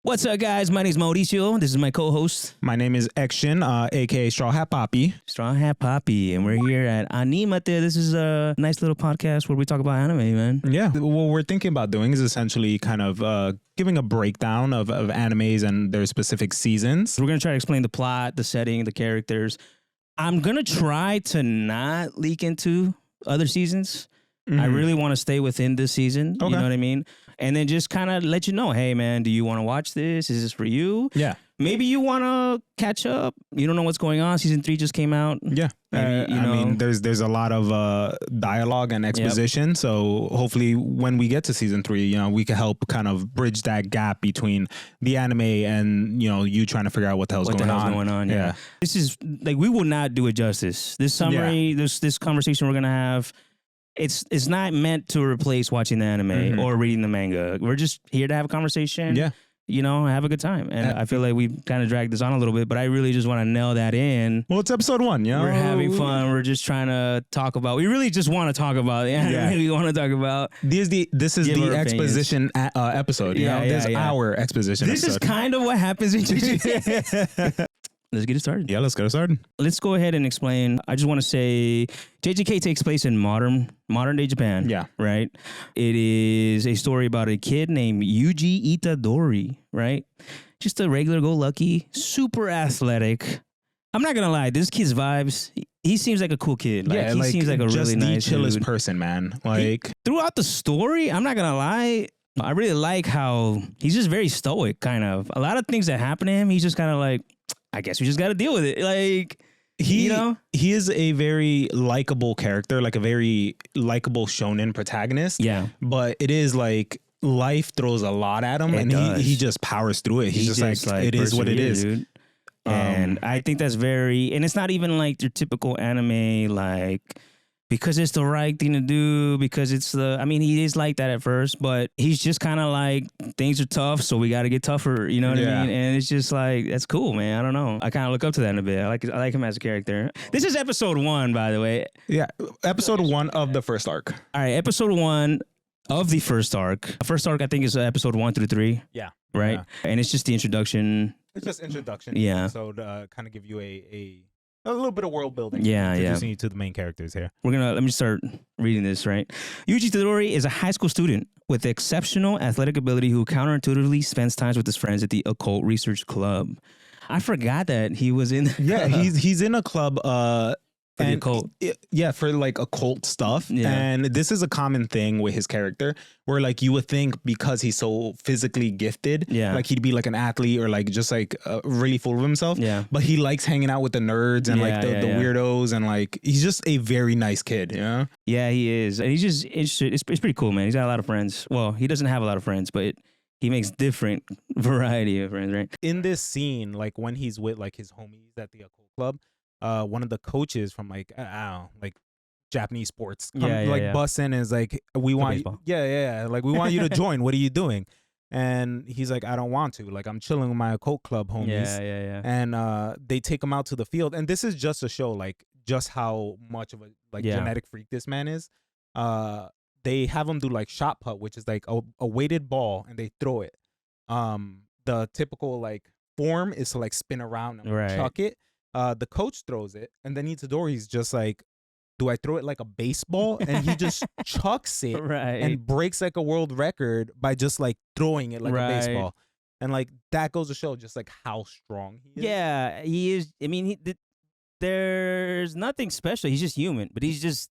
What's up, guys? My name is Mauricio. This is my co-host. My name is Action, aka Straw Hat Poppy. Straw Hat Poppy, and we're here at AnimeTé. This is a nice little podcast where we talk about anime, man. Yeah, what we're thinking about doing is essentially kind of giving a breakdown of animes and their specific seasons. We're going to try to explain the plot, the setting, the characters. I'm going to try to not leak into other seasons. I really want to stay within this season. Okay. You know what I mean? And then just kind of let you know, hey, man, do you want to watch this? Is this for you? Yeah. Maybe you want to catch up. You don't know what's going on. Season 3 just came out. Yeah. Maybe, I mean, there's a lot of dialogue and exposition. Yep. So hopefully when we get to season 3, we can help kind of bridge that gap between the anime and, you trying to figure out what the hell's going on. Yeah. This is like, we will not do it justice. This summary, this conversation we're going to have, it's not meant to replace watching the anime or reading the manga. We're just here to have a conversation. Yeah. Have a good time. And I feel like we kind of dragged this on a little bit, but I really just want to nail that in. Well, it's episode 1, We're having fun. We're just trying to talk about, we really just want to talk about the anime we want to talk about. This is the exposition episode. This is our exposition This episode. Is kind of what happens in Jujutsu. Let's get it started. Yeah, let's get it started. Let's go ahead and explain. I just want to say JJK takes place in modern day Japan. Yeah. Right? It is a story about a kid named Yuji Itadori, right? Just a regular go-lucky, super athletic. I'm not going to lie. This kid's vibes, he seems like a cool kid. Like, he seems like a really nice just the chillest person, man. Throughout the story, I'm not going to lie, I really like how he's just very stoic, kind of. A lot of things that happen to him, he's just kind of like, I guess we just got to deal with it. Like, he is a very likable character, like a very likable shonen protagonist. Yeah. But it is like life throws a lot at him and he just powers through it. He's just like it is what it is. Dude. And I think that's and it's not even like your typical anime, like, because it's the right thing to do, because he is like that at first, but he's just kind of like, things are tough, so we got to get tougher, you know what I mean? And it's just like, that's cool, man. I don't know. I kind of look up to that in a bit. I like him as a character. This is episode 1, by the way. Yeah, episode 1 of the first arc. All right, episode 1 of the first arc. First arc, I think, is episode 1 through 3. Yeah. Right? Yeah. And it's just the introduction. It's just introduction. Yeah. So to kind of give you a little bit of world building. Introducing you to the main characters here. Let me start reading this, right? Yuji Itadori is a high school student with exceptional athletic ability who counterintuitively spends time with his friends at the Occult Research Club. I forgot that he was in. Yeah, he's in a club. For the occult. For like occult stuff. Yeah. And this is a common thing with his character where like you would think because he's so physically gifted, like he'd be like an athlete or like just like really full of himself. Yeah. But he likes hanging out with the nerds and the weirdos and like he's just a very nice kid, Yeah, he is. And he's just interested. It's pretty cool, man. He's got a lot of friends. Well, he doesn't have a lot of friends, but he makes different variety of friends, right? In this scene, like when he's with like his homies at the occult club, one of the coaches from like Japanese sports busts in and is like, we want like we want you to join. What are you doing? And he's like, I don't want to. Like, I'm chilling with my occult club homies. And they take him out to the field, and this is just to show like just how much of a genetic freak this man is. They have him do like shot put, which is like a weighted ball, and they throw it. The typical like form is to like spin around and chuck it. The coach throws it, and then Itadori's just like, do I throw it like a baseball? And he just chucks it and breaks like a world record by just like throwing it like a baseball. And like that goes to show just like how strong he is. Yeah, he is. I mean, there's nothing special. He's just human, but he's just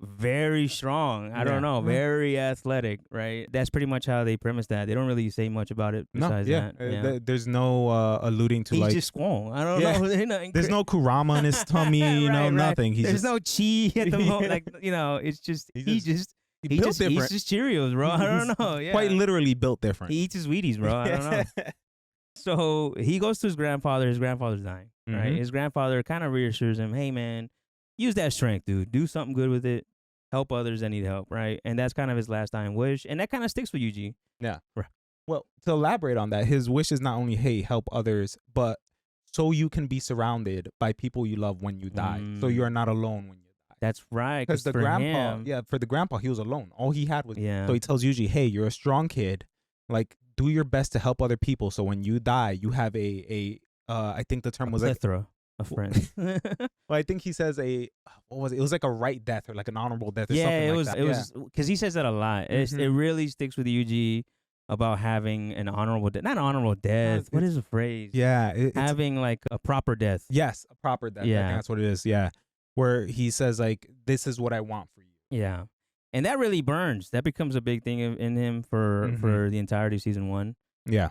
very strong. I don't know, very athletic, right? That's pretty much how they premise that. They don't really say much about it besides that. There's no alluding to he's just strong. I don't know. There's no Kurama in his tummy, nothing. There's no chi at the moment. Like, it's just he's just Cheerios, bro. I don't know. Yeah. Quite literally built different. He eats his Wheaties, bro. I don't know. So he goes to his grandfather. His grandfather's dying, right? His grandfather kind of reassures him, hey, man, use that strength, dude. Do something good with it. Help others that need help, right? And that's kind of his last dying wish. And that kind of sticks with Yuji. Yeah. Right. Well, to elaborate on that, his wish is not only, hey, help others, but so you can be surrounded by people you love when you die. So you are not alone when you die. That's right. Because the grandpa, for the grandpa, he was alone. All he had was, so he tells Yuji, hey, you're a strong kid. Like, do your best to help other people. So when you die, you have I think the term was plethora of friends. Well, I think he says what was it? It was like a right death or like an honorable death or something it was, like that. It was because he says that a lot. It really sticks with Yuji about having an honorable death. Not honorable death. What is the phrase? Yeah. Having like a proper death. Yes, a proper death. Yeah. I think that's what it is. Yeah. Where he says like, this is what I want for you. Yeah. And that really burns. That becomes a big thing in him for the entirety of season 1. Yeah.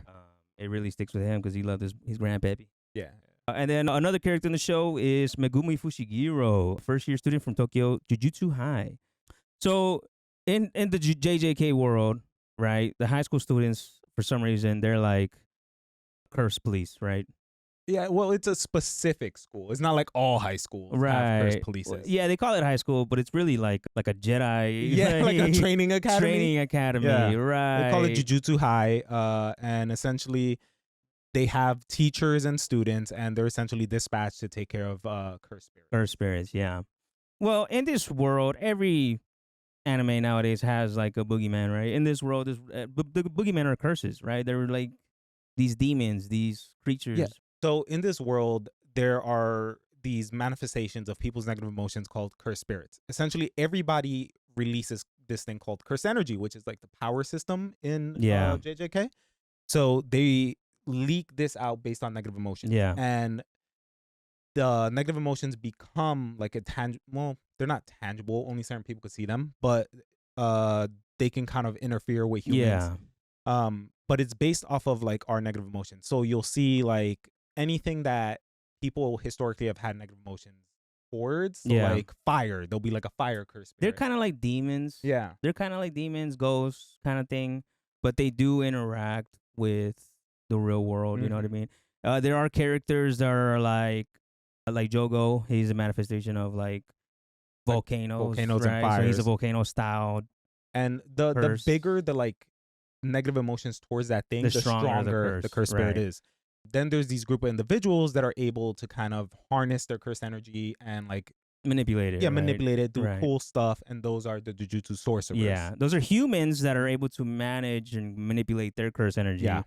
It really sticks with him because he loved his grandpappy. Yeah. And then another character in the show is Megumi Fushiguro, first-year student from Tokyo Jujutsu High. So in the JJK world, right, the high school students, for some reason, they're like curse police, right? Yeah, well, it's a specific school. It's not like all high schools have curse polices. Yeah, they call it high school, but it's really like a Jedi. Yeah, like a training academy. Training academy, yeah. Right. They call it Jujutsu High, and essentially they have teachers and students, and they're essentially dispatched to take care of curse spirits. Curse spirits, yeah. Well, in this world, every anime nowadays has like a boogeyman, right? In this world, the boogeymen are curses, right? They're like these demons, these creatures. Yeah. So in this world, there are these manifestations of people's negative emotions called curse spirits. Essentially, everybody releases this thing called curse energy, which is like the power system in JJK. So they leak this out based on negative emotions. Yeah. And the negative emotions become like a tangible, well, they're not tangible, only certain people could see them, but they can kind of interfere with humans. Yeah. But it's based off of like our negative emotions. So you'll see like anything that people historically have had negative emotions towards. So like fire, there'll be like a fire curse spirit. They're kind of like demons. Yeah. They're kind of like demons, ghosts kind of thing, but they do interact with the real world, you know what I mean? There are characters that are like Jogo. He's a manifestation of like volcanoes, right? And fires. So he's a volcano styled. And the bigger the like negative emotions towards that thing, the stronger the curse spirit is. Then there's these group of individuals that are able to kind of harness their curse energy and like manipulate it. Yeah, manipulate it, do cool stuff, and those are the Jujutsu sorcerers. Yeah, those are humans that are able to manage and manipulate their curse energy. Yeah.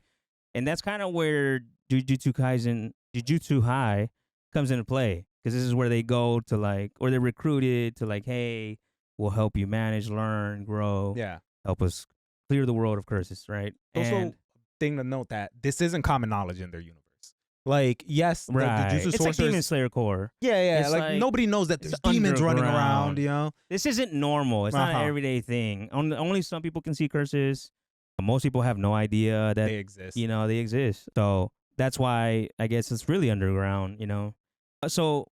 And that's kind of where Jujutsu Kaisen, Jujutsu High comes into play. Because this is where they go to like, or they're recruited to like, hey, we'll help you manage, learn, grow. Yeah. Help us clear the world of curses, right? Also, thing to note that this isn't common knowledge in their universe. Like, yes, the Jujutsu sorcerers. It's like Demon Slayer core. Yeah. It's like nobody knows that there's demons running around, you know? This isn't normal. It's not an everyday thing. Only some people can see curses. Most people have no idea that they exist. You know, they exist. So that's why I guess it's really underground, you know? So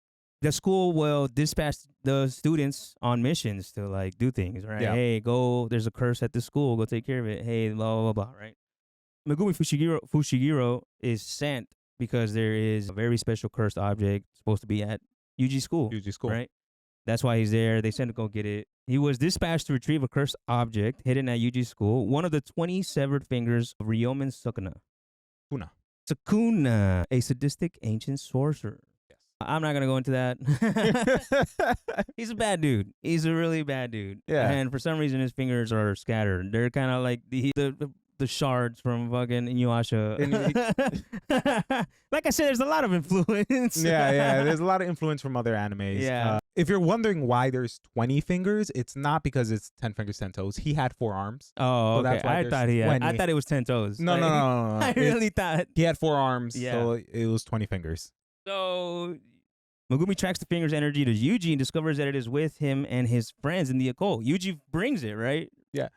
the school will dispatch the students on missions to like do things, right? Yeah. Hey, go, there's a curse at the school, go take care of it. Hey, blah, blah, blah, right? Megumi Fushiguro is sent because there is a very special cursed object supposed to be at Yuji school. Right? That's why he's there. They sent to go get it. He was dispatched to retrieve a cursed object hidden at Yuji school, one of the 20 severed fingers of Ryomen Sukuna, a sadistic ancient sorcerer. Yes. I'm not going to go into that. He's a bad dude. He's a really bad dude. Yeah. And for some reason, his fingers are scattered. They're kind of like the shards from fucking Inuyasha. Like I said, there's a lot of influence. Yeah. There's a lot of influence from other animes. Yeah. If you're wondering why there's 20 fingers, it's not because it's 10 fingers, 10 toes. He had 4 arms. Oh, okay. I thought it was 10 toes. No. I really thought. He had 4 arms, so it was 20 fingers. So Megumi tracks the finger's energy to Yuji and discovers that it is with him and his friends in the occult. Yuji brings it, right? Yeah.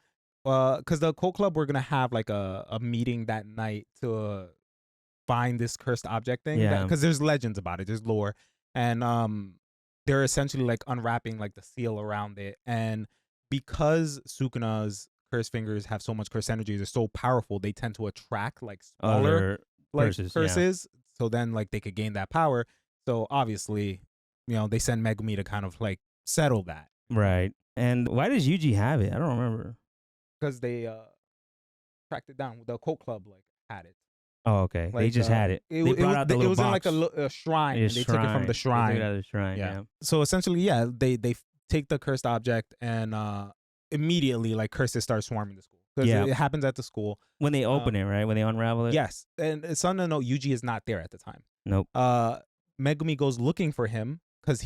Because the occult club, we're going to have like a meeting that night to find this cursed object thing. Yeah. Because there's legends about it. There's lore. And they're essentially like unwrapping like the seal around it. And because Sukuna's cursed fingers have so much cursed energy, they're so powerful, they tend to attract like smaller curses. Yeah. So then like they could gain that power. So obviously, you know, they send Megumi to kind of like settle that. Right. And why does Yuji have it? I don't remember. Because they tracked it down. The occult club like had it. Oh, okay. Like, they just had it. They brought out the little box. In like a shrine. And they took it from the shrine. They took it out of the shrine, yeah. So essentially, they take the cursed object and immediately like curses start swarming the school. because it happens at the school when they open it, right? When they unravel it. Yes, and it's something to know. Yuji is not there at the time. Nope. Megumi goes looking for him because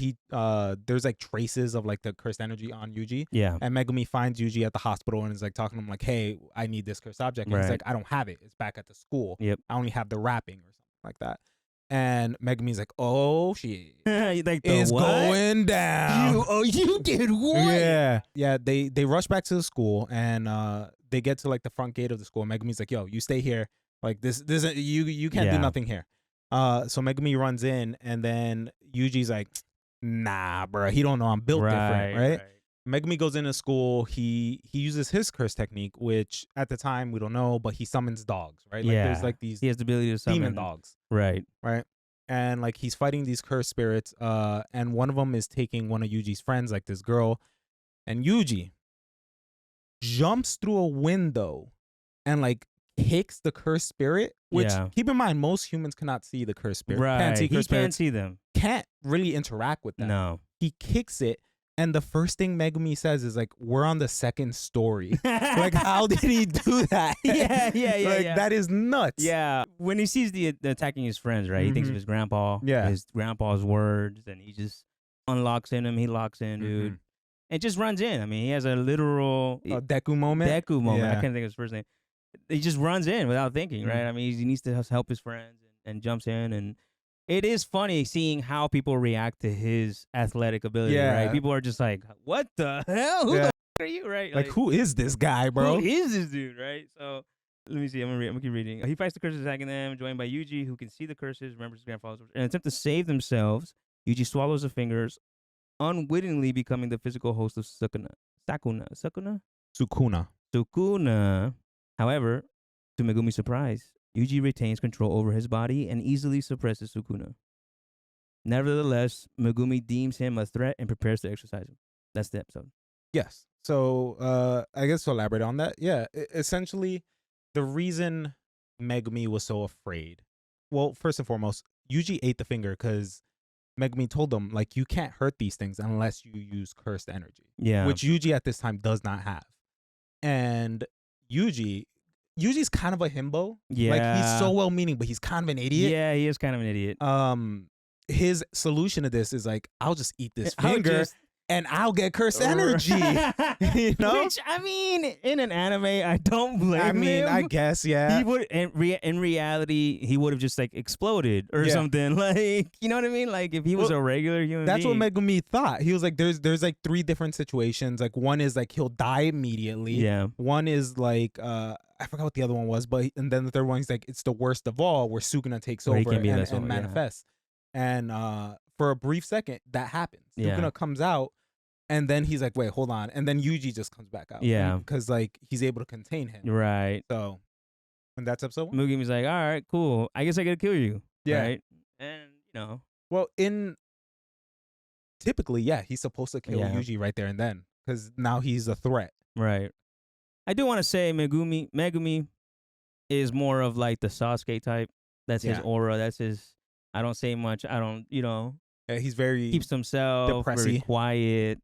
there's like traces of like the cursed energy on Yuji. Yeah. And Megumi finds Yuji at the hospital and is like talking to him like, "Hey, I need this cursed object." And he's like, "I don't have it. It's back at the school. Yep. I only have the wrapping or something like that." And Megumi's like, "Oh shit, like it's going down." You did what? Yeah. They rush back to the school and they get to like the front gate of the school. Megumi's like, "Yo, you stay here. Like this isn't you can't do nothing here." So Megumi runs in and then Yuji's like, "Nah, bro, he don't know I'm built different, right?" Megumi goes into school. He uses his curse technique, which at the time we don't know, but he summons dogs, right? Like there's like these he has the ability to summon demon dogs. Right. And like he's fighting these cursed spirits, and one of them is taking one of Yuji's friends, like this girl, and Yuji jumps through a window and like kicks the cursed spirit, which keep in mind, most humans cannot see the cursed spirit. Right. Can't see cursed can't see them. Can't really interact with them. No. He kicks it. And the first thing Megumi says is like, "We're on the second story." Like, how did he do that? Like, that is nuts. Yeah. When he sees the attacking his friends, right? He thinks of his grandpa. Yeah. His grandpa's words, and he just unlocks in him. He locks in, dude. And just runs in. I mean, he has a literal Deku moment. I can't think of his first name. He just runs in without thinking, right? I mean, he needs to help his friends and jumps in. And it is funny seeing how people react to his athletic ability, right? People are just like, "What the hell? Who the f are you?" Right? Like, who is this guy, bro? Who is this dude, right? So let me see. I'm gonna keep reading. He fights the curses attacking them, joined by Yuji, who can see the curses, remembers his grandfather's words. In an attempt to save themselves, Yuji swallows the fingers, unwittingly becoming the physical host of Sukuna. However, to Megumi's surprise, Yuji retains control over his body and easily suppresses Sukuna. Nevertheless, Megumi deems him a threat and prepares to exercise him. That's the episode. Yes. So I guess to elaborate on that, essentially, the reason Megumi was so afraid, well, first and foremost, Yuji ate the finger because Megumi told him, like, you can't hurt these things unless you use cursed energy. Yeah. Which Yuji at this time does not have. And Yuji's kind of a himbo. Yeah. Like, he's so well-meaning, but he's kind of an idiot. Yeah, he is kind of an idiot. His solution to this is like, I'll just eat this finger and I'll get cursed energy. You know? Which, I mean, in an anime, I don't blame him. I guess, yeah. He would, in reality, he would have just like exploded or something. Like, you know what I mean? Like, if he was a regular human being. That's what Megumi thought. He was like, there's like 3 different situations. Like, one is like he'll die immediately. Yeah. One is like, I forgot what the other one was, and then the third one, he's like, it's the worst of all, where Sukuna takes over and manifests. And for a brief second, that happens. Sukuna comes out, and then he's like, wait, hold on. And then Yuji just comes back out. Yeah. Because, like, he's able to contain him. Right. So, and that's episode 1. Mugi's like, all right, cool. I guess I gotta kill you. Yeah. Right? And, you know. Well, typically, he's supposed to kill Yuji right there and then. Because now he's a threat. Right. I do want to say Megumi is more of like the Sasuke type. That's his aura. That's his, I don't say much. I don't, you know. Yeah, he's very keeps himself, depressy. Very quiet,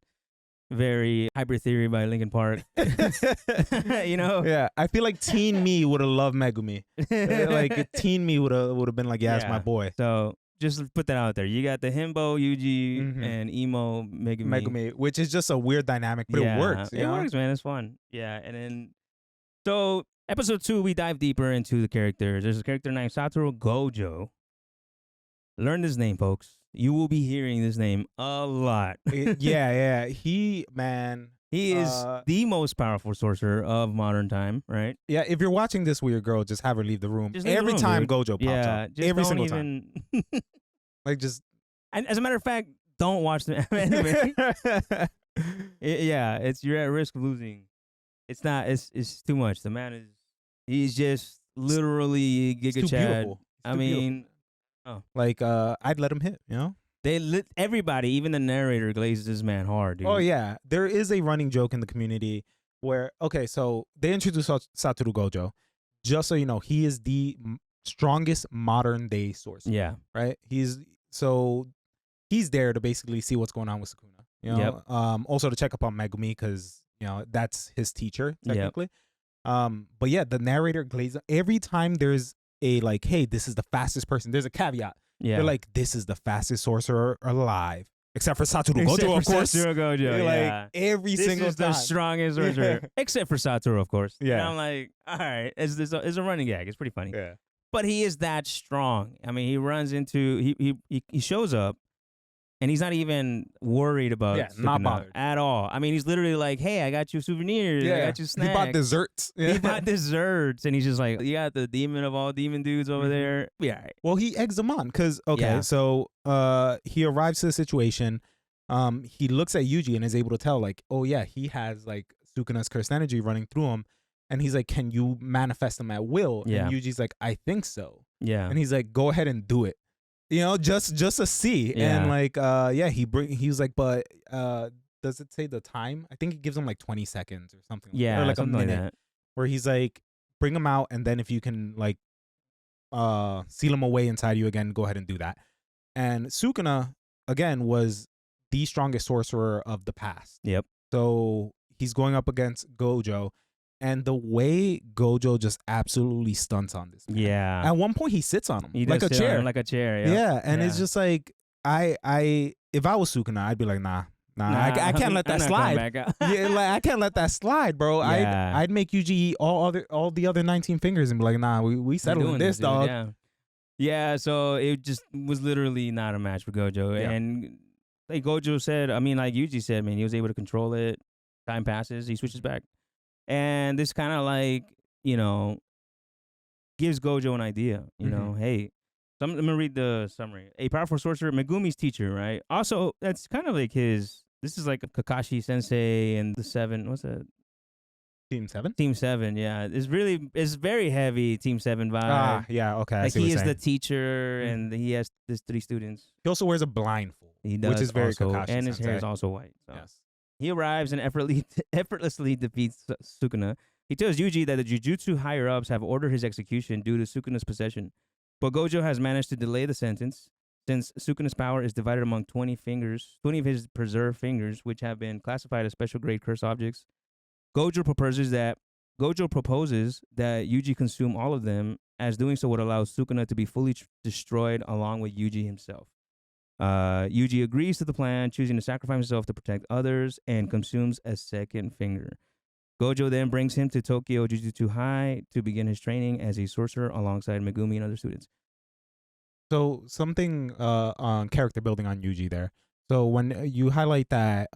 very Hybrid Theory by Linkin Park. You know? Yeah, I feel like teen me would have loved Megumi. Like teen me would have been like, it's my boy. So just put that out there. You got the himbo Yuji and emo Megumi, which is just a weird dynamic, but it works. It works, man. It's fun. Yeah, and then so episode 2, we dive deeper into the characters. There's a character named Satoru Gojo. Learn this name, folks. You will be hearing this name a lot. He is the most powerful sorcerer of modern time, right? Yeah, if you're watching this with your girl, just have her leave the room. Every time Gojo pops up. Every single time. Like, just... And as a matter of fact, don't watch the anime. You're at risk of losing. It's not, it's too much. The man he's just literally Giga Chad. I mean... Oh. Like, I'd let him hit, you know? Everybody, even the narrator, glazes this man hard, dude. Oh, yeah. There is a running joke in the community where, okay, so they introduced Satoru Gojo. Just so you know, he is the strongest modern day sorcerer. Yeah. Right? He's there to basically see what's going on with Sukuna. You know? Also to check up on Megumi because, you know, that's his teacher, technically. But yeah, the narrator glazes every time there's a like, hey, this is the fastest person. There's a caveat. Yeah. They're like, this is the fastest sorcerer alive. Except for Satoru Gojo, of course. Satoru Gojo, like every this single is time. the strongest sorcerer. Except for Satoru, of course. Yeah. And I'm like, all right, it's a running gag. It's pretty funny. Yeah. But he is that strong. I mean, he runs into he shows up, and he's not even worried about not bothered at all. I mean, he's literally like, hey, I got you souvenirs. I got you snacks. He bought desserts. He bought desserts, and he's just like, you got the demon of all demon dudes over there. Yeah. Right. Well, he eggs him on because so he arrives to the situation. He looks at Yuji and is able to tell like, oh yeah, he has like Sukuna's cursed energy running through him. And he's like, can you manifest them at will? Yeah. And Yuji's like, I think so. Yeah. And he's like, go ahead and do it. You know, just to see. Yeah. And like, he was like, but does it say the time? I think he gives him like 20 seconds or something. Yeah. Or like a minute. Like that. Where he's like, bring him out, and then if you can like seal him away inside you again, go ahead and do that. And Sukuna, again, was the strongest sorcerer of the past. Yep. So he's going up against Gojo. And the way Gojo just absolutely stunts on this man. Yeah. At one point, he sits on him He like a does sit on chair. him like a chair. Yeah. Yeah. And it's just like, if I was Sukuna, I'd be like, nah, I can't let that slide. Yeah, like I can't let that slide, bro. Yeah. I'd make Yuji eat all the other 19 fingers and be like, nah, we settled this, dog. Yeah. Yeah. So it just was literally not a match for Gojo. Yeah. And like Gojo said, I mean, like Yuji said, man, he was able to control it. Time passes, he switches back. And this kind of like, you know, gives Gojo an idea, you know, hey, so I'm going to read the summary. A powerful sorcerer, Megumi's teacher, right? Also, that's kind of like this is like Kakashi Sensei and the 7, what's that? Team 7? Team 7, yeah. It's very heavy Team 7 vibe. Ah, yeah, okay. Like he is the teacher and he has his 3 students. He also wears a blindfold. He does. Which is very also, Kakashi and his Sensei. hair is also white. So. Yes. He arrives and effortlessly defeats Sukuna. He tells Yuji that the Jujutsu higher-ups have ordered his execution due to Sukuna's possession. But Gojo has managed to delay the sentence since Sukuna's power is divided among 20 of his preserved fingers, which have been classified as special-grade curse objects. Gojo proposes that Yuji consume all of them, as doing so would allow Sukuna to be fully destroyed along with Yuji himself. Yuji agrees to the plan, choosing to sacrifice himself to protect others, and consumes a second finger. Gojo then brings him to Tokyo Jujutsu High to begin his training as a sorcerer alongside Megumi and other students. So something on character building on Yuji there. So when you highlight that,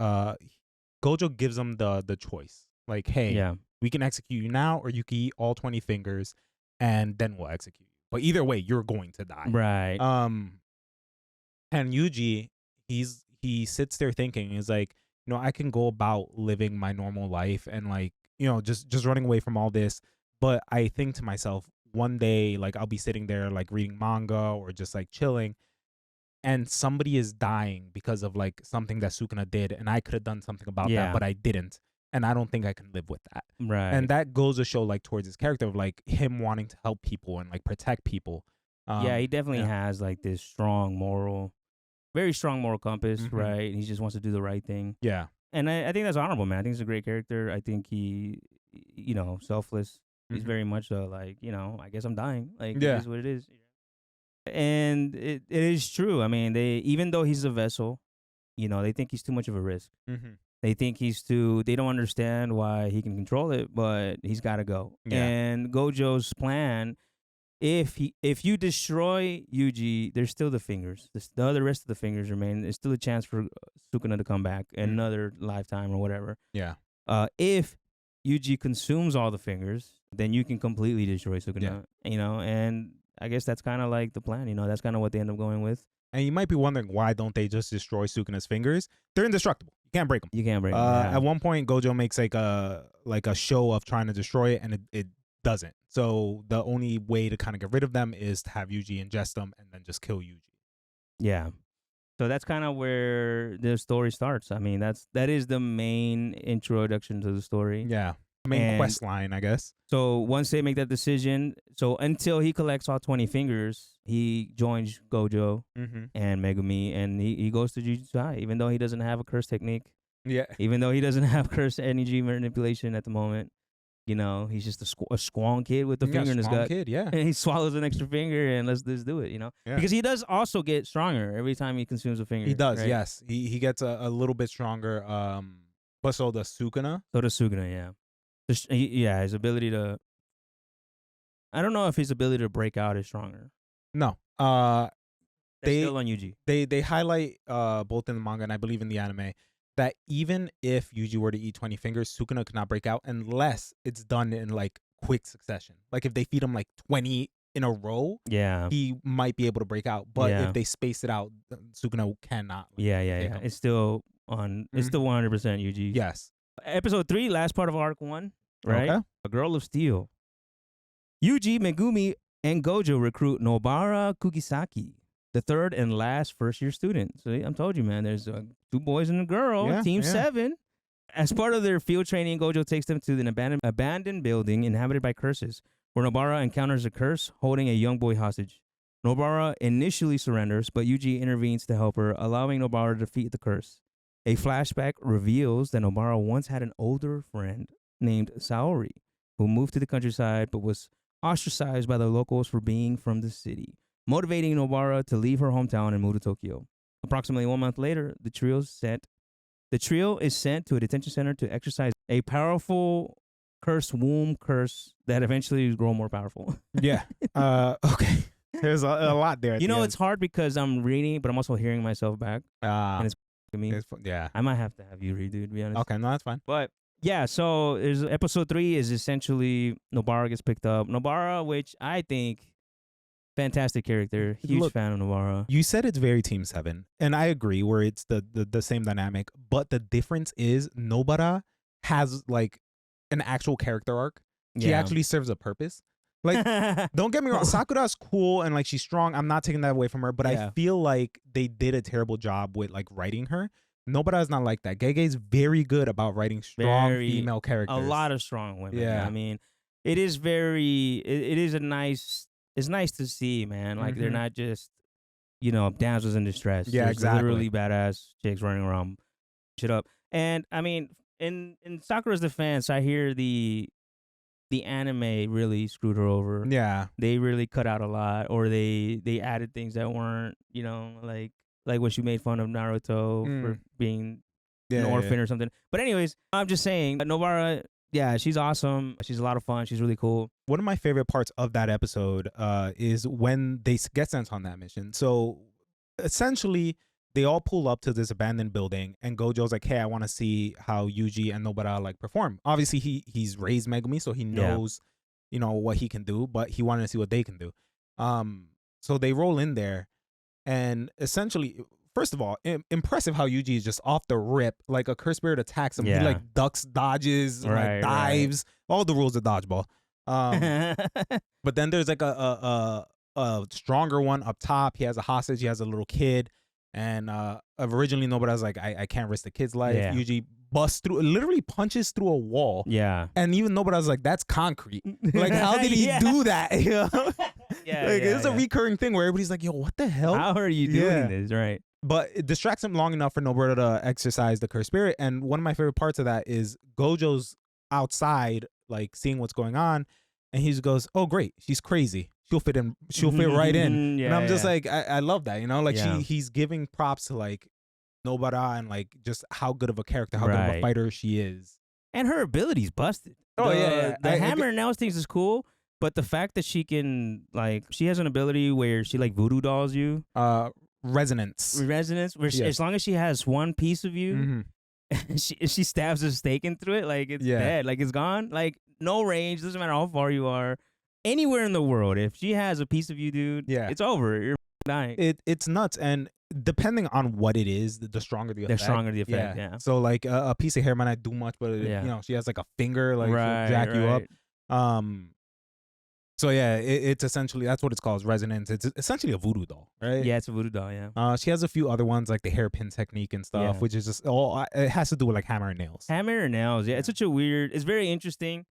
Gojo gives him the choice. Like, hey, we can execute you now, or you can eat all 20 fingers, and then we'll execute you. But either way, you're going to die. Right. And Yuji, he sits there thinking, he's like, you know, I can go about living my normal life and like, you know, just running away from all this. But I think to myself, one day, like I'll be sitting there like reading manga or just like chilling, and somebody is dying because of like something that Sukuna did, and I could have done something about that, but I didn't. And I don't think I can live with that. Right. And that goes to show like towards his character of like him wanting to help people and like protect people. He definitely has like this very strong moral compass, right? He just wants to do the right thing. Yeah. And I think that's honorable, man. I think he's a great character. I think he, you know, selfless. He's very much like, you know, I guess I'm dying. Like, it is what it is. And it is true. I mean, even though he's a vessel, you know, they think he's too much of a risk. They think they don't understand why he can control it, but he's got to go. Yeah. And Gojo's plan, if you destroy Yuji, there's still the fingers. The rest of the fingers remain. There's still a chance for Sukuna to come back another lifetime or whatever. Yeah. If Yuji consumes all the fingers, then you can completely destroy Sukuna. Yeah. You know, and I guess that's kind of like the plan. You know, that's kind of what they end up going with. And you might be wondering, why don't they just destroy Sukuna's fingers? They're indestructible. You can't break them. You can't break them. At one point, Gojo makes like a show of trying to destroy it, and it doesn't. So the only way to kind of get rid of them is to have Yuji ingest them and then just kill Yuji. Yeah. So that's kind of where the story starts. I mean, that is the main introduction to the story. Yeah. Main quest line, I guess. So once they make that decision, so until he collects all 20 fingers, he joins Gojo and Megumi, and he goes to Jujutsu High, even though he doesn't have a curse technique. Yeah. Even though he doesn't have curse energy manipulation at the moment. You know, he's just a squong kid with the finger in his gut. Kid, yeah. And he swallows an extra finger and let's do it, you know? Yeah. Because he does also get stronger every time he consumes a finger. He does, right? yes. He gets a little bit stronger. But so does Sukuna. So does Sukuna, yeah. His ability to... I don't know if his ability to break out is stronger. No. That's still on Yuji. They highlight both in the manga and I believe in the anime that even if Yuji were to eat 20 fingers, Sukuna could not break out unless it's done in like quick succession. Like if they feed him like 20 in a row, he might be able to break out. But if they space it out, Sukuna cannot. Like, yeah. It's still on. It's still 100% Yuji. Yes. Episode 3, last part of Arc 1, right? Okay. A Girl of Steel. Yuji, Megumi, and Gojo recruit Nobara Kugisaki, the third and last first-year student. So I'm told you, man, there's 2 boys and a girl, Team 7. As part of their field training, Gojo takes them to an abandoned building inhabited by curses, where Nobara encounters a curse holding a young boy hostage. Nobara initially surrenders, but Yuji intervenes to help her, allowing Nobara to defeat the curse. A flashback reveals that Nobara once had an older friend named Saori, who moved to the countryside but was ostracized by the locals for being from the city, motivating Nobara to leave her hometown and move to Tokyo. Approximately 1 month later, the trio is sent to a detention center to exercise a powerful womb curse that eventually grow more powerful. Yeah. Okay. There's a lot there. You know, it's hard because I'm reading, but I'm also hearing myself back. And it's me. Yeah. I might have to have you read, dude, to be honest. Okay, no, that's fine. But yeah, so there's episode 3 is essentially Nobara gets picked up. Nobara, which I think fantastic character. Huge fan of Nobara. You said it's very Team 7, and I agree where it's the same dynamic, but the difference is Nobara has like an actual character arc. She actually serves a purpose. Like, don't get me wrong, Sakura's cool and like she's strong. I'm not taking that away from her, but I feel like they did a terrible job with like writing her. Nobara's not like that. Gege's very good about writing strong female characters. A lot of strong women. Yeah. I mean, it is very, it is a nice, it's nice to see, man. Like, they're not just, you know, damsels in distress. Yeah, There's exactly. literally badass chicks running around shit up. And I mean, in Sakura's defense, I hear the anime really screwed her over. Yeah. They really cut out a lot, or they added things that weren't, you know, like when she made fun of Naruto for being an orphan or something. But anyways, I'm just saying, Nobara, yeah, she's awesome. She's a lot of fun. She's really cool. One of my favorite parts of that episode is when they get sent on that mission. So essentially, they all pull up to this abandoned building, and Gojo's like, "Hey, I want to see how Yuji and Nobara like perform." Obviously, he's raised Megumi, so he knows, you know, what he can do, but he wanted to see what they can do. So they roll in there, and essentially, first of all, impressive how Yuji is just off the rip, like a curse spirit attacks him. He like ducks, dodges, like dives, all the rules of dodgeball. But then there's like a stronger one up top. He has a hostage. He has a little kid. And originally nobody was like, I can't risk the kid's life. Yuji busts through, literally punches through a wall. Yeah. And even nobody was like, that's concrete. Like, how did he do that? You know? It's a recurring thing where everybody's like, yo, what the hell? How are you doing this? Right. But it distracts him long enough for Nobara to exercise the cursed spirit. And one of my favorite parts of that is Gojo's outside, like seeing what's going on. And he just goes, oh, great. She's crazy. She'll fit in. She'll fit right in. And I'm just like, I love that, you know, like he's giving props to like Nobara and like just how good of a character, how good of a fighter she is. And her ability's busted. The hammer and nails things is cool, but the fact that she can like, she has an ability where she like voodoo dolls you. Resonance. Where she, as long as she has one piece of you, she stabs a stake in through it, like it's dead, like it's gone, like no range, doesn't matter how far you are. Anywhere in the world, if she has a piece of you, dude, it's over. You're dying. It's nuts, and depending on what it is, the stronger the effect. The stronger the effect, yeah. So like a piece of hair might not do much, but you know, she has like a finger, like she'll jack you up. So yeah, it's essentially, that's what it's called, resonance. It's essentially a voodoo doll, right? Yeah, it's a voodoo doll. Yeah. She has a few other ones like the hairpin technique and stuff, which is just all. It has to do with like hammer and nails. Hammer and nails. Yeah, it's such a weird. It's very interesting.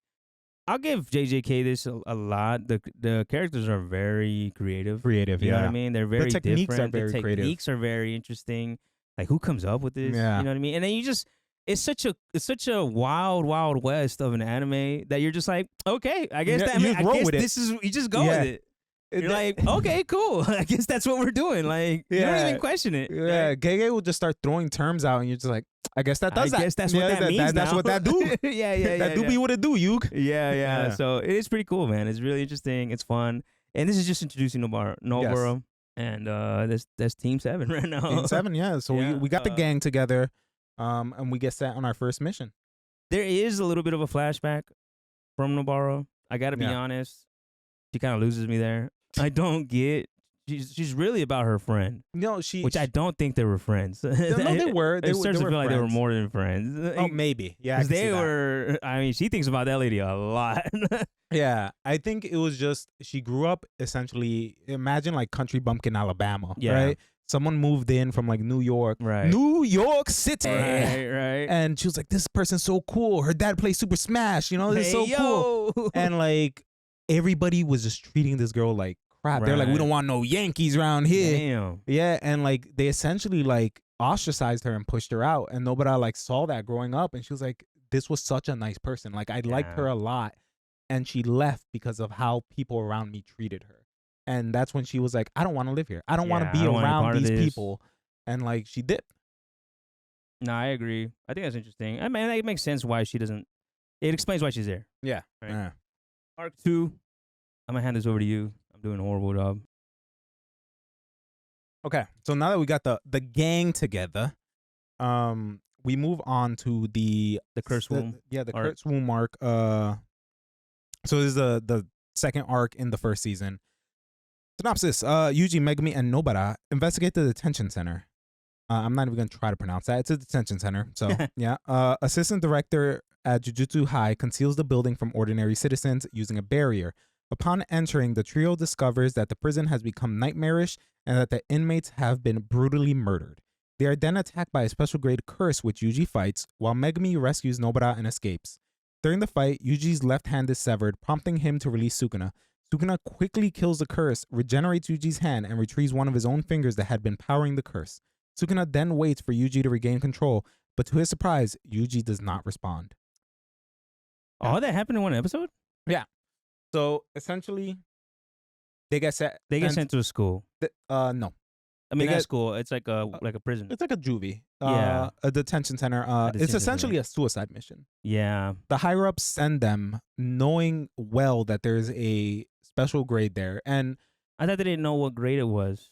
I'll give JJK this a lot. The characters are very creative. You know what I mean? They're very different. The techniques are very interesting. Like, who comes up with this? Yeah. You know what I mean? And then you just, it's such a wild west of an anime that you're just like, okay, I guess you just go with it. You're like, okay, cool. I guess that's what we're doing. Like, you don't even question it. Yeah, Gege will just start throwing terms out, and you're just like, I guess that does that. I guess that's what that means. That's what that do. That do be what it do, Yug. Yeah. So it is pretty cool, man. It's really interesting. It's fun, and this is just introducing Nobara, and that's Team 7 right now. Team 7, yeah. So we got the gang together, and we get set on our first mission. There is a little bit of a flashback from Nobara. I got to be honest. She kind of loses me there. I don't get. She's really about her friend. No, which I don't think they were friends. No, they were. It starts to feel like they were more than friends. Oh, maybe. Yeah, they were. I mean, she thinks about that lady a lot. Yeah, I think it was just she grew up essentially. Imagine like country bumpkin, Alabama. Yeah. Right. Someone moved in from like New York, New York City, right. And she was like, "This person's so cool. Her dad plays Super Smash. You know, this is so cool." And like everybody was just treating this girl like crap. They're like, "We don't want no Yankees around here." Damn. Yeah, and like they essentially like ostracized her and pushed her out, and nobody like saw that growing up, and she was like, "This was such a nice person. Like I liked her a lot," and she left because of how people around me treated her. And that's when she was like, I don't want to live here. I don't want to be around these people. And like she dipped. No, I agree. I think that's interesting. I mean, it makes sense why she doesn't. It explains why she's there. Yeah. Right? Yeah. Arc 2. I'm going to hand this over to you. I'm doing a horrible job. Okay. So now that we got the gang together, we move on to the Curse Womb. The Curse Womb arc. So this is the second arc in the first season. Synopsis: Yuji, Megumi, and Nobara investigate the detention center. I'm not even going to try to pronounce that. It's a detention center. So, yeah. Assistant director at Jujutsu High conceals the building from ordinary citizens using a barrier. Upon entering, the trio discovers that the prison has become nightmarish and that the inmates have been brutally murdered. They are then attacked by a special grade curse, which Yuji fights, while Megumi rescues Nobara and escapes. During the fight, Yuji's left hand is severed, prompting him to release Sukuna. Sukuna quickly kills the curse, regenerates Yuji's hand, and retrieves one of his own fingers that had been powering the curse. Sukuna then waits for Yuji to regain control, but to his surprise, Yuji does not respond. Oh, that happened in one episode? Yeah. So essentially, they get sent to a school. No. I mean, that's school. It's like a prison. It's like a juvie. A detention center. It's essentially a suicide mission. Yeah. The higher ups send them knowing well that there's a special grade there. And I thought they didn't know what grade it was.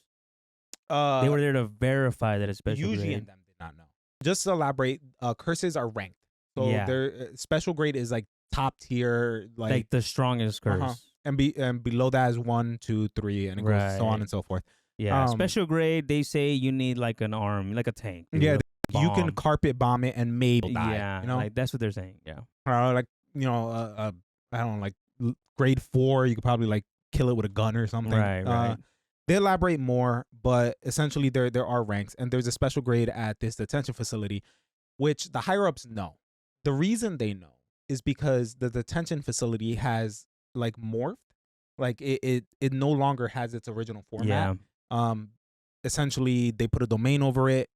They were there to verify that it's special grade. Yuji and them did not know. Just to elaborate, curses are ranked. So their special grade is like top tier. Like the strongest curse. And below that is 1, 2, 3, and it goes so on and so forth. Yeah, special grade, they say you need like an arm, like a tank. Yeah, you can carpet bomb it and maybe die. Yeah, you know? like that's what they're saying. Yeah. Like, you know, I don't know, like grade 4, you could probably like kill it with a gun or something. Right. They elaborate more, but essentially there are ranks, and there's a special grade at this detention facility, which the higher ups know. The reason they know is because the detention facility has like morphed, like it no longer has its original format. Yeah. Essentially they put a domain over it.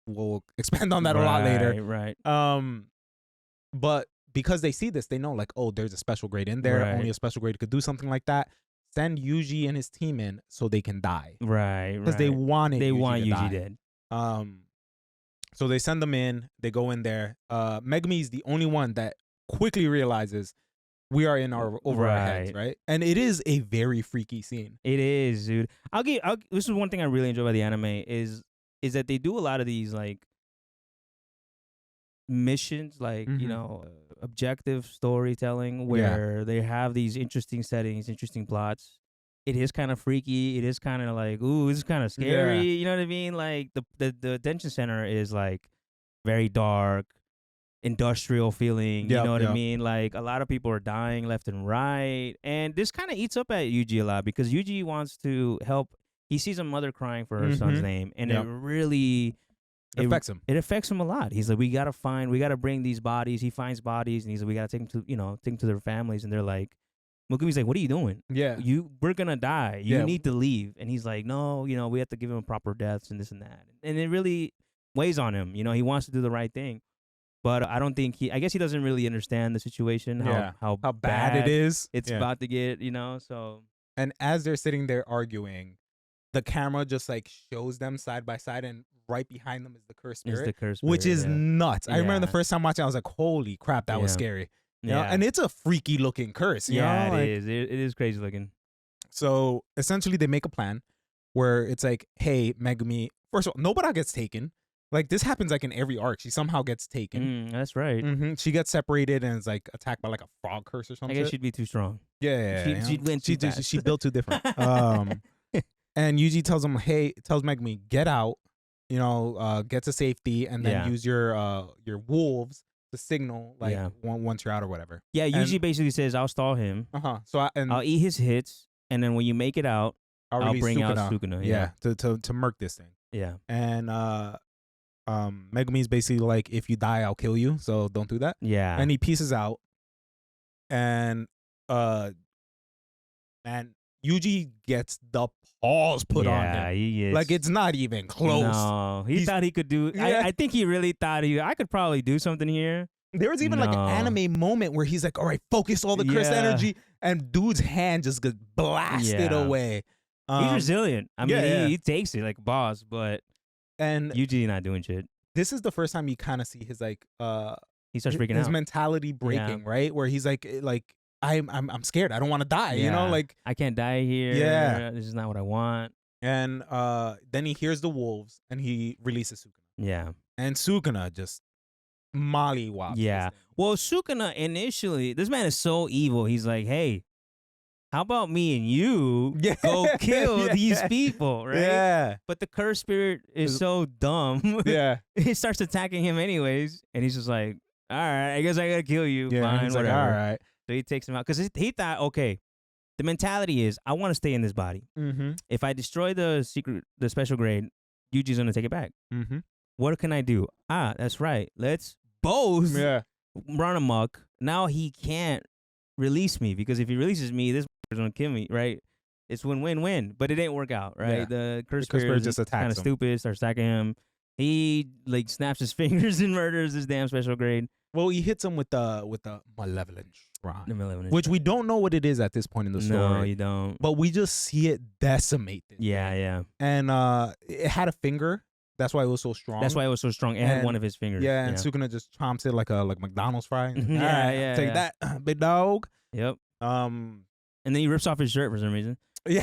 We'll expand on that a lot later. Right. But because they see this, they know like, oh, there's a special grade in there. Only a special grade could do something like that. Send Yuji and his team in so they can die. Right. Because they want Yuji dead. So they send them in. They go in there. Megumi is the only one that quickly realizes we are in our over our heads, right? And it is a very freaky scene. It is, dude. This is one thing I really enjoy about the anime is that they do a lot of these like missions, like you know, objective storytelling where they have these interesting settings, interesting plots. It is kind of freaky. It is kind of like, ooh, this is kind of scary. Yeah. You know what I mean? Like the detention center is like very dark, industrial feeling. You know what I mean? Like a lot of people are dying left and right, and this kind of eats up at Yuji a lot because Yuji wants to help. He sees a mother crying for her son's name, and it really affects him. It affects him a lot. He's like, we gotta bring these bodies. He finds bodies, and he's like, we gotta take them to, take them to their families. And they're like, Mugumi's like, what are you doing? Yeah, we're gonna die. You need to leave. And he's like, no, we have to give him proper deaths and this and that. And it really weighs on him. He wants to do the right thing. But I don't think I guess he doesn't really understand the situation, how bad it is. It's about to get, so. And as they're sitting there arguing, the camera just like shows them side by side, and right behind them is the cursed spirit, which is nuts. I remember the first time watching, I was like, holy crap, that was scary. You know? And it's a freaky looking curse. You know? It is. It is crazy looking. So essentially they make a plan where it's like, hey, Megumi, first of all, Nobara gets taken. Like, this happens like in every arc. She somehow gets taken. That's right. She gets separated and is like attacked by like a frog curse or something. I guess she'd be too strong. Yeah. She'd win too fast. She built too different. And Yuji tells Megumi, get out, get to safety, and then use your wolves to signal once you're out or whatever. Yeah, Yuji basically says, I'll stall him. So I'll eat his hits, and then when you make it out, I'll bring out Sukuna. Yeah, to murk this thing. Yeah. And Megumi's basically like, if you die, I'll kill you, so don't do that. Yeah. And he pieces out, and Yuji gets the paws put on him. Yeah, he is. Like, it's not even close. No, he thought he could do. Yeah. I think he really thought I could probably do something here. There was even like an anime moment where he's like, all right, focus all the cursed energy, and dude's hand just gets blasted away. He's resilient. I mean, he takes it like a boss, but Yuji not doing shit. This is the first time you kind of see his like he starts freaking out. His mentality breaking, right? Where he's like I'm scared. I don't want to die. You know, like I can't die here. Yeah, this is not what I want. And then he hears the wolves and he releases Sukuna. Yeah, and Sukuna just mollywops. Yeah. Well, Sukuna initially, this man is so evil. He's like, hey, how about me and you go kill these people, right? Yeah. But the cursed spirit is so dumb. Yeah. He starts attacking him anyways, and he's just like, all right, I guess I gotta kill you. Yeah, fine, he's whatever. like, all right. So he takes him out because he thought, okay, the mentality is I want to stay in this body. Mm-hmm. If I destroy the special grade, Yuji's gonna take it back. Mm-hmm. What can I do? That's right. Let's both run amok. Now he can't release me because if he releases me, this is gonna kill me, right? It's win-win-win, but it didn't work out, right? Yeah. The cursed spirit just attacks kind of stupid, starts attacking him. He like snaps his fingers and murders his damn special grade. Well, he hits him with the malevolent shrine, which shrine. We don't know what it is at this point in the story. No, you don't. But we just see it decimate. Yeah. And it had a finger. That's why it was so strong. That's why it was so strong. It had one of his fingers. Yeah, and Sukuna just chomps it like McDonald's fry. Yeah. Take that, big dog. Yep. And then he rips off his shirt for some reason. Yeah.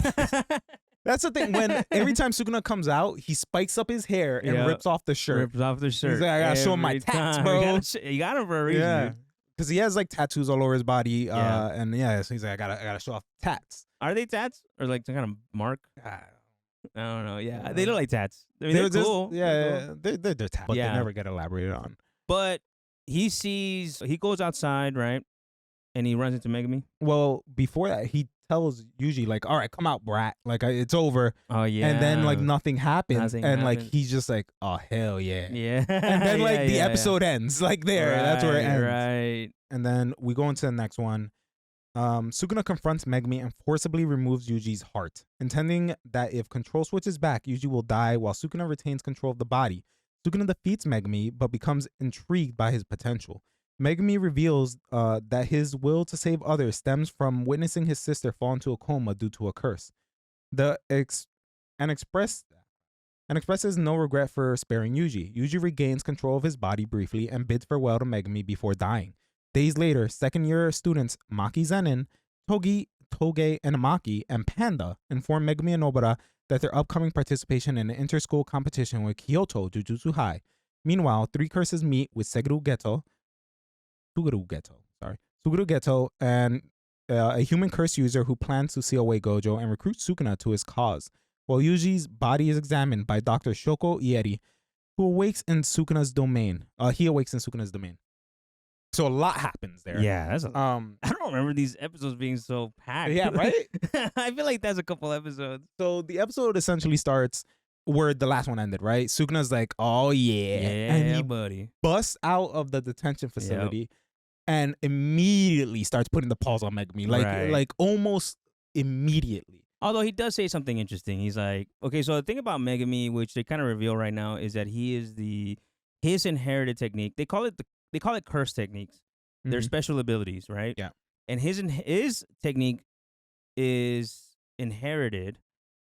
That's the thing. When every time Sukuna comes out, he spikes up his hair and rips off the shirt. Rips off the shirt. He's like, I gotta show him my tats, bro. You got him for a reason. Yeah. Because he has like tattoos all over his body. And so he's like, I gotta show off tats. Are they tats or like some kind of mark? I don't know. Yeah, they look like tats. I mean, they're cool. They're tats, but they never get elaborated on. But he goes outside, right? And he runs into Megumi. Well, before that, he tells Yuji, like, all right, come out, brat. Like, it's over. Oh, yeah. And then, like, nothing happens. Like, he's just like, oh, hell yeah. Yeah. And then, like, the episode ends. Like, there. Right, that's where it ends. Right. And then we go into the next one. Sukuna confronts Megumi and forcibly removes Yuji's heart, intending that if control switches back, Yuji will die while Sukuna retains control of the body. Sukuna defeats Megumi, but becomes intrigued by his potential. Megumi reveals that his will to save others stems from witnessing his sister fall into a coma due to a curse. And expresses no regret for sparing Yuji. Yuji regains control of his body briefly and bids farewell to Megumi before dying. Days later, second-year students Maki Zenin, Toge, and Maki, and Panda inform Megumi and Nobara that their upcoming participation in an inter-school competition with Kyoto Jujutsu High. Meanwhile, three curses meet with Suguru Geto, and a human curse user who plans to seal away Gojo and recruit Sukuna to his cause, while Yuji's body is examined by Dr. Shoko Ieri, who awakes in Sukuna's domain. So a lot happens there. Yeah, that's I don't remember these episodes being so packed. Yeah, right? I feel like that's a couple episodes. So the episode essentially starts where the last one ended, right? Sukuna's like, oh yeah. And he buddy. busts out of the detention facility and immediately starts putting the paws on Megumi. Like almost immediately. Although he does say something interesting. He's like, okay, so the thing about Megumi, which they kind of reveal right now, is that he is his inherited technique. They call it they call it curse techniques. They're special abilities, right? Yeah. And his technique is inherited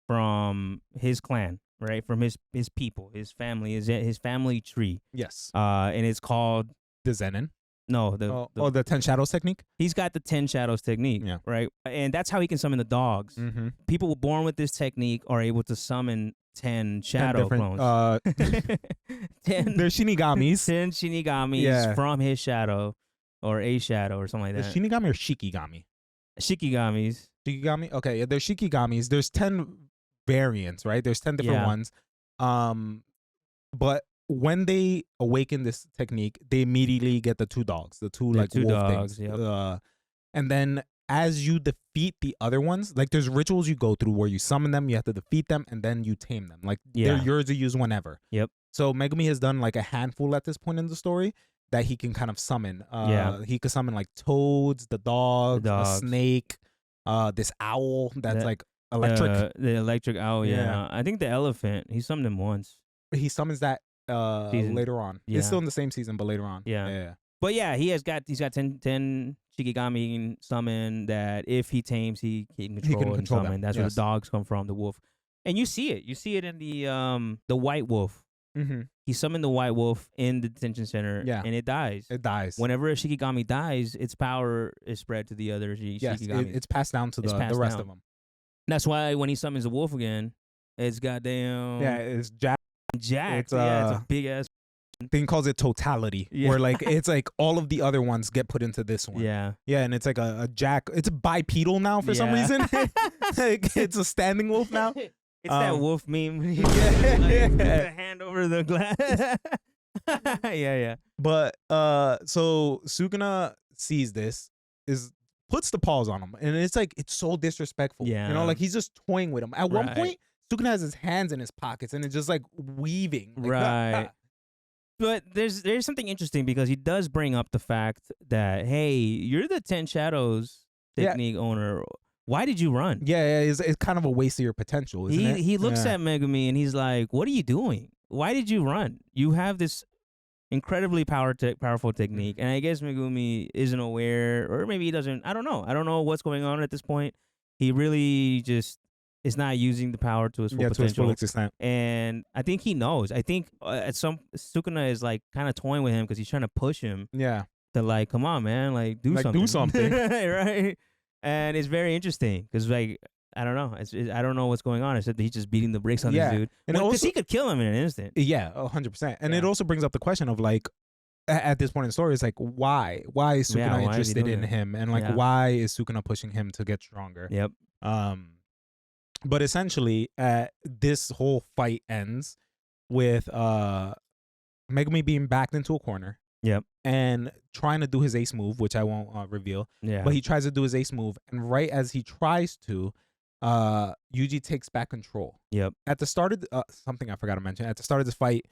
from his clan, right? From his people, his family, his family tree. Yes. And it's called the Zenin. No, the 10 Shadows technique? He's got the 10 Shadows technique, right? And that's how he can summon the dogs. Mm-hmm. People born with this technique are able to summon 10 shadow clones. 10 They're Shinigamis. 10 Shinigamis from his shadow or a shadow or something like that. Shinigami or Shikigami? Shikigamis. Shikigami? Okay, yeah, they're Shikigamis. There's 10 variants, right? There's 10 different ones. But when they awaken this technique, they immediately get the 2 dogs, the two wolf dogs, things. Yep. And then as you defeat the other ones, like there's rituals you go through where you summon them, you have to defeat them, and then you tame them. Like they're yours to use whenever. Yep. So Megumi has done like a handful at this point in the story that he can kind of summon. He could summon like toads, the dogs, a snake, this owl that's like electric. The electric owl, yeah. I think the elephant, he summoned him once. He summons that later on. It's still in the same season, but later on. Yeah. But yeah, he's got 10 Shikigami summon that if he tames, he can control and summon. Them. That's where the dogs come from, the wolf. And you see it. You see it in the white wolf. Mm-hmm. He summoned the white wolf in the detention center, and it dies. It dies. Whenever a Shikigami dies, its power is spread to the other Shikigami. It's passed down to the rest of them. That's why when he summons a wolf again, it's goddamn... Yeah, it's jacked. It's a big-ass... Thing calls it totality, where like it's like all of the other ones get put into this one. Yeah, and it's like a jack. It's a bipedal now for some reason. Like, it's a standing wolf now. It's that wolf meme. The hand over the glass. Yeah. But so Sukuna sees this, puts the paws on him, and it's like it's so disrespectful. Yeah, you know, like he's just toying with him. At one point, Sukuna has his hands in his pockets, and it's just like weaving. Like, right. But there's something interesting because he does bring up the fact that, hey, you're the 10 Shadows technique owner. Why did you run? Yeah, it's kind of a waste of your potential, isn't it? He looks at Megumi and he's like, what are you doing? Why did you run? You have this incredibly powerful technique. And I guess Megumi isn't aware, or maybe he doesn't. I don't know. I don't know what's going on at this point. He really just is not using the power to his full potential. To his full extent. And I think he knows. I think Sukuna is like kind of toying with him because he's trying to push him. Yeah. To like, come on, man, like do something. Do something. Right? And it's very interesting because like, I don't know. I don't know what's going on except that he's just beating the brakes on this dude. And because he could kill him in an instant. Yeah, 100%. And it also brings up the question of like, at this point in the story, it's like, why? Why is Sukuna interested in him? And like, why is Sukuna pushing him to get stronger? Yep. But essentially, this whole fight ends with Megumi being backed into a corner. Yep. And trying to do his ace move, which I won't reveal. Yeah. But he tries to do his ace move, and right as he tries to, Yuji takes back control. Yep. At the start of something I forgot to mention. At the start of this fight,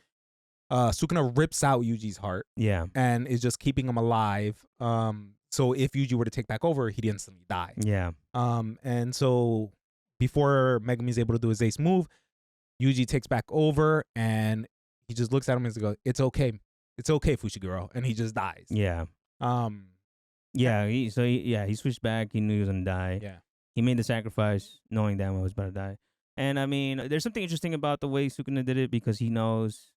Sukuna rips out Yuji's heart. Yeah. And is just keeping him alive. So if Yuji were to take back over, he'd instantly die. Yeah. And so before Megumi's able to do his ace move, Yuji takes back over, and he just looks at him and goes, "It's okay. It's okay, Fushiguro," and he just dies. Yeah. He switched back. He knew he was gonna die. Yeah. He made the sacrifice knowing damn well he was about to die. And I mean, there's something interesting about the way Sukuna did it because he knows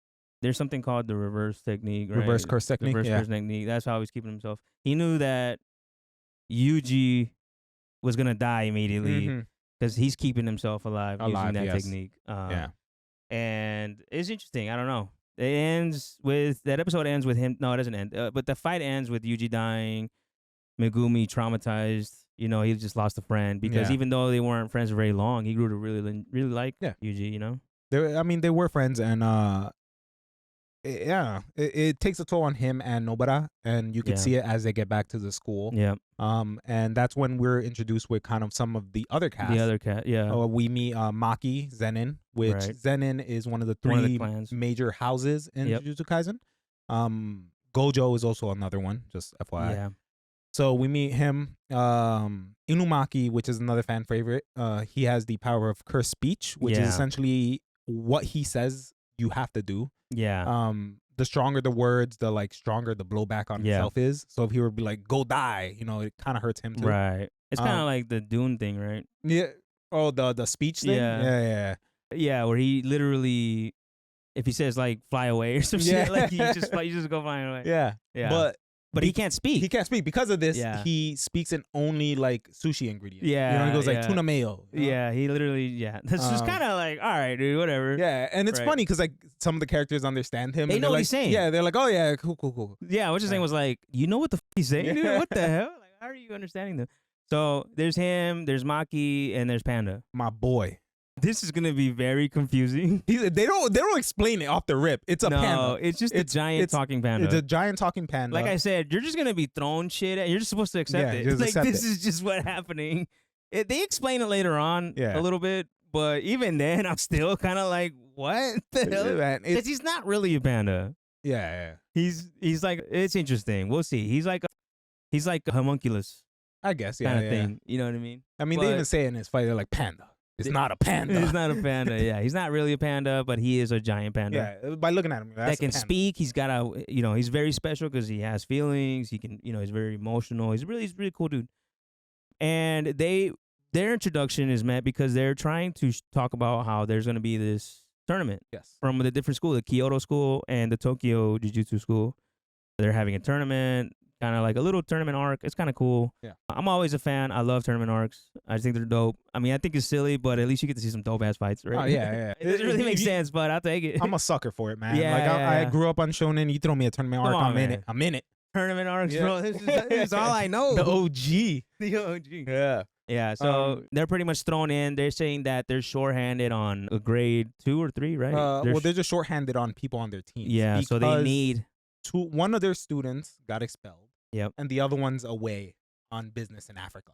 there's something called the reverse technique, right? Reverse curse technique. Reverse curse technique. That's how he's keeping himself. He knew that Yuji was gonna die immediately because he's keeping himself alive using that technique. And it's interesting. I don't know. That episode ends with him. No, it doesn't end. But the fight ends with Yuji dying, Megumi traumatized. You know, he just lost a friend because even though they weren't friends for very long, he grew to really like Yuji. You know, they were friends, and it takes a toll on him and Nobara, and you can see it as they get back to the school. Yeah. And that's when we're introduced with kind of some of the other cast. We meet Maki Zenin, which Zenin is one of the three major houses in Jujutsu Kaisen. Gojo is also another one, just FYI. Yeah. So we meet him. Inumaki, which is another fan favorite. He has the power of curse speech, which is essentially what he says you have to do. Yeah. the stronger the words, the like stronger the blowback on himself is. So if he were to be like, go die, you know, it kind of hurts him too. Right. It's kind of like the Dune thing, right? Yeah. Oh, the speech thing? Yeah. Yeah, where he literally, if he says like fly away or some shit, like you just go flying away. Yeah. But he can't speak. He can't speak. Because of this, he speaks in only like sushi ingredients. Yeah. You know, he goes like tuna mayo. Yeah, he literally, That's just kind of like, all right, dude, whatever. Yeah, and it's funny because like some of the characters understand him. They know what like, he's saying. Yeah, they're like, oh yeah, cool. Yeah, what's his name was like, you know what the he's saying, dude? What the hell? Like, how are you understanding them? So there's him, there's Maki, and there's Panda. My boy. This is gonna be very confusing. They don't explain it off the rip. It's a panda. No, it's just a giant talking panda. It's a giant talking panda. Like I said, you're just gonna be thrown shit at. You're just supposed to accept it. Like this is just what's happening. They explain it later on a little bit, but even then, I'm still kind of like, what the hell? Because he's not really a panda. Yeah. He's like, it's interesting. We'll see. He's like a homunculus. I guess, kind of thing. You know what I mean? I mean, they even say in this fight, they're like, panda. It's not a panda. He's not a panda. Yeah, he's not really a panda, but he is a giant panda. Yeah, by looking at him, that can speak. He's got a, he's very special because he has feelings. He can, he's very emotional. He's really cool dude. And their introduction is met because they're trying to talk about how there's going to be this tournament. Yes. From the different school, the Kyoto school and the Tokyo Jujutsu school. They're having a tournament. Kind of like a little tournament arc. It's kind of cool. Yeah. I'm always a fan. I love tournament arcs. I think they're dope. I mean, I think it's silly, but at least you get to see some dope ass fights, right? Oh, yeah. It doesn't really make sense, but I'll take it. I'm a sucker for it, man. Yeah, like I grew up on Shonen. You throw me a tournament arc, I'm in it. Tournament arcs, bro. This is all I know. The OG. The OG. Yeah. Yeah, so they're pretty much thrown in. They're saying that they're shorthanded on a grade 2 or 3, right? They're just shorthanded on people on their team. Yeah, so they need... one of their students got expelled. Yep. And the other one's away on business in Africa.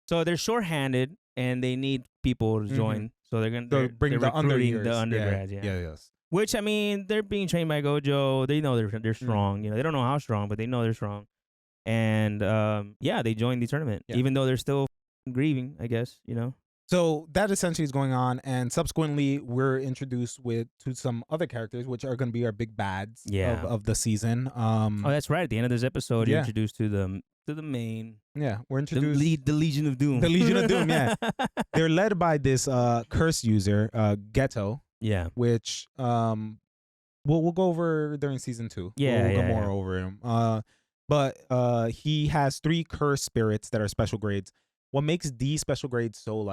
So they're shorthanded and they need people to join. So they're bring the undergrads. Yeah. Yes. Which, I mean, they're being trained by Gojo. They know they're strong. They don't know how strong, but they know they're strong. And they joined the tournament, even though they're still grieving, I guess. So that essentially is going on, and subsequently we're introduced to some other characters, which are going to be our big bads of the season. That's right. At the end of this episode, you're introduced to the main. Yeah, we're introduced the Legion of Doom. The Legion of Doom. Yeah, they're led by this curse user, Geto. Yeah, which we'll go over during season 2. We'll go more over him. But he has 3 curse spirits that are special grades. What makes these special grades so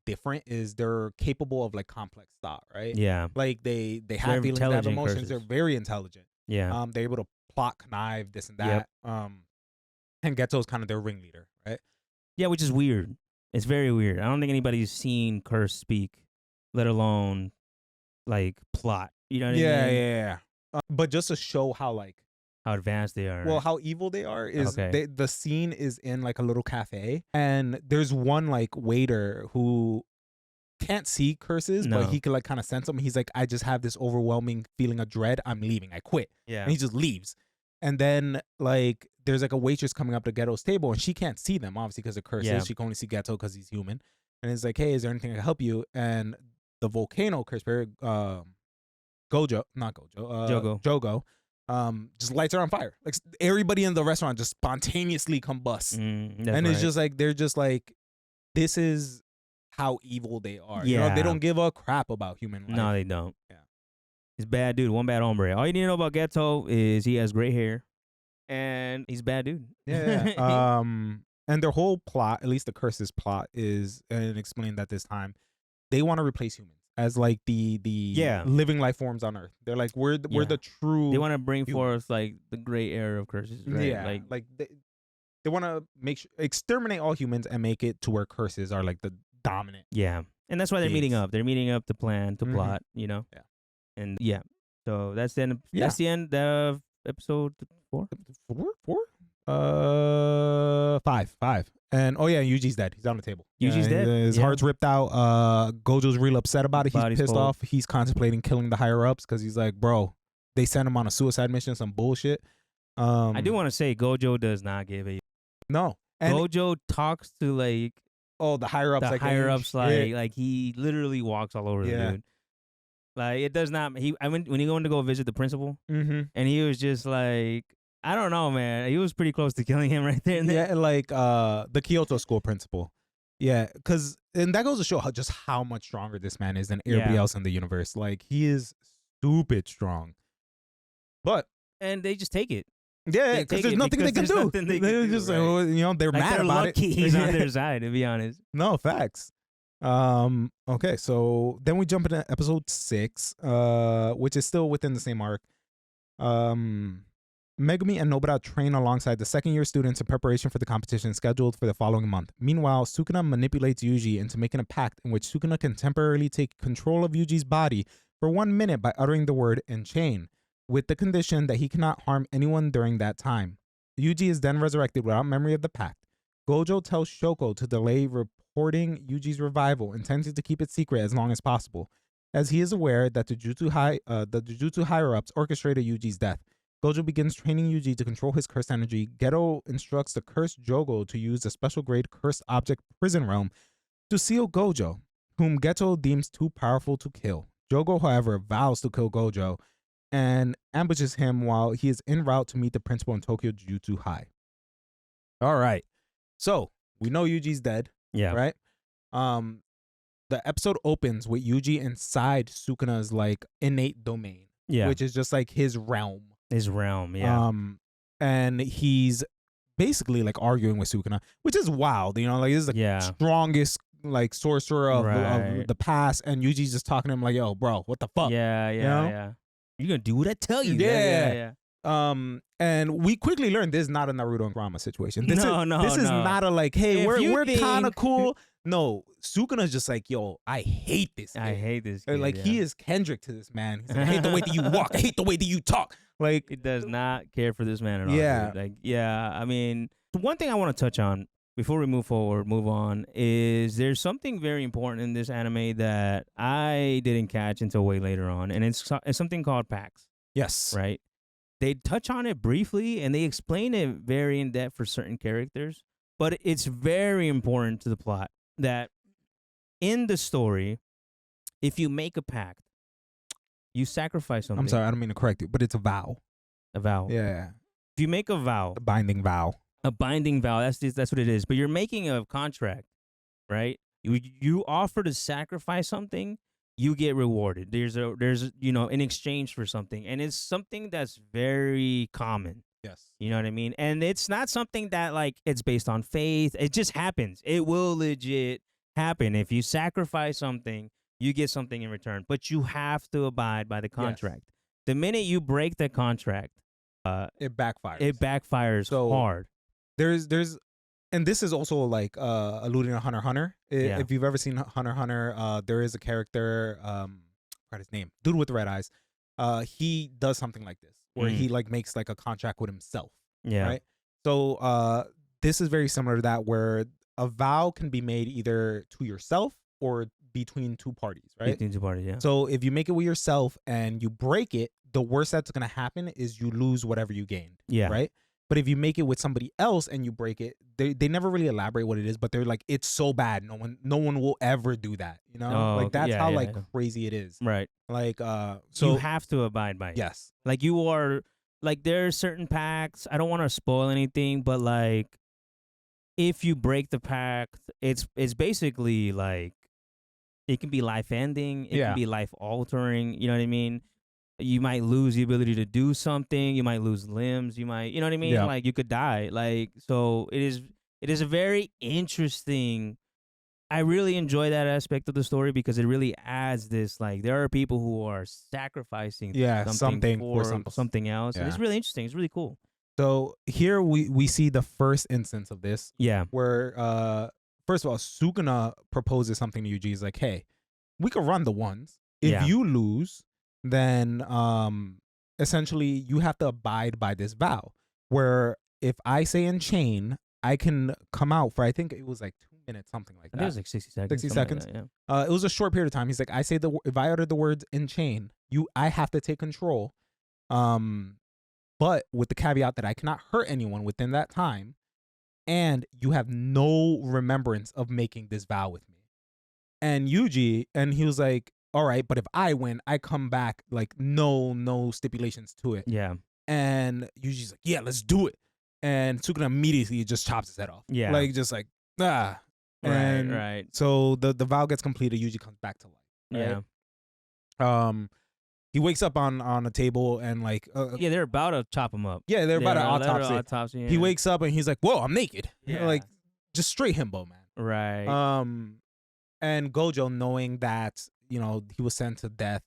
different is they're capable of like complex thought, right? Yeah. Like they have feelings, they have emotions. Curses. They're very intelligent. Yeah. They're able to plot, connive, this and that. Yep. And Geto's kind of their ringleader, right? Yeah, which is weird. It's very weird. I don't think anybody's seen curse speak, let alone like plot. You know what I mean? Yeah. But just to show how advanced they are. Well, how evil they are is the scene is in like a little cafe, and there's one like waiter who can't see curses, but he can like kind of sense them. He's like, I just have this overwhelming feeling of dread. I'm leaving. I quit. Yeah. And he just leaves. And then like there's like a waitress coming up to Geto's table, and she can't see them obviously because of curses. Yeah. She can only see Geto because he's human. And it's like, hey, is there anything I can help you? And the volcano curse spirit, Jogo. Just lights her on fire. Like everybody in the restaurant just spontaneously combusts. And it's just like, they're just like, this is how evil they are. Yeah. They don't give a crap about human life. No, they don't. Yeah. He's a bad dude. One bad hombre. All you need to know about Geto is he has gray hair and he's a bad dude. Yeah. And their whole plot, at least the curse's plot, is, and explained that this time, they want to replace humans as like the living life forms on Earth. They're like, we're the true. They want to bring forth like the gray era of curses. Right? Yeah, like they want to exterminate all humans and make it to where curses are like the dominant. Yeah, and that's why they're meeting up. They're meeting up to plan, to plot. Yeah, and so that's the end. That's the end of episode 4. 5. And Yuji's dead. He's on the table. Yuji's dead. His heart's ripped out. Gojo's real upset about it. He's pissed off. He's contemplating killing the higher ups because he's like, bro, they sent him on a suicide mission, some bullshit. I do want to say Gojo does not give a no. And Gojo talks to like the higher ups, like he literally walks all over the dude. Like it does not. When he went to go visit the principal, and he was just like, I don't know, man. He was pretty close to killing him right there. And yeah, like the Kyoto school principal. Yeah, and that goes to show just how much stronger this man is than everybody else in the universe. Like he is stupid strong. And they just take it. Yeah, because there's nothing they can do. They're just right? They're like mad about lucky it. He's on their side, to be honest. No, facts. Okay, so then we jump into episode 6, which is still within the same arc. Megumi and Nobara train alongside the second-year students in preparation for the competition scheduled for the following month. Meanwhile, Sukuna manipulates Yuji into making a pact in which Sukuna can temporarily take control of Yuji's body for 1 minute by uttering the word "enchain," with the condition that he cannot harm anyone during that time. Yuji is then resurrected without memory of the pact. Gojo tells Shoko to delay reporting Yuji's revival, intending to keep it secret as long as possible, as he is aware that the Jujutsu higher-ups orchestrated Yuji's death. Gojo begins training Yuji to control his cursed energy. Geto instructs the cursed Jogo to use the special-grade cursed object prison realm to seal Gojo, whom Geto deems too powerful to kill. Jogo, however, vows to kill Gojo and ambushes him while he is en route to meet the principal in Tokyo Jujutsu High. All right. So, we know Yuji's dead. Yeah. Right? The episode opens with Yuji inside Sukuna's like innate domain. Yeah. Which is just like his realm. His realm, yeah. And he's basically like arguing with Sukuna, which is wild. You know, like this is the strongest like sorcerer of the past, and Yuji's just talking to him like, "Yo, bro, what the fuck?" Yeah. You're gonna do what I tell you. Yeah. And we quickly learned this is not a Naruto and Kurama situation. This is not a like, hey, we're kind of cool. No, Sukuna's just like, yo, I hate this kid. I hate this kid. Like he is Kendrick to this man. He's like, I hate the way that you walk. I hate the way that you talk. Like he does not care for this man at all. Yeah. Dude. Like, yeah. I mean, the one thing I want to touch on before we move on, is there's something very important in this anime that I didn't catch until way later on, and it's something called packs. Yes. Right? They touch on it briefly, and they explain it very in depth for certain characters, but it's very important to the plot that in the story, if you make a pact, you sacrifice something. I'm sorry, I don't mean to correct you, but it's a vow. A vow. Yeah. If you make a vow. A binding vow. A binding vow. That's what it is. But you're making a contract, right? You offer to sacrifice something, you get rewarded. There's in exchange for something, and it's something that's very common. Yes. You know what I mean? And it's not something that like it's based on faith. It just happens. It will legit happen. If you sacrifice something, you get something in return, but you have to abide by the contract. Yes. The minute you break the contract, it backfires. It backfires hard. There's and this is also like alluding to Hunter x Hunter. If you've ever seen Hunter x Hunter, there is a character, forgot his name, dude with the red eyes. He does something like this where he like makes like a contract with himself. Yeah. Right. So this is very similar to that, where a vow can be made either to yourself or between two parties, right? Between two parties, yeah. So if you make it with yourself and you break it, the worst that's gonna happen is you lose whatever you gained. Yeah. Right. But if you make it with somebody else and you break it, they never really elaborate what it is, but they're like, it's so bad, no one will ever do that. You know, like that's how crazy it is. Right. Like so you have to abide by it. Yes. Like you are like there are certain pacts. I don't want to spoil anything, but like if you break the pact, it's basically like it can be life ending, it can be life altering, you know what I mean? You might lose the ability to do something. You might lose limbs. You might, you know what I mean? Yeah. Like you could die. Like, so it is a very interesting. I really enjoy that aspect of the story because it really adds this. Like, there are people who are sacrificing something for something else. Yeah. And it's really interesting. It's really cool. So here we see the first instance of this. Yeah. Where first of all, Sukuna proposes something to Yuji. He's like, hey, we could run the ones. If you lose, then essentially you have to abide by this vow, where if I say enchain, I can come out for, I think it was like 2 minutes, something like that. It was like 60 seconds. 60 seconds. Like that, it was a short period of time. He's like, if I utter the words enchain, I have to take control. But with the caveat that I cannot hurt anyone within that time, and you have no remembrance of making this vow with me. And Yuji, and he was like, all right, but if I win, I come back like no stipulations to it. Yeah. And Yuji's like, yeah, let's do it. And Sukuna immediately just chops his head off. Yeah. Like, just like, ah. And right. so the vow gets completed. Yuji comes back to life. Right? Yeah. He wakes up on a table and like, yeah, they're about to chop him up. Yeah, they're about to autopsy. Yeah. He wakes up and he's like, whoa, I'm naked. Yeah. Like, just straight himbo, man. Right. And Gojo, knowing that, you know, he was sent to death,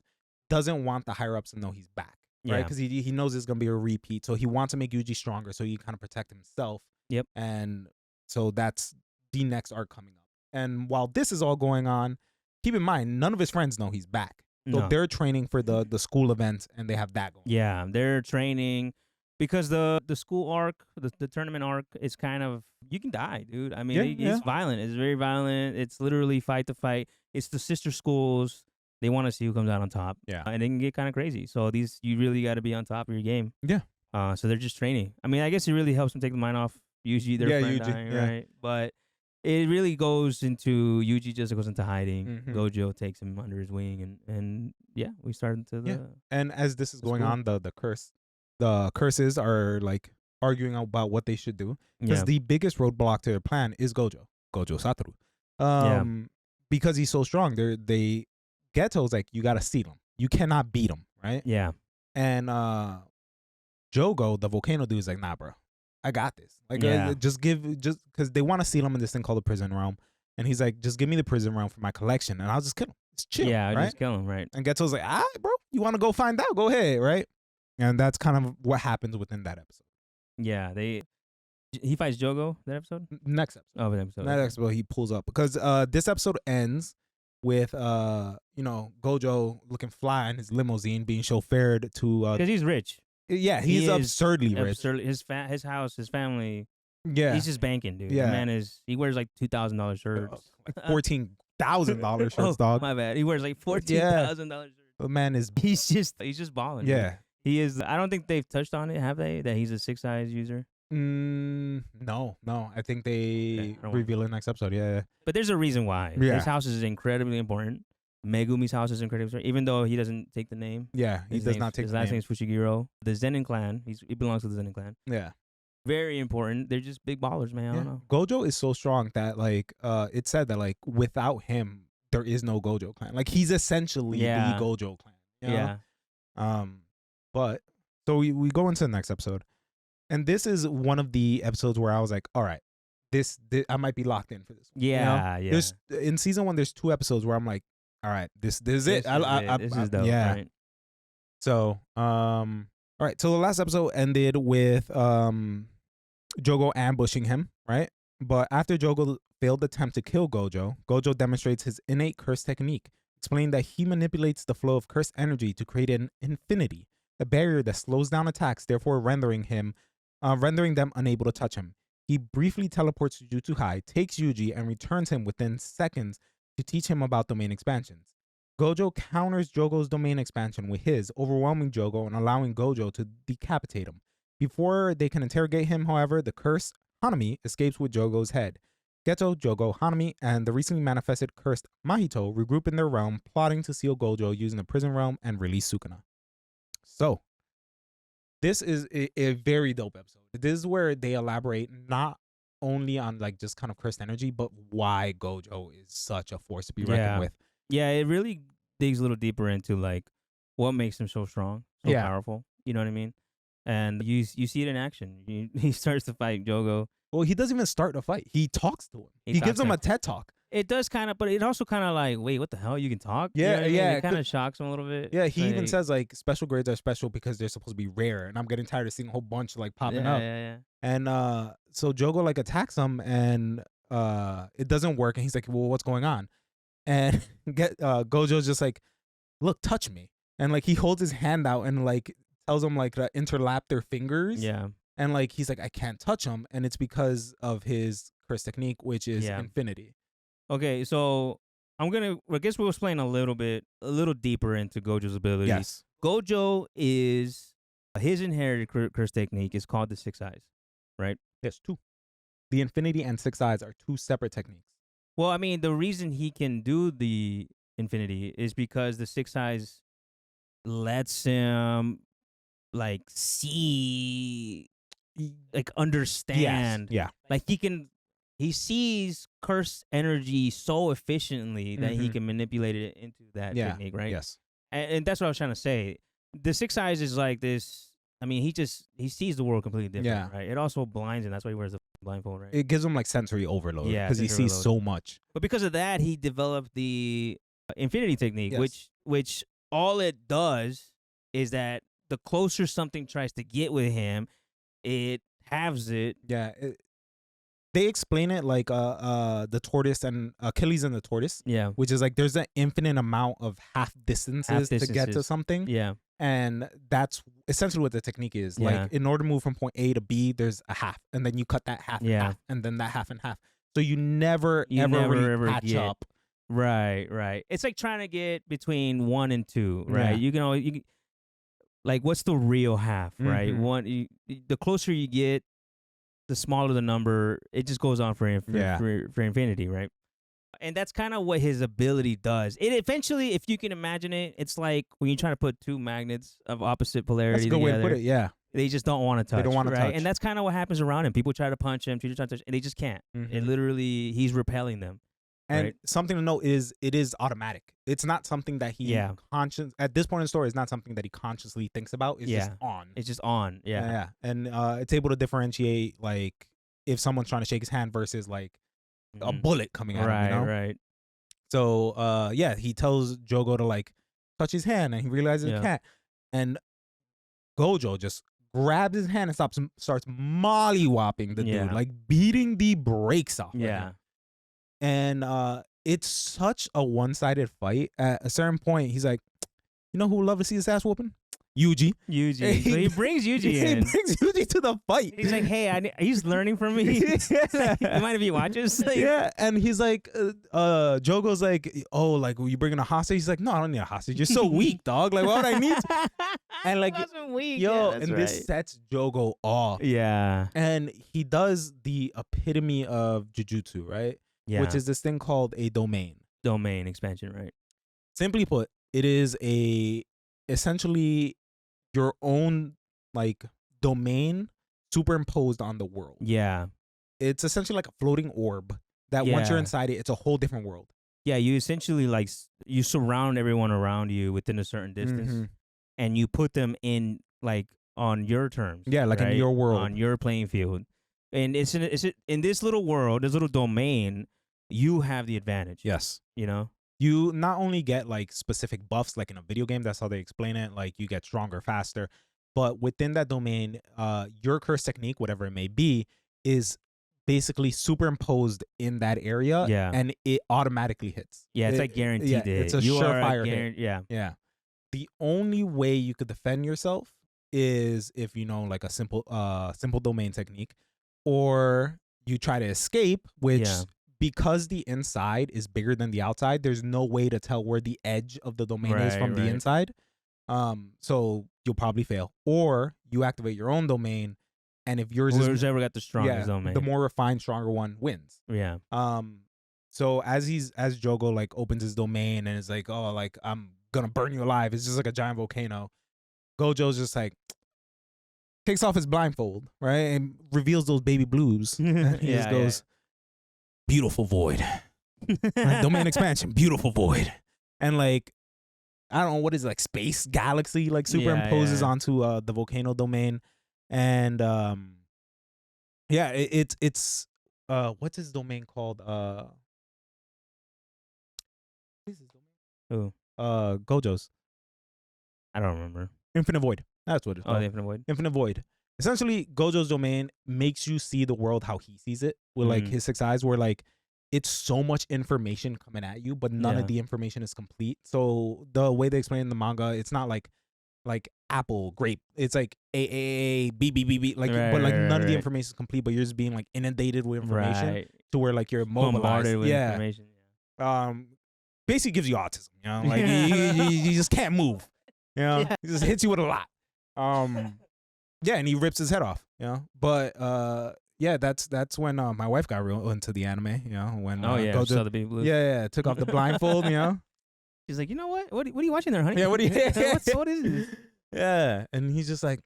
doesn't want the higher ups to know he's back. Right, because he knows it's gonna be a repeat, so he wants to make Yuji stronger, so he kind of protect himself. Yep. And so that's the next arc coming up. And while this is all going on, keep in mind none of his friends know he's back. So they're training for the school event, and they have that going. Yeah, they're training because the school arc, the tournament arc, is kind of, you can die, dude. I mean, it's violent. It's very violent. It's literally fight to fight. It's the sister schools. They want to see who comes out on top. Yeah. And it can get kind of crazy. So you really got to be on top of your game. Yeah. So they're just training. I mean, I guess it really helps them take the mind off Yuji, their friend dying, right? But it really goes into, Yuji just goes into hiding. Mm-hmm. Gojo takes him under his wing. And yeah, we start into the... Yeah. And as this is going on, the curses are like arguing about what they should do. Because the biggest roadblock to their plan is Gojo Satoru. Because he's so strong, Geto's like, you gotta seat him. You cannot beat him, right? Yeah. And Jogo, the volcano dude, is like, nah, bro, I got this. Like, just because they want to seat him in this thing called the prison realm, and he's like, just give me the prison realm for my collection, and I'll just kill him. It's chill. Yeah, right? Just kill him, right? And Geto's like, all right, bro, you want to go find out? Go ahead, right? And that's kind of what happens within that episode. Yeah, he fights Jogo that episode. Next episode. Oh, the episode. Next episode, he pulls up because this episode ends with you know, Gojo looking fly in his limousine, being chauffeured to because he's rich. Yeah, he's absurdly rich. His house, his family. Yeah, he's just banking, dude. Yeah, the man he wears like $2,000 shirts, like $14,000 shirts, dog. My bad. He wears like $14,000 shirts. The man is he's just balling. Yeah, dude. He is. I don't think they've touched on it, have they? That he's a 6 eyes user. No. I think they reveal it next episode. Yeah. But there's a reason why. Yeah. His house is incredibly important. Megumi's house is incredibly important, even though he doesn't take the name. Yeah, he does not take the name. His last name is Fushiguro. The Zenin clan. He belongs to the Zenin clan. Yeah. Very important. They're just big ballers, man. I don't know. Gojo is so strong that like it said that like without him there is no Gojo clan. Like he's essentially the Gojo clan. You know? Yeah. But so we go into the next episode. And this is one of the episodes where I was like, all right, this I might be locked in for this one. Yeah, you know? Yeah. In season 1, there's 2 episodes where I'm like, all right, this is it. This is dope. Yeah. Right? So, all right. So the last episode ended with Jogo ambushing him, right? But after Jogo failed attempt to kill Gojo demonstrates his innate curse technique, explaining that he manipulates the flow of cursed energy to create an infinity, a barrier that slows down attacks, therefore rendering them unable to touch him. He briefly teleports to Jutsu High, takes Yuji, and returns him within seconds to teach him about domain expansions. Gojo counters Jogo's domain expansion with his, overwhelming Jogo and allowing Gojo to decapitate him. Before they can interrogate him, however, the curse Hanami escapes with Jogo's head. Geto, Jogo, Hanami, and the recently manifested cursed Mahito regroup in their realm, plotting to seal Gojo using the prison realm and release Sukuna. So, this is a very dope episode. This is where they elaborate not only on like just kind of cursed energy, but why Gojo is such a force to be reckoned with. Yeah, it really digs a little deeper into like what makes him so strong, so powerful. You know what I mean? And you see it in action. He starts to fight Jogo. Well, he doesn't even start the fight. He talks to him. He gives him a TED talk. It does kind of, but it also kind of like, wait, what the hell? You can talk? Yeah, you know what I mean? yeah. It kind of shocks him a little bit. Yeah, he even says like special grades are special because they're supposed to be rare, and I'm getting tired of seeing a whole bunch like popping up. Yeah. And so Jogo like attacks him, and it doesn't work, and he's like, well, what's going on? And Gojo's just like, look, touch me, and like he holds his hand out and like tells him like to interlap their fingers. Yeah. And like he's like, I can't touch him, and it's because of his curse technique, which is infinity. Okay, so I guess we'll explain a little deeper into Gojo's abilities. Yes. Gojo is, his inherited curse technique is called the 6 eyes, right? Yes, 2. The infinity and 6 eyes are 2 separate techniques. Well, I mean, the reason he can do the infinity is because the six eyes lets him like see, like understand. Yes. Yeah. Like he sees cursed energy so efficiently that he can manipulate it into that technique, right? Yes. And that's what I was trying to say. The six eyes is like this. I mean, he sees the world completely different, right? It also blinds him. That's why he wears the blindfold, right? It gives him like sensory overload. Yeah, because he sees so much. But because of that, he developed the infinity technique, which all it does is that the closer something tries to get with him, it halves it. Yeah. They explain it like the tortoise and Achilles and the tortoise. Yeah. Which is like there's an infinite amount of half distances to get to something. Yeah. And that's essentially what the technique is. Yeah. Like in order to move from point A to B, there's a half, and then you cut that half in half, and then that half in half. So you never ever catch up. Right. It's like trying to get between 1 and 2, right? Yeah. Like what's the real half, right? The closer you get, the smaller the number. It just goes on for infinity, right? And that's kind of what his ability does. It eventually, if you can imagine it, it's like when you're trying to put two magnets of opposite polarity together. That's a good way to put it, yeah. They just don't want to touch. They don't want to touch. And that's kind of what happens around him. People try to punch him, teachers try to touch, and they just can't. It literally, he's repelling them. And right? something to note is it is automatic. It's not something that he at this point in the story, it's not something that he consciously thinks about. It's just on. It's just on. Yeah. And it's able to differentiate like if someone's trying to shake his hand versus like a bullet coming at him. You know? Right. So he tells Jogo to like touch his hand, and he realizes he can't. And Gojo just grabs his hand and starts mollywopping the dude, like beating the brakes off. Yeah. And it's such a one-sided fight. At a certain point, he's like, you know who would love to see his ass whooping? Yuji. So he brings Yuji in. He brings Yuji to the fight. He's like, hey, he's learning from me. You mind if he watches? Like, and he's like, Jogo's like, oh, like, were you bringing a hostage? He's like, no, I don't need a hostage. You're so weak, dog. Like, why would I need to? And like, weak. This sets Jogo off. Yeah. And he does the epitome of Jujutsu, right? Yeah. Which is this thing called a domain. Domain expansion, right? Simply put, it is essentially your own like domain superimposed on the world. Yeah. It's essentially like a floating orb that once you're inside it, it's a whole different world. Yeah, you essentially like you surround everyone around you within a certain distance, and you put them in like on your terms. Yeah, like in your world, on your playing field. And it's in this little world, this little domain, you have the advantage. Yes. You know? You not only get like specific buffs, like in a video game, that's how they explain it. Like you get stronger, faster. But within that domain, your curse technique, whatever it may be, is basically superimposed in that area. Yeah. And it automatically hits. Yeah, it's like guaranteed. Yeah, it's a surefire hit. Yeah. Yeah. The only way you could defend yourself is if you know like a simple domain technique, or you try to escape, which because the inside is bigger than the outside, there's no way to tell where the edge of the domain is from the inside. So you'll probably fail. Or you activate your own domain, and if yours whoever's ever got the strongest domain, the more refined, stronger one wins. Yeah. So as Jogo like opens his domain and is like, oh, like I'm gonna burn you alive. It's just like a giant volcano. Gojo's just like takes off his blindfold, right, and reveals those baby blues. He just goes, beautiful void. Like, domain expansion, beautiful void. And like, I don't know what is it, like space galaxy like superimposes onto the volcano domain. And it's what's his domain called? What is his domain? Who? Gojo's. I don't remember. Infinite Void. That's what it's called. Oh, the Infinite Void. Infinite Void. Essentially, Gojo's domain makes you see the world how he sees it with like his six eyes, where like it's so much information coming at you, but none of the information is complete. So the way they explain in the manga, it's not like apple, grape. It's like A, B, B, B, B. Like, but like none of the information is complete, but you're just being like inundated with information to where like you're mobilized. With information. Basically gives you autism. You know, like you just can't move. You know, he just hits you with a lot. And he rips his head off, you know. But that's when my wife got real into the anime, you know, when Gojo, saw the baby blues. Took off the blindfold, you know. He's like, you know what? What are you watching there, honey? Yeah, what are you? What is this? Yeah, and he's just like,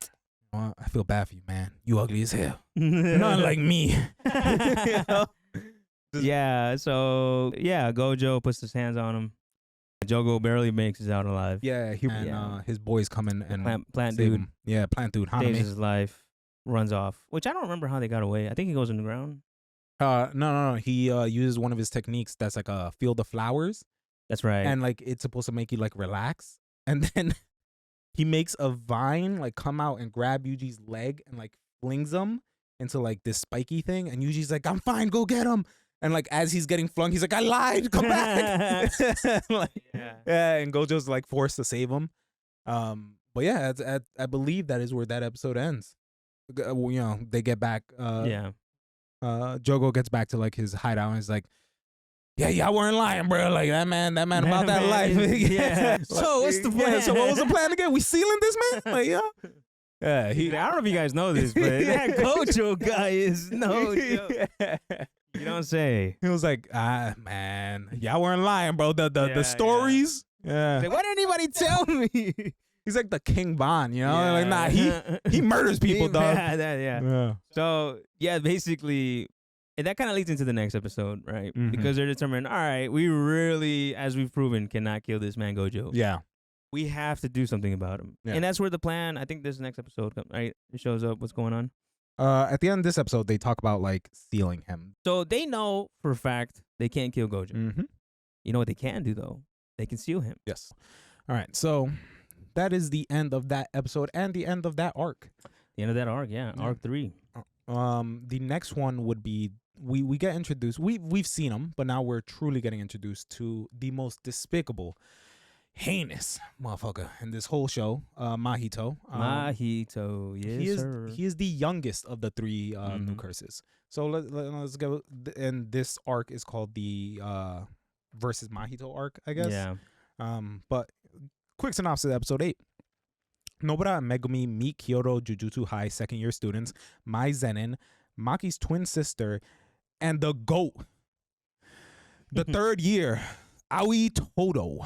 oh, I feel bad for you, man. You ugly as hell. Not like me. You know? Yeah. So Gojo puts his hands on him. Jogo barely makes it out alive. Yeah, his boys come in and plant dude. Him. Yeah, plant dude. Saves his life. Runs off. Which I don't remember how they got away. I think he goes in the ground. No. He uses one of his techniques that's like a field of flowers. That's right. And like it's supposed to make you like relax. And then he makes a vine like come out and grab Yuji's leg and like flings him into like this spiky thing. And Yuji's like, I'm fine, go get him. And like as he's getting flung, he's like, I lied, come back. And Gojo's like forced to save him. But yeah, I believe that is where that episode ends. You know, they get back. Jogo gets back to like his hideout and is like, yeah, y'all weren't lying, bro. Like that man about that life. Yeah. So what's the plan? So what was the plan again? We sealing this man? Like, yeah. Yeah. I don't know if you guys know this, but that Gojo guy is no joke. You don't say. He was like, man, y'all weren't lying, bro. The stories. Yeah. Like, why didn't anybody tell me? He's like the King Bon, you know? Like, nah, he murders people, dog. Yeah. So basically. And that kind of leads into the next episode, right? Mm-hmm. Because they're determined, all right, we really, as we've proven, cannot kill this man Gojo. Yeah. We have to do something about him. Yeah. And that's where the plan, I think this next episode, right? It shows up what's going on. At the end of this episode, they talk about, like, sealing him. So they know for a fact they can't kill Gojo. Mm-hmm. You know what they can do, though? They can seal him. Yes. All right. So that is the end of that episode and the end of that arc. The end of that arc, yeah. Arc 3. The next one would be we get introduced. We've seen him, but now we're truly getting introduced to the most despicable, heinous motherfucker in this whole show, Mahito. Mahito, yes, sir. He is the youngest of the three new curses. So let's go. And this arc is called the versus Mahito arc, I guess. Yeah. But quick synopsis of episode 8. Nobara and Megumi meet Kyoto Jujutsu High second-year students, Mai Zenin, Maki's twin sister, and the GOAT. The third year, Aoi Todo.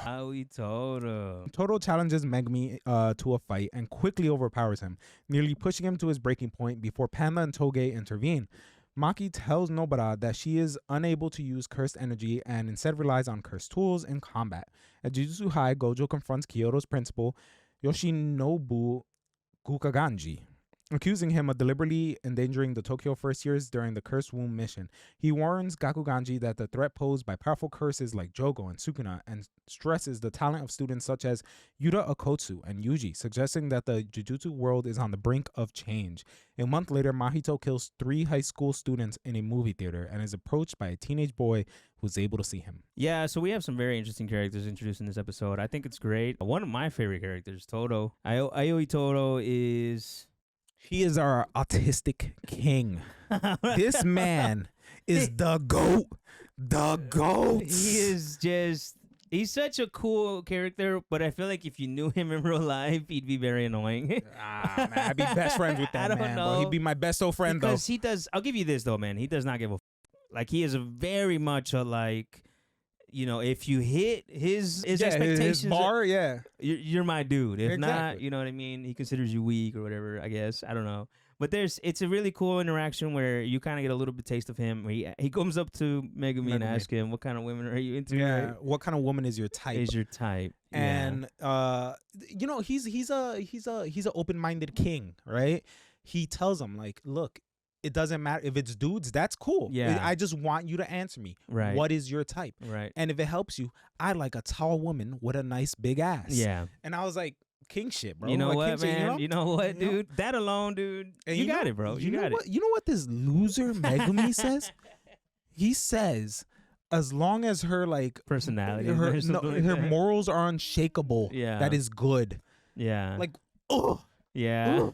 Todo challenges Megumi to a fight and quickly overpowers him, nearly pushing him to his breaking point before Panda and Toge intervene. Maki tells Nobara that she is unable to use cursed energy and instead relies on cursed tools in combat. At Jujutsu High, Gojo confronts Kyoto's principal, Yoshinobu Gukaganji, accusing him of deliberately endangering the Tokyo first years during the Cursed Womb mission. He warns Gakuganji that the threat posed by powerful curses like Jogo and Sukuna and stresses the talent of students such as Yuta Okotsu and Yuji, suggesting that the Jujutsu world is on the brink of change. A month later, Mahito kills 3 high school students in a movie theater and is approached by a teenage boy who's able to see him. Yeah, so we have some very interesting characters introduced in this episode. I think it's great. One of my favorite characters, Todo. Aoi Todo is... He is our autistic king. This man is the GOAT. The GOAT. He is just... He's such a cool character, but I feel like if you knew him in real life, he'd be very annoying. Man, I'd be best friends with that man. Bro. He'd be my best old friend, because he does... I'll give you this, though, man. He does not give a... Like, he is a very much a, like... You know, if you hit his expectations, his bar, you're my dude. If not, you know what I mean? He considers you weak or whatever, I guess. I don't know. But it's a really cool interaction where you kind of get a little bit taste of him. Where he comes up to Megumi and asks him, what kind of women are you into? Yeah, right? What kind of woman is your type? And you know, he's an open-minded king, right? He tells him, like, look, it doesn't matter if it's dudes, that's cool. Yeah. I just want you to answer me. Right. What is your type? Right. And if it helps you, I like a tall woman with a nice big ass. Yeah. And I was like, king shit, bro. You know like, what, man? You know what, dude? You know? That alone, dude. And you got it, bro. You got it. You know what this loser Megumi says? He says, as long as her like personality, her morals are unshakable, that is good. Yeah. Like, oh. Yeah.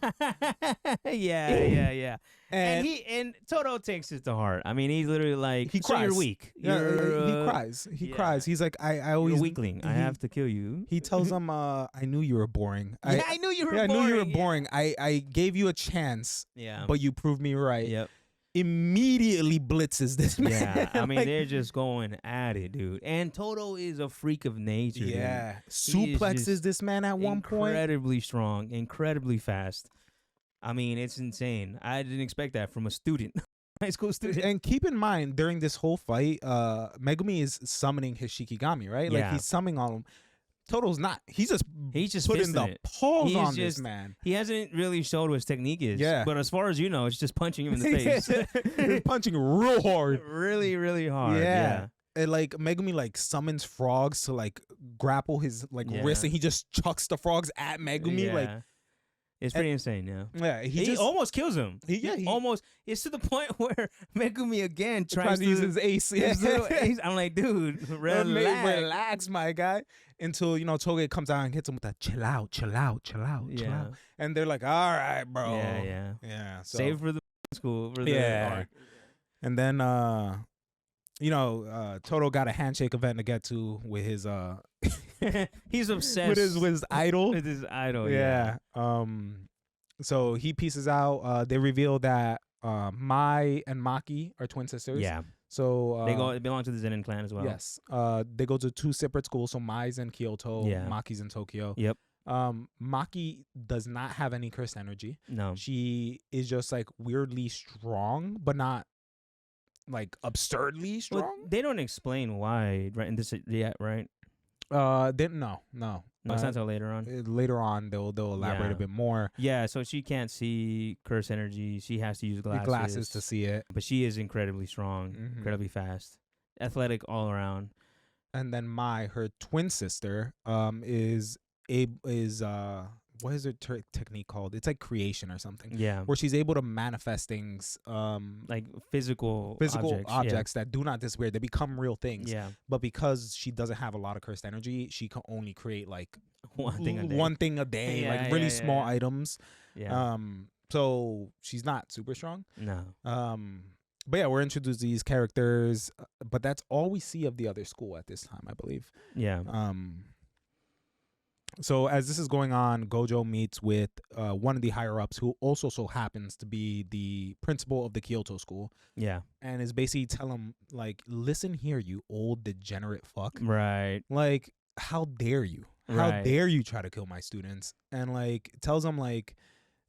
Yeah. And Todo takes it to heart. I mean, he's literally like, he cries. You're weak. He cries. He cries. He's like, I always... You're a weakling. I have to kill you. He tells him, I knew you were boring. I knew you were boring. I knew you were boring. I gave you a chance, but you proved me right. Yep. immediately blitzes this man. Yeah, I mean, they're just going at it, dude. And Todo is a freak of nature. Yeah, dude. suplexes this man at one point. Incredibly strong, incredibly fast. I mean, it's insane. I didn't expect that from a student, high school student. And keep in mind, during this whole fight, Megumi is summoning his Shikigami, right? Like he's summoning all of them. Toto's not. He's just putting the paws on this man. He hasn't really showed what his technique is. Yeah. But as far as you know, it's just punching him in the face. Punching real hard. Really, really hard. Yeah. And like Megumi like summons frogs to like grapple his like wrist, and he just chucks the frogs at Megumi. Yeah. Like it's pretty insane, yeah. Yeah, he just almost kills him. He almost. It's to the point where Megumi again tries to use his ace. Ace. I'm like, dude, relax, my guy. Until Toge comes out and hits him with that chill out. And they're like, all right, bro. Yeah. So. Save for the school. For the arc. And then Toto got a handshake event to get to with his he's obsessed with his idol. With his idol, yeah. So he pieces out. They reveal that Mai and Maki are twin sisters. Yeah. So they belong to the Zenin clan as well. Yes. They go to two separate schools. So Mai's in Kyoto. Yeah. Maki's in Tokyo. Yep. Maki does not have any cursed energy. No. She is just like weirdly strong, but not like absurdly strong. Well, they don't explain why, right? In this yet, right? No. No, it's not until later on. Later on, they'll elaborate a bit more. Yeah, so she can't see curse energy. She has to use glasses to see it. But she is incredibly strong, incredibly fast, athletic all around. And then Mai, her twin sister, is what is her technique called? It's like creation or something. Yeah. Where she's able to manifest things, like physical objects that do not disappear. They become real things. Yeah. But because she doesn't have a lot of cursed energy, she can only create like one thing a day. Like really small items. Yeah. So she's not super strong. No. But yeah, we're introduced to these characters, but that's all we see of the other school at this time, I believe. Yeah. So as this is going on, Gojo meets with one of the higher ups, who also so happens to be the principal of the Kyoto school. Yeah. And is basically telling him, like, listen here, you old degenerate fuck. Right. Like, how dare you? How dare you try to kill my students? And like tells him like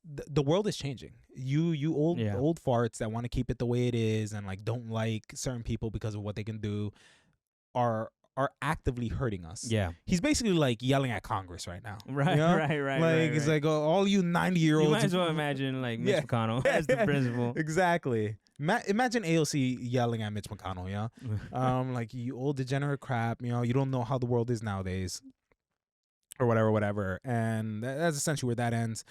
the world is changing. You old farts that want to keep it the way it is and like don't like certain people because of what they can do are actively hurting us. Yeah. He's basically like yelling at Congress right now. Right. Like it's like all you 90-year-olds. You might as well imagine like Mitch McConnell as the principal. Exactly. Imagine AOC yelling at Mitch McConnell, like you old degenerate crap, you don't know how the world is nowadays. Or whatever. And that's essentially where that ends.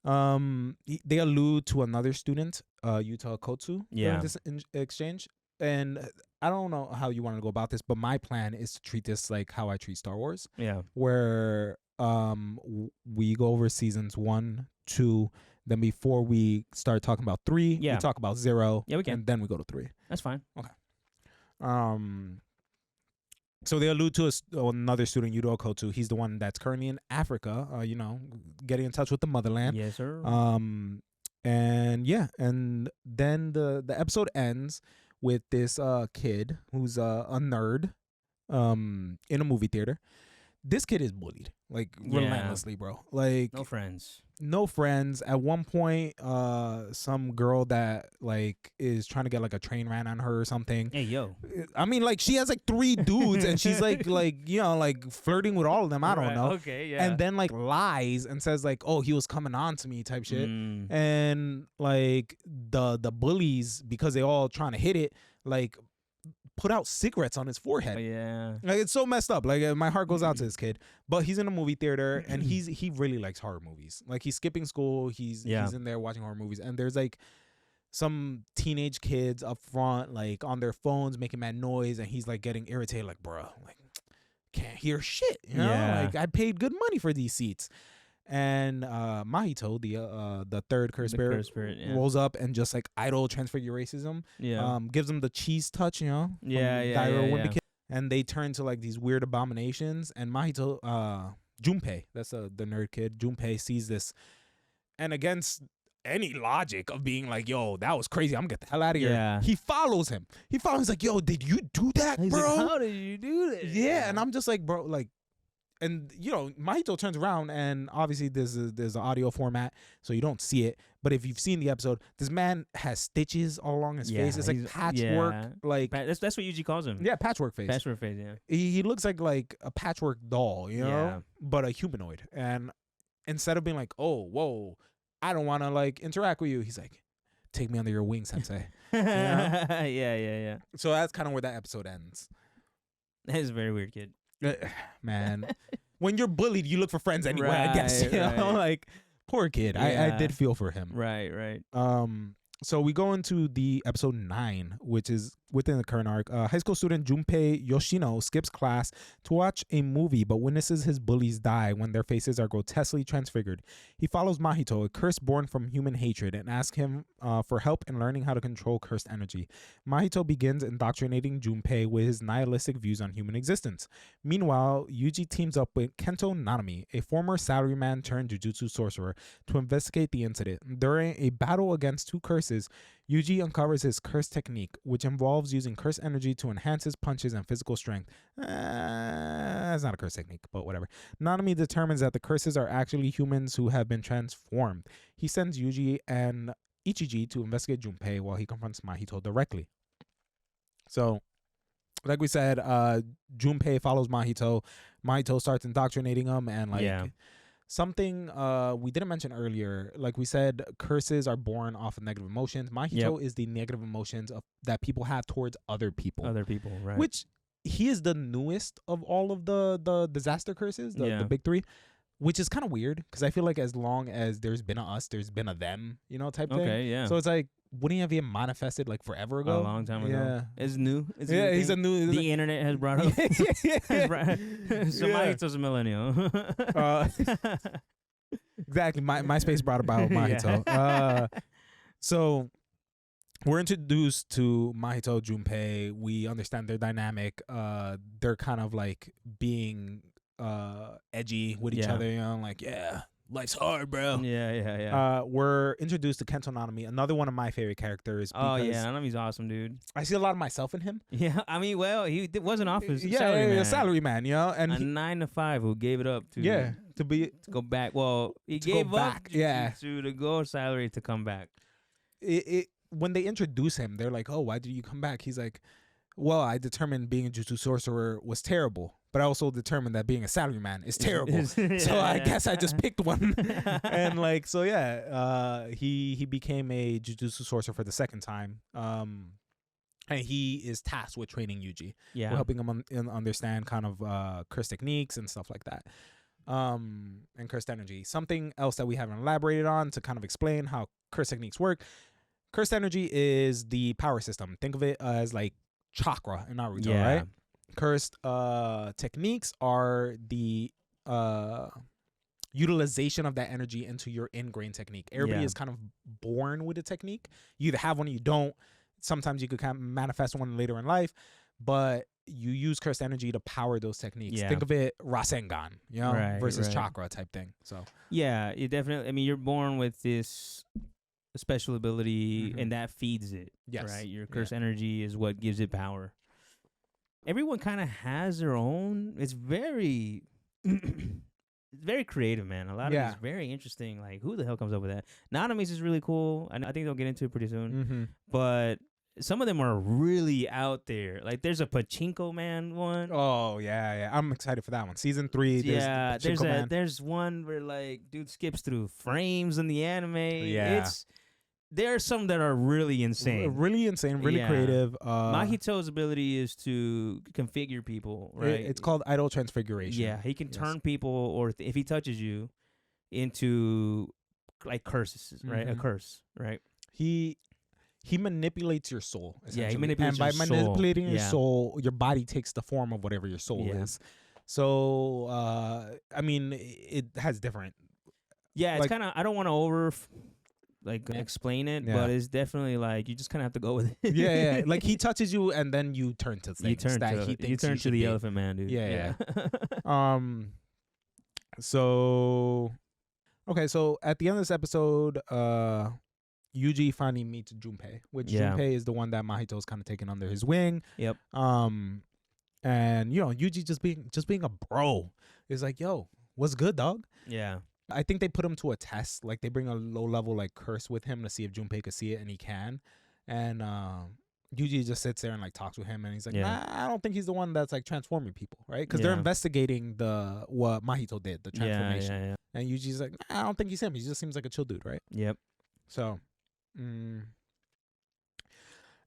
They allude to another student, Yuta Kotsu, during this exchange. And I don't know how you want to go about this, but my plan is to treat this like how I treat Star Wars. Yeah. Where we go over seasons 1, 2, then before we start talking about 3, we talk about 0. Yeah, we can. And then we go to 3. That's fine. Okay. So they allude to another student, Yuta Kotsu. He's the one that's currently in Africa, getting in touch with the motherland. Yes, sir. And then the episode ends with this kid who's a nerd in a movie theater. This kid is bullied like relentlessly, bro. Like no friends. At one point, some girl that like is trying to get like a train ran on her or something. Hey yo, I mean, like she has like 3 dudes and she's like flirting with all of them. I don't know. Okay, yeah. And then like lies and says like, oh, he was coming on to me type shit. And like the bullies, because they all trying to hit it, like put out cigarettes on his forehead. Yeah. Like it's so messed up. Like my heart goes out to this kid. But he's in a movie theater and he really likes horror movies. Like he's skipping school. He's in there watching horror movies. And there's like some teenage kids up front, like on their phones making mad noise, and he's like getting irritated, like, bro, like can't hear shit. You know? Like I paid good money for these seats. And Mahito, the third curse spirit, rolls up and just like idol transfiguration. Gives him the cheese touch, Yeah. And they turn to like these weird abominations. And Mahito, Junpei, that's the nerd kid, Junpei sees this, and against any logic of being like, yo, that was crazy. I'm gonna get the hell out of here. Yeah. He follows him. He's like, yo, did you do that, He's bro? like, how did you do this? Yeah, and I'm just like, bro, like, and Mahito turns around, and obviously there's an audio format, so you don't see it. But if you've seen the episode, this man has stitches all along his face. It's like patchwork, like that's what Yuji calls him. Yeah, patchwork face. Patchwork face. Yeah. He looks like a patchwork doll, but a humanoid. And instead of being like, oh, whoa, I don't want to like interact with you, he's like, take me under your wing, sensei. Yeah. So that's kind of where that episode ends. That is a very weird kid. Man, when you're bullied, you look for friends anyway. Right, I guess like poor kid. Yeah. I did feel for him. Right. So we go into the episode 9, which is within the current arc. High school student Junpei Yoshino skips class to watch a movie, but witnesses his bullies die when their faces are grotesquely transfigured. He follows Mahito, a curse born from human hatred, and asks him for help in learning how to control cursed energy. Mahito begins indoctrinating Junpei with his nihilistic views on human existence. Meanwhile, Yuji teams up with Kento Nanami, a former salaryman turned jujutsu sorcerer, to investigate the incident. During a battle against two curses, Yuji uncovers his curse technique, which involves using curse energy to enhance his punches and physical strength. That's not a curse technique, but whatever. Nanami determines that the curses are actually humans who have been transformed. He sends Yuji and Ichiji to investigate Junpei while he confronts Mahito directly. So, like we said, Junpei follows Mahito. Mahito starts indoctrinating him, and something we didn't mention earlier, like we said, curses are born off of negative emotions. Mahito is the negative emotions that people have towards other people. Right. Which he is the newest of all of the disaster curses, the big 3, which is kind of weird because I feel like as long as there's been a us, there's been a them, type thing. Okay, yeah. So it's like, wouldn't he have been manifested like forever ago? A long time ago. Yeah. It's new. It's he's a new. The internet has brought up. So Mahito's a millennial. Exactly. MySpace brought about Mahito. So we're introduced to Mahito, Junpei. We understand their dynamic. They're kind of like being edgy with each other, like, life's hard, bro. Yeah. We're introduced to Kento Nanami, another one of my favorite characters. Nanami's awesome, dude. I see a lot of myself in him. Yeah, I mean, well, he was an office salary man, and a 9 to 5 who gave it up to to go back. Well, he gave up to go salary to come back. When they introduce him, they're like, "Oh, why did you come back?" He's like, "Well, I determined being a jutsu sorcerer was terrible, but I also determined that being a salaryman is terrible. So I guess I just picked one." And he became a jujutsu sorcerer for the second time. And he is tasked with training Yuji, helping him understand kind of curse techniques and stuff like that. And cursed energy. Something else that we haven't elaborated on to kind of explain how curse techniques work. Cursed energy is the power system. Think of it as like chakra in Naruto, right? Cursed techniques are the utilization of that energy into your ingrained technique. Everybody is kind of born with a technique. You either have one or you don't. Sometimes you could kind of manifest one later in life, but you use cursed energy to power those techniques. Think of it Rasengan, versus chakra type thing. So you definitely. I mean, you're born with this special ability, and that feeds it. Right. Your cursed energy is what gives it power. Everyone kind of has their own. It's very, it's very creative, man. A lot of it's very interesting. Like, who the hell comes up with that? Nanami's is really cool. I think they'll get into it pretty soon. But some of them are really out there. Like, there's a Pachinko Man one. Oh yeah. I'm excited for that one. Season 3. There's one where like dude skips through frames in the anime. There are some that are really insane. Really creative. Mahito's ability is to configure people, right? It's called idle transfiguration. Yeah, he can turn people, or if he touches you, into like curses, right? A curse, right? He manipulates your soul. Yeah, he manipulates your soul. And by manipulating your soul, your body takes the form of whatever your soul is. So, I mean, it has different. Yeah, it's kind of, I don't want to explain it, but it's definitely like you just kind of have to go with it. Like he touches you and then you turn to things you turn to the Elephant Man, dude. So Okay, so at the end of this episode, Yuji finally meets Junpei, which Junpei is the one that Mahito's kind of taken under his wing. Yep. And Yuji just being a bro is like, yo, what's good, dog? Yeah. I think they put him to a test. Like, they bring a low level like curse with him to see if Junpei could see it, and he can. And Yuji just sits there and like talks with him, and he's like, nah, I don't think he's the one that's like transforming people, right? Because they're investigating what Mahito did, the transformation. Yeah. And Yuji's like, nah, I don't think he's him. He just seems like a chill dude, right? Yep. So,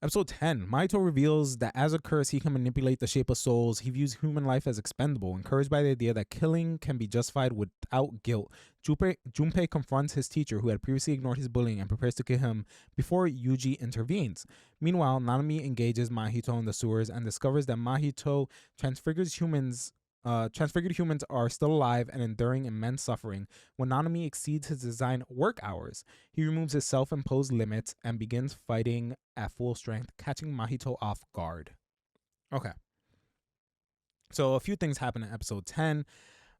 episode 10, Mahito reveals that as a curse, he can manipulate the shape of souls. He views human life as expendable, encouraged by the idea that killing can be justified without guilt. Junpei confronts his teacher, who had previously ignored his bullying, and prepares to kill him before Yuji intervenes. Meanwhile, Nanami engages Mahito in the sewers and discovers that Mahito transfigured humans are still alive and enduring immense suffering. When Nanami exceeds his design work hours, he removes his self-imposed limits and begins fighting at full strength, catching Mahito off guard. Okay. So a few things happen in episode 10.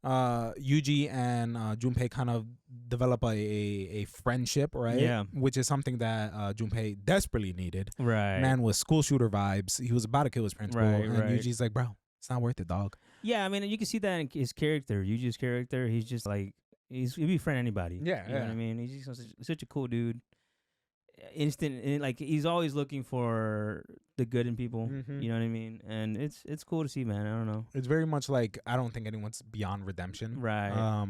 Yuji and Junpei kind of develop a friendship, right? Yeah. Which is something that Junpei desperately needed. Right. Man was school shooter vibes. He was about to kill his principal. Right, and Yuji's like, bro, it's not worth it, dog. Yeah, I mean, you can see that in his character, Yuji's character. He's just like, he'd befriend anybody. Yeah, you know what I mean? He's just such a cool dude. Like he's always looking for the good in people. Mm-hmm. You know what I mean? And it's cool to see, man. I don't know. It's very much like, I don't think anyone's beyond redemption. Right.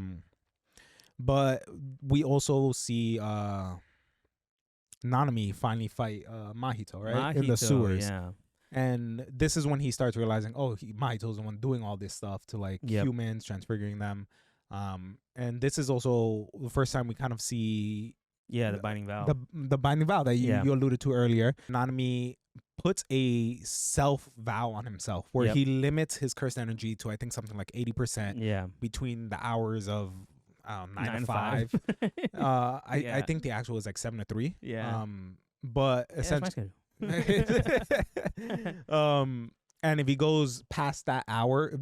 But we also see Nanami finally fight Mahito, right? In the sewers. Yeah. And this is when he starts realizing, Mahito's the one doing all this stuff to like humans, transfiguring them. And this is also the first time we kind of see the binding vow. The binding vow that you alluded to earlier. Nanami puts a self vow on himself where he limits his cursed energy to, I think, something like 80% between the hours of 9 to 5. I think the actual is like 7 to 3. Yeah. But essentially, and if he goes past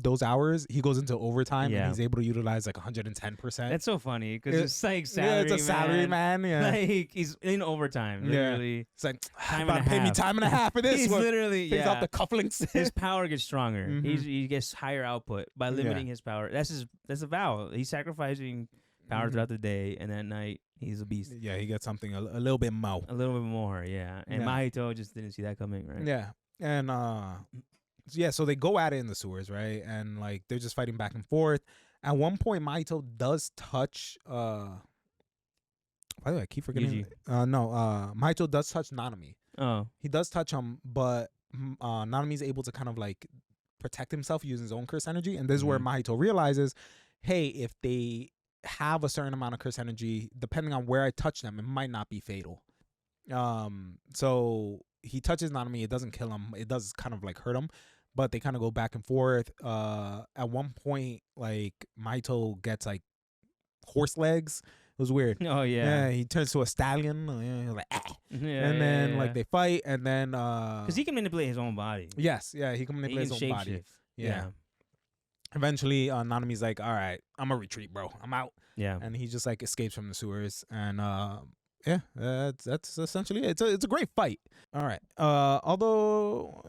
those hours, he goes into overtime and he's able to utilize like 110%. That's so funny because it's like salary. Yeah, it's a salary man. Yeah, like he's in overtime. Literally, it's like about to pay me time and a half for this. He's one. Literally takes off the cufflinks. His power gets stronger. Mm-hmm. He gets higher output by limiting his power. That's a vow. He's sacrificing power throughout the day, and at night he's a beast. Yeah, he gets something a little bit more. A little bit more, yeah. And Mahito just didn't see that coming, right? Yeah, and so they go at it in the sewers, right? And like they're just fighting back and forth. At one point, Mahito does touch. By the way, I keep forgetting. Mahito does touch Nanami. Oh, he does touch him, but Nanami's able to kind of like protect himself using his own curse energy. And this is where Mahito realizes, hey, if they have a certain amount of curse energy, depending on where I touch them, it might not be fatal. So he touches Nanami. It doesn't kill him. It does kind of like hurt him, but they kind of go back and forth. At one point, like Mahito gets like horse legs. It was weird. Oh yeah. He turns to a stallion. Like, and then like they fight, and then because he can manipulate his own body. Yes, he can manipulate his own body. Shift. Yeah. Eventually, Nanami's like, all right, I'm gonna retreat, bro. I'm out. Yeah. And he just like escapes from the sewers, and that's essentially it. It's a great fight. All right. Although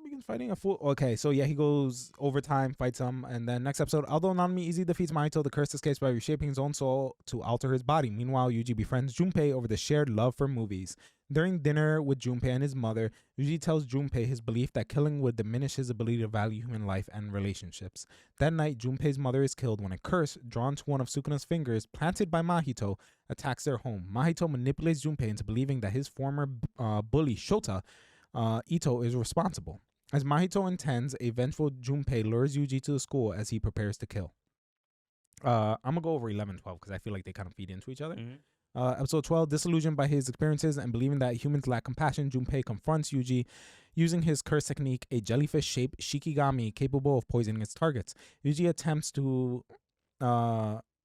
begins fighting a full. Okay, so he goes overtime, fights him, and then next episode, although Nanami easily defeats Mahito, the curse escapes by reshaping his own soul to alter his body. Meanwhile, Yuji befriends Junpei over the shared love for movies. During dinner with Junpei and his mother, Yuji tells Junpei his belief that killing would diminish his ability to value human life and relationships. That night, Junpei's mother is killed when a curse drawn to one of Sukuna's fingers, planted by Mahito, attacks their home. Mahito manipulates Junpei into believing that his former bully, Shota Ito, is responsible. As Mahito intends, a vengeful Junpei lures Yuji to the school as he prepares to kill. I'm going to go over 11 and 12 because I feel like they kind of feed into each other. Mm-hmm. Episode 12, disillusioned by his experiences and believing that humans lack compassion, Junpei confronts Yuji using his curse technique, a jellyfish-shaped shikigami capable of poisoning its targets. Yuji attempts to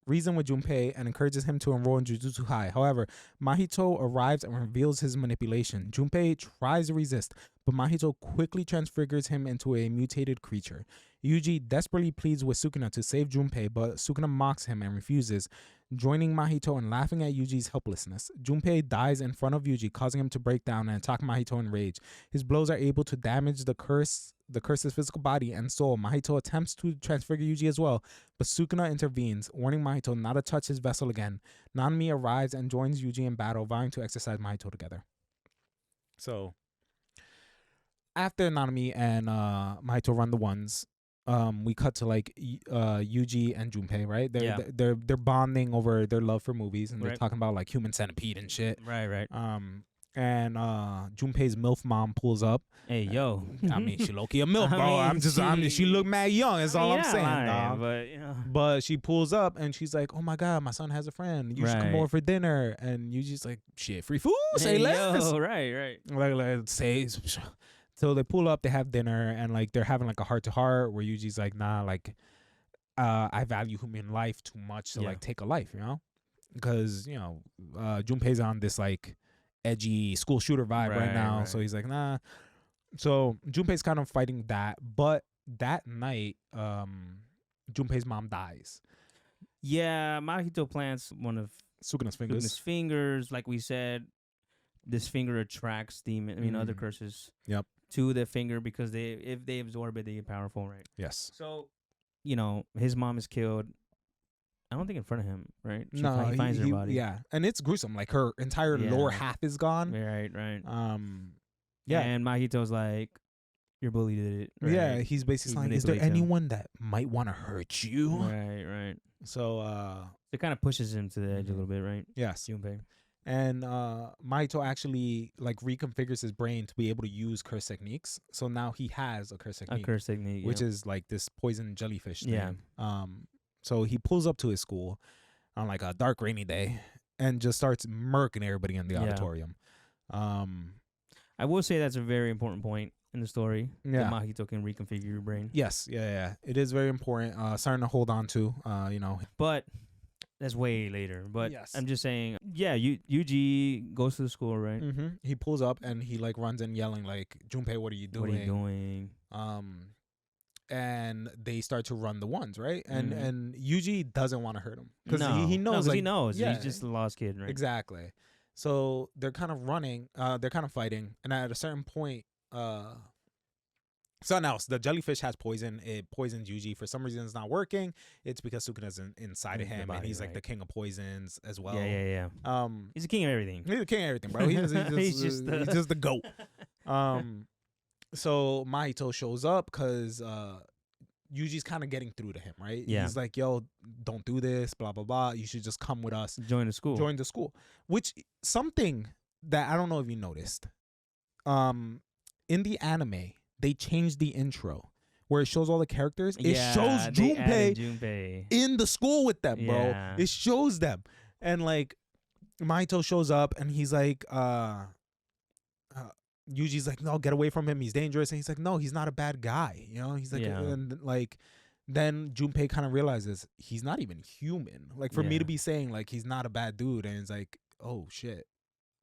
reason with Junpei and encourages him to enroll in Jujutsu High. However, Mahito arrives and reveals his manipulation. Junpei tries to resist, but Mahito quickly transfigures him into a mutated creature. Yuji desperately pleads with Sukuna to save Junpei, but Sukuna mocks him and refuses, joining Mahito and laughing at Yuji's helplessness. Junpei dies in front of Yuji, causing him to break down and attack Mahito in rage. His blows are able to damage the curse's physical body and soul. Mahito attempts to transfigure Yuji as well, but Sukuna intervenes, warning Mahito not to touch his vessel again. Nanami arrives and joins Yuji in battle, vowing to exercise Mahito together. So, after Nanami and Mahito run the ones, we cut to like Yuji and Junpei, right? They're bonding over their love for movies, and they're talking about like Human Centipede and shit. Right. And Junpei's MILF mom pulls up. Hey, yo. I mean, she low-key a MILF, bro. She look mad young. That's all I'm saying, dog. But, you know. But she pulls up and she's like, "Oh my god, my son has a friend. You should come over for dinner." And Yuji's like, "Shit, free food? Say less." Yo, right. Like say. So they pull up, they have dinner, and like they're having like a heart-to-heart where Yuji's like, "Nah, like I value human life too much to like take a life, you know?" Because, you know, Junpei's on this like edgy school shooter vibe right now. Right. So he's like, nah. So Junpei's kind of fighting that. But that night, Junpei's mom dies. Yeah, Mahito plants one of Sukuna's fingers. Like we said, this finger attracts other curses to the finger because if they absorb it, they get powerful, right? Yes. So, you know, his mom is killed. I don't think in front of him, right? He finds her body. Yeah, and it's gruesome. Like her entire lower half is gone. Right. Yeah. And Mahito's like, your bully did it. Right? Yeah, he's basically like, is there anyone that might want to hurt you? Right. So it kind of pushes him to the edge a little bit, right? Yes. Junpei. And Mahito actually like reconfigures his brain to be able to use curse techniques. So now he has a curse technique. Which is like this poison jellyfish thing. Yeah. So he pulls up to his school on like a dark, rainy day and just starts murking everybody in the auditorium. I will say that's a very important point in the story. Yeah. That Mahito can reconfigure your brain. Yes. Yeah. It is very important. Starting to hold on to, you know. But that's way later. But I'm just saying, Yuji goes to the school, right? Mm-hmm. He pulls up and he like runs in yelling like, "Junpei, what are you doing? And they start to run the ones, right? And Yuji doesn't want to hurt him because he knows. He knows. Yeah, he's just a lost kid, right? Exactly. So they're kind of running. They're kind of fighting, and at a certain point, something else. The jellyfish has poison. It poisons Yuji. For some reason, it's not working. It's because Sukuna's inside of him, body, and he's like the king of poisons as well. Yeah. He's the king of everything. He's the king of everything, bro. He's just the GOAT. So Mahito shows up because Yuji's kind of getting through to him, right? Yeah. He's like, "Yo, don't do this, blah, blah, blah. You should just come with us. Join the school. Which, something that I don't know if you noticed. In the anime, they changed the intro where it shows all the characters. It shows Junpei in the school with them, bro. It shows them. And like, Mahito shows up and he's like, Yuji's like, "No, get away from him. He's dangerous." And he's like, "No, he's not a bad guy." You know, he's like, and like, then Junpei kind of realizes he's not even human. Like, for me to be saying like he's not a bad dude, and it's like, oh shit,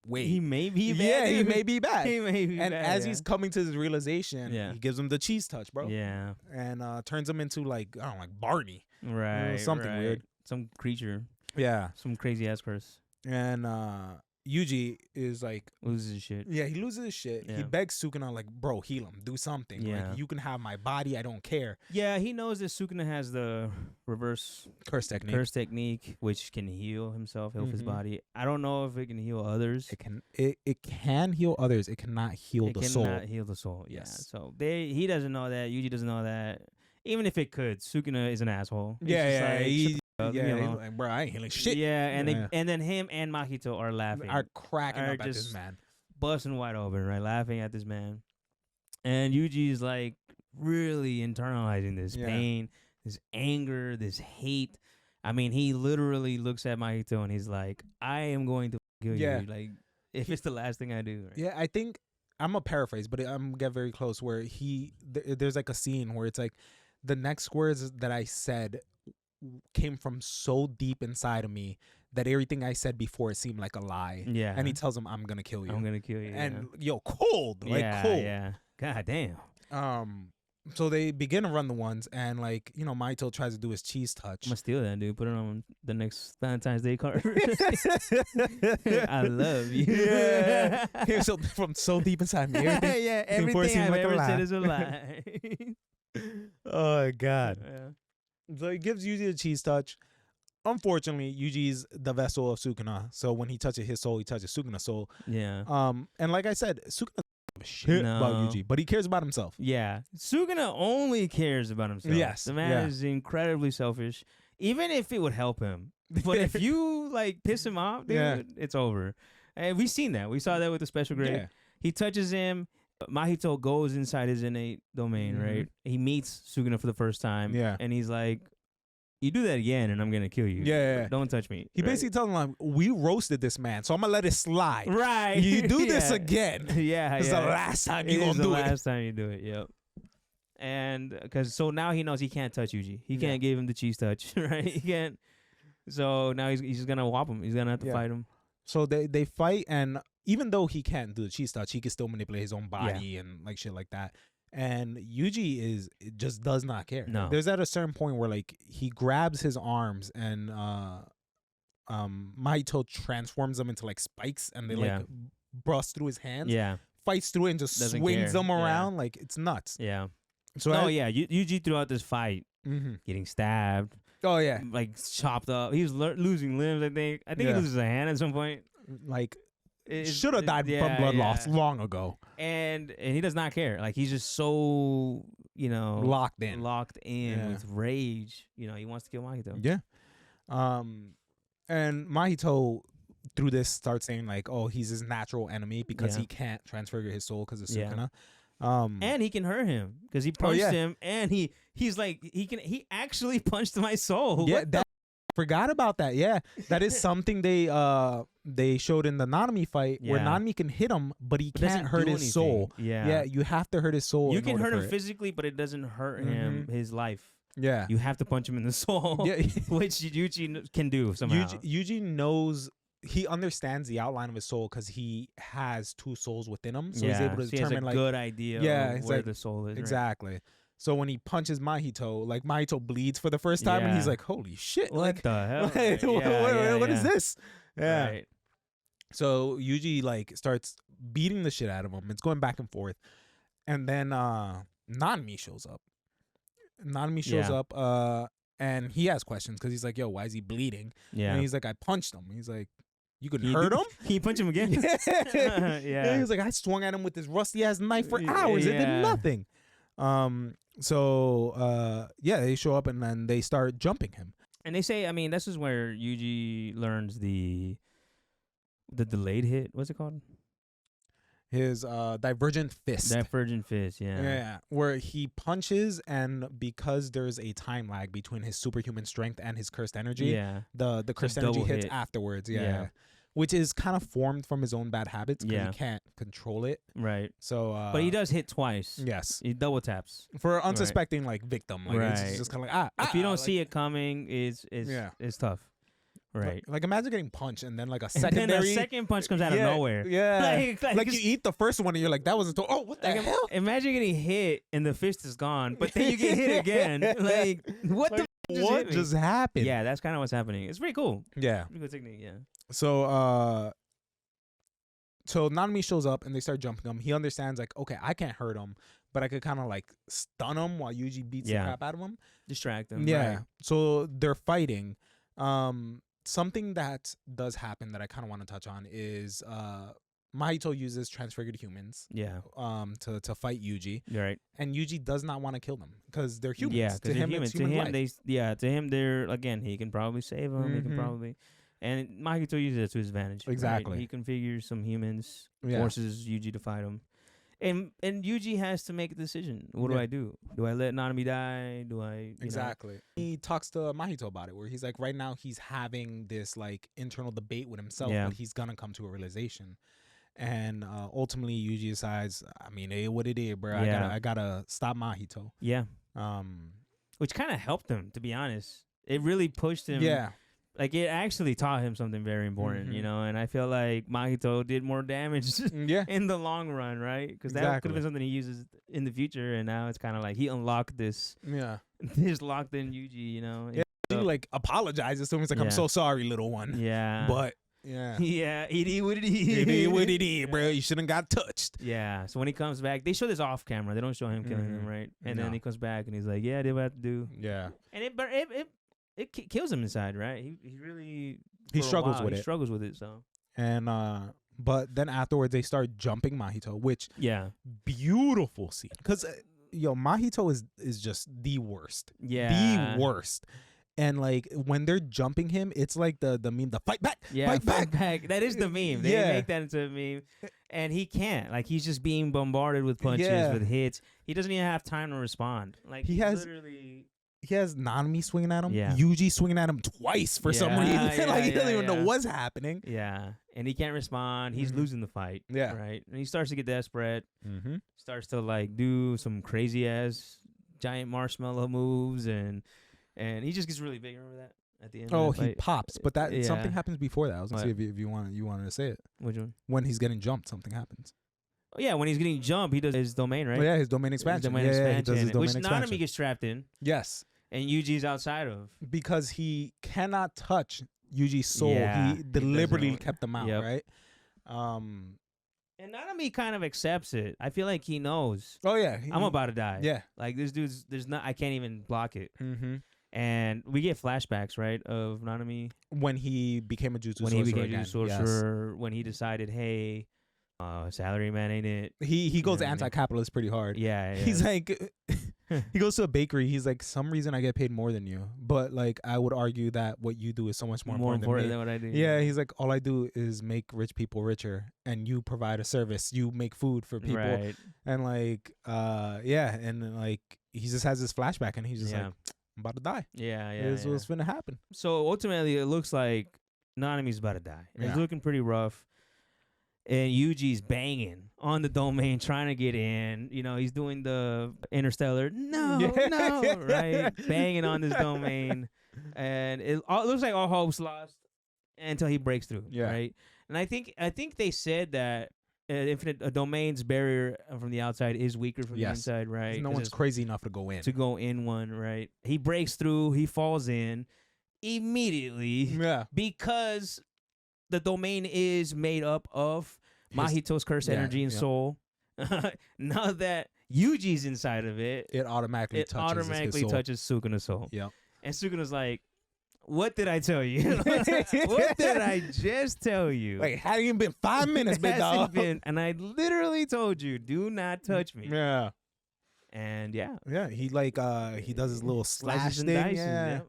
wait, he may be bad. Yeah, he may be bad. And as he's coming to this realization, he gives him the cheese touch, bro. Yeah, and turns him into like, I don't know, like Barney, right? Something weird, some creature. Yeah, some crazy ass curse. And Yuji is like, loses his shit. Yeah, he loses his shit. He begs Sukuna like, "Bro, heal him. Do something. Yeah. Like, you can have my body. I don't care." Yeah, he knows that Sukuna has the reverse curse technique, which can heal himself, heal his body. I don't know if it can heal others. It can heal others. It cannot heal the soul. It cannot heal the soul. Yes. Yeah. So he doesn't know that. Yuji doesn't know that. Even if it could, Sukuna is an asshole. Like, bro, I ain't healing shit. Yeah, and then him and Mahito are laughing, are cracking up at this man, busting wide open, right, laughing at this man. And Yuji's like really internalizing this pain, this anger, this hate. I mean, he literally looks at Mahito and he's like, "I am going to kill you. Like, if it's the last thing I do." Right? Yeah, I think I'm gonna paraphrase, but I'm gonna get very close. Where there's like a scene where it's like, the next words that I said came from so deep inside of me that everything I said before seemed like a lie. Yeah. And he tells him, I'm gonna kill you. I'm gonna kill you. And yo, cold. Like cold. Yeah. God damn. So they begin to run the ones, and like, you know, Mahito tries to do his cheese touch. I'm gonna steal that, dude. Put it on the next Valentine's Day card. I love you. Yeah. So from so deep inside me. Everything I've ever said is a lie. Oh God. Yeah. So he gives Yuji a cheese touch. Unfortunately, Yuji's the vessel of Sukuna. So when he touches his soul, he touches Sukuna's soul. Yeah. And like I said, Sukuna shit about Yuji, but he cares about himself. Yeah. Sukuna only cares about himself. Yes. The man is incredibly selfish, even if it would help him. But if you like piss him off, dude, it's over. And we've seen that. We saw that with the special grade. Yeah. He touches him. Mahito goes inside his innate domain, right? He meets Sukuna for the first time. Yeah. And he's like, you do that again and I'm going to kill you. Yeah. Don't touch me. He basically tells him, like, we roasted this man, so I'm going to let it slide. Right. You do this again. Yeah. It's the last time you're going to do it. It's the last time you do it, yep. And so now he knows he can't touch Yuji. He can't give him the cheese touch, right? He can't. So now he's just going to whop him. He's going to have to fight him. So they fight, and even though he can't do the cheese touch, he can still manipulate his own body and like shit like that. And Yuji just does not care. No. There's at a certain point where like he grabs his arms and Mahito transforms them into like spikes, and they like burst through his hands. Yeah. Fights through it and just swings them around. Like it's nuts. Yeah. So Yuji throughout this fight getting stabbed. Oh yeah. Like chopped up. He was losing limbs, I think. I think he loses a hand at some point. Like should have died from blood loss long ago. And he does not care. Like he's just so, you know, locked in with rage. You know, he wants to kill Mahito. Yeah. And Mahito through this starts saying like, oh, he's his natural enemy because he can't transfigure his soul because of Sukuna. And he can hurt him because he punched him, and he's like he actually punched my soul. Yeah, forgot about that. Yeah, that is something they showed in the Nanami fight where Nanami can hit him, but he can't hurt his soul. Yeah, you have to hurt his soul. You can hurt him physically, but it doesn't hurt him his life. Yeah, you have to punch him in the soul. Yeah, which Yuji can do somehow. Yuji knows. He understands the outline of his soul because he has two souls within him, so he's able to determine he has a like good idea of where the soul is. Exactly. Right? So when he punches Mahito, like Mahito bleeds for the first time, and he's like, "Holy shit! What the hell? What is this?" Yeah. Right. So Yuji like starts beating the shit out of him. It's going back and forth, and then Nanami shows up. And he has questions because he's like, "Yo, why is he bleeding?" Yeah. And he's like, "I punched him." He's like, "You could hurt him?" Can you punch him again? Yeah. He was like, "I swung at him with this rusty ass knife for hours. It did nothing." So they show up and then they start jumping him. And they say, I mean, this is where Yuji learns the delayed hit. What's it called? His divergent fist. Divergent fist, yeah. Where he punches, and because there's a time lag between his superhuman strength and his cursed energy, the cursed energy hits afterwards. Yeah. Which is kind of formed from his own bad habits because he can't control it. Right. So but he does hit twice. Yes. He double taps. For unsuspecting like victim. Like it's just kind of like if you don't see it coming, it's tough. Right. Like imagine getting punched and then like a secondary. And then a second punch comes out of nowhere. Yeah. like you eat the first one and you're like, that wasn't. Oh, what the hell? Imagine getting hit and the fist is gone, but then you get hit again. Like what just happened? Yeah, that's kind of what's happening. It's pretty cool. Yeah. Pretty good technique. Yeah. So Nanami shows up and they start jumping him. He understands like, okay, I can't hurt him, but I could kind of like stun him while Yuji beats the crap out of him. Distract him. Yeah. Right. So they're fighting. Something that does happen that I kind of want to touch on is Mahito uses transfigured humans. Yeah. To fight Yuji. Right. And Yuji does not want to kill them because they're humans. Yeah. To him, it's human life. To him, they're again. He can probably save them. He can probably. And Mahito uses it to his advantage. Exactly. Right? He configures some humans, forces Yuji to fight him. And Yuji has to make a decision. What do I do? Do I let Nanami die? Do I... Exactly. He talks to Mahito about it, where he's like, right now he's having this like internal debate with himself, but he's going to come to a realization. And ultimately Yuji decides, I mean, hey, what it is, bro. I gotta stop Mahito. Yeah. Which kind of helped him, to be honest. It really pushed him. Yeah. Like, it actually taught him something very important, you know? And I feel like Mahito did more damage in the long run, right? Because that could have been something he uses in the future, and now it's kind of like he unlocked this locked-in Yuji, you know? Yeah, he, like, apologizes to him. He's like, I'm so sorry, little one. Yeah. But, yeah, it is what it is. Bro. You shouldn't got touched. Yeah, so when he comes back, they show this off camera. They don't show him killing him, right? And then he comes back, and he's like, yeah, I did what I have to do. Yeah. And it kills him inside, right? He really struggles with it. He struggles with it. So and but then afterwards they start jumping Mahito, which beautiful scene because Mahito is just the worst, the worst. And like when they're jumping him, it's like the meme, the fight back, fight back. That is the meme. They make that into a meme, and he can't. Like he's just being bombarded with punches, with hits. He doesn't even have time to respond. Like he has Nanami swinging at him. Yuji swinging at him twice for some reason. Like he doesn't even know what's happening. Yeah, and he can't respond. He's losing the fight. Yeah, right. And he starts to get desperate. Starts to like do some crazy ass giant marshmallow moves, and he just gets really big. Remember that at the end? Oh, he pops. But that something happens before that. I was gonna say if you wanted to say it. Which one? When he's getting jumped, something happens. Oh, yeah, when he's getting jumped, he does his domain, right? Oh, yeah, his domain expansion. He does his domain expansion. Nanami gets trapped in. Yes. And Yuji's outside of. Because he cannot touch Yuji's soul. He deliberately kept them out, right? And Nanami kind of accepts it. I feel like he knows. Oh, yeah. I'm about to die. Yeah. Like, this dude's, I can't even block it. And we get flashbacks, right, of Nanami. When he became a Jujutsu sorcerer. When he became a Jujutsu sorcerer. When he decided, hey... salary man, ain't it? He goes anti-capitalist pretty hard. Yeah. He's like, he goes to a bakery. He's like, some reason I get paid more than you, but like I would argue that what you do is so much more important than what I do. Yeah, he's like, all I do is make rich people richer, and you provide a service. You make food for people, right. And like, and like he just has this flashback, and he's just like, I'm about to die. This is what's gonna happen. So ultimately, it looks like Nanami's about to die. It's looking pretty rough. And Yuji's banging on the domain, trying to get in. You know, he's doing the interstellar, right? Banging on this domain. And it looks like all hope's lost until he breaks through, right? And I think they said that a domain's barrier from the outside is weaker from the inside, right? No one's crazy enough to go in. One, right? He breaks through, he falls in immediately because... the domain is made up of Mahito's cursed energy and soul. Now that Yuji's inside of it, it automatically touches Sukuna's soul. Yep. And Sukuna's like, what did I tell you? What did I just tell you? Like, hadn't even been 5 minutes, big dog. And I literally told you, do not touch me. Yeah. And he like he does his little slash thing.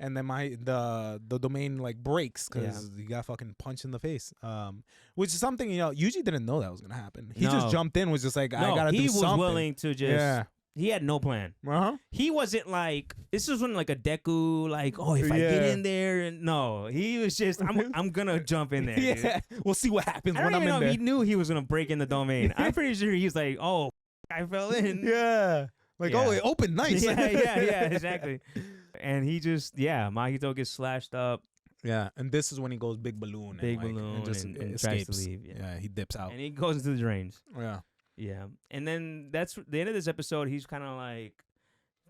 And then the domain like breaks because he got fucking punched in the face. Which is something, Yuji didn't know that was gonna happen. He just jumped in, was just like, I gotta do something. He was willing to just he had no plan. He wasn't like, this wasn't like a Deku, like, if I get in there, and no. He was just, I'm gonna jump in there. Dude. We'll see what happens when I'm in know there. He knew he was gonna break in the domain. I'm pretty sure he was like, I fell in. Like, it opened nice. Yeah, exactly. And he just, Mahito gets slashed up. Yeah, and this is when he goes big balloon. And just escapes. Tries to leave. Yeah, he dips out. And he goes into the drains. Yeah. And then that's the end of this episode. He's kind of like,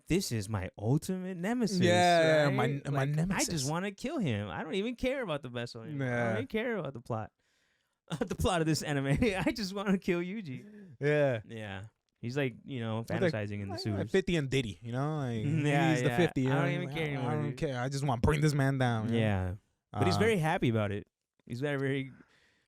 this is my ultimate nemesis. Yeah, right? my nemesis. I just want to kill him. I don't even care about the vessel anymore. I don't even care about the plot. The plot of this anime. I just want to kill Yuji. Yeah. He's like, fantasizing in the sewers. Like 50 and Diddy, he's the 50. I don't even care anymore. I don't care. I just want to bring this man down. Yeah. But he's very happy about it. He's very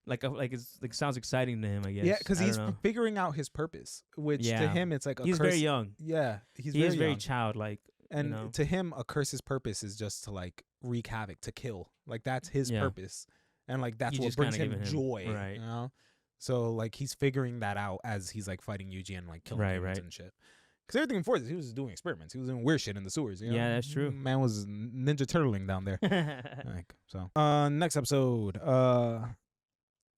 it sounds exciting to him, I guess. Yeah, because he's figuring out his purpose, which to him it's like a he's curse. Very young. Yeah, he is very childlike. And to him, a curse's purpose is just to like wreak havoc, to kill. Like that's his purpose, and like that's what brings him joy. Right. So like he's figuring that out as he's like fighting Yuji and like killing humans and shit. Because everything before this, he was doing experiments. He was doing weird shit in the sewers. Yeah, that's true. Man was Ninja Turtling down there. Next episode.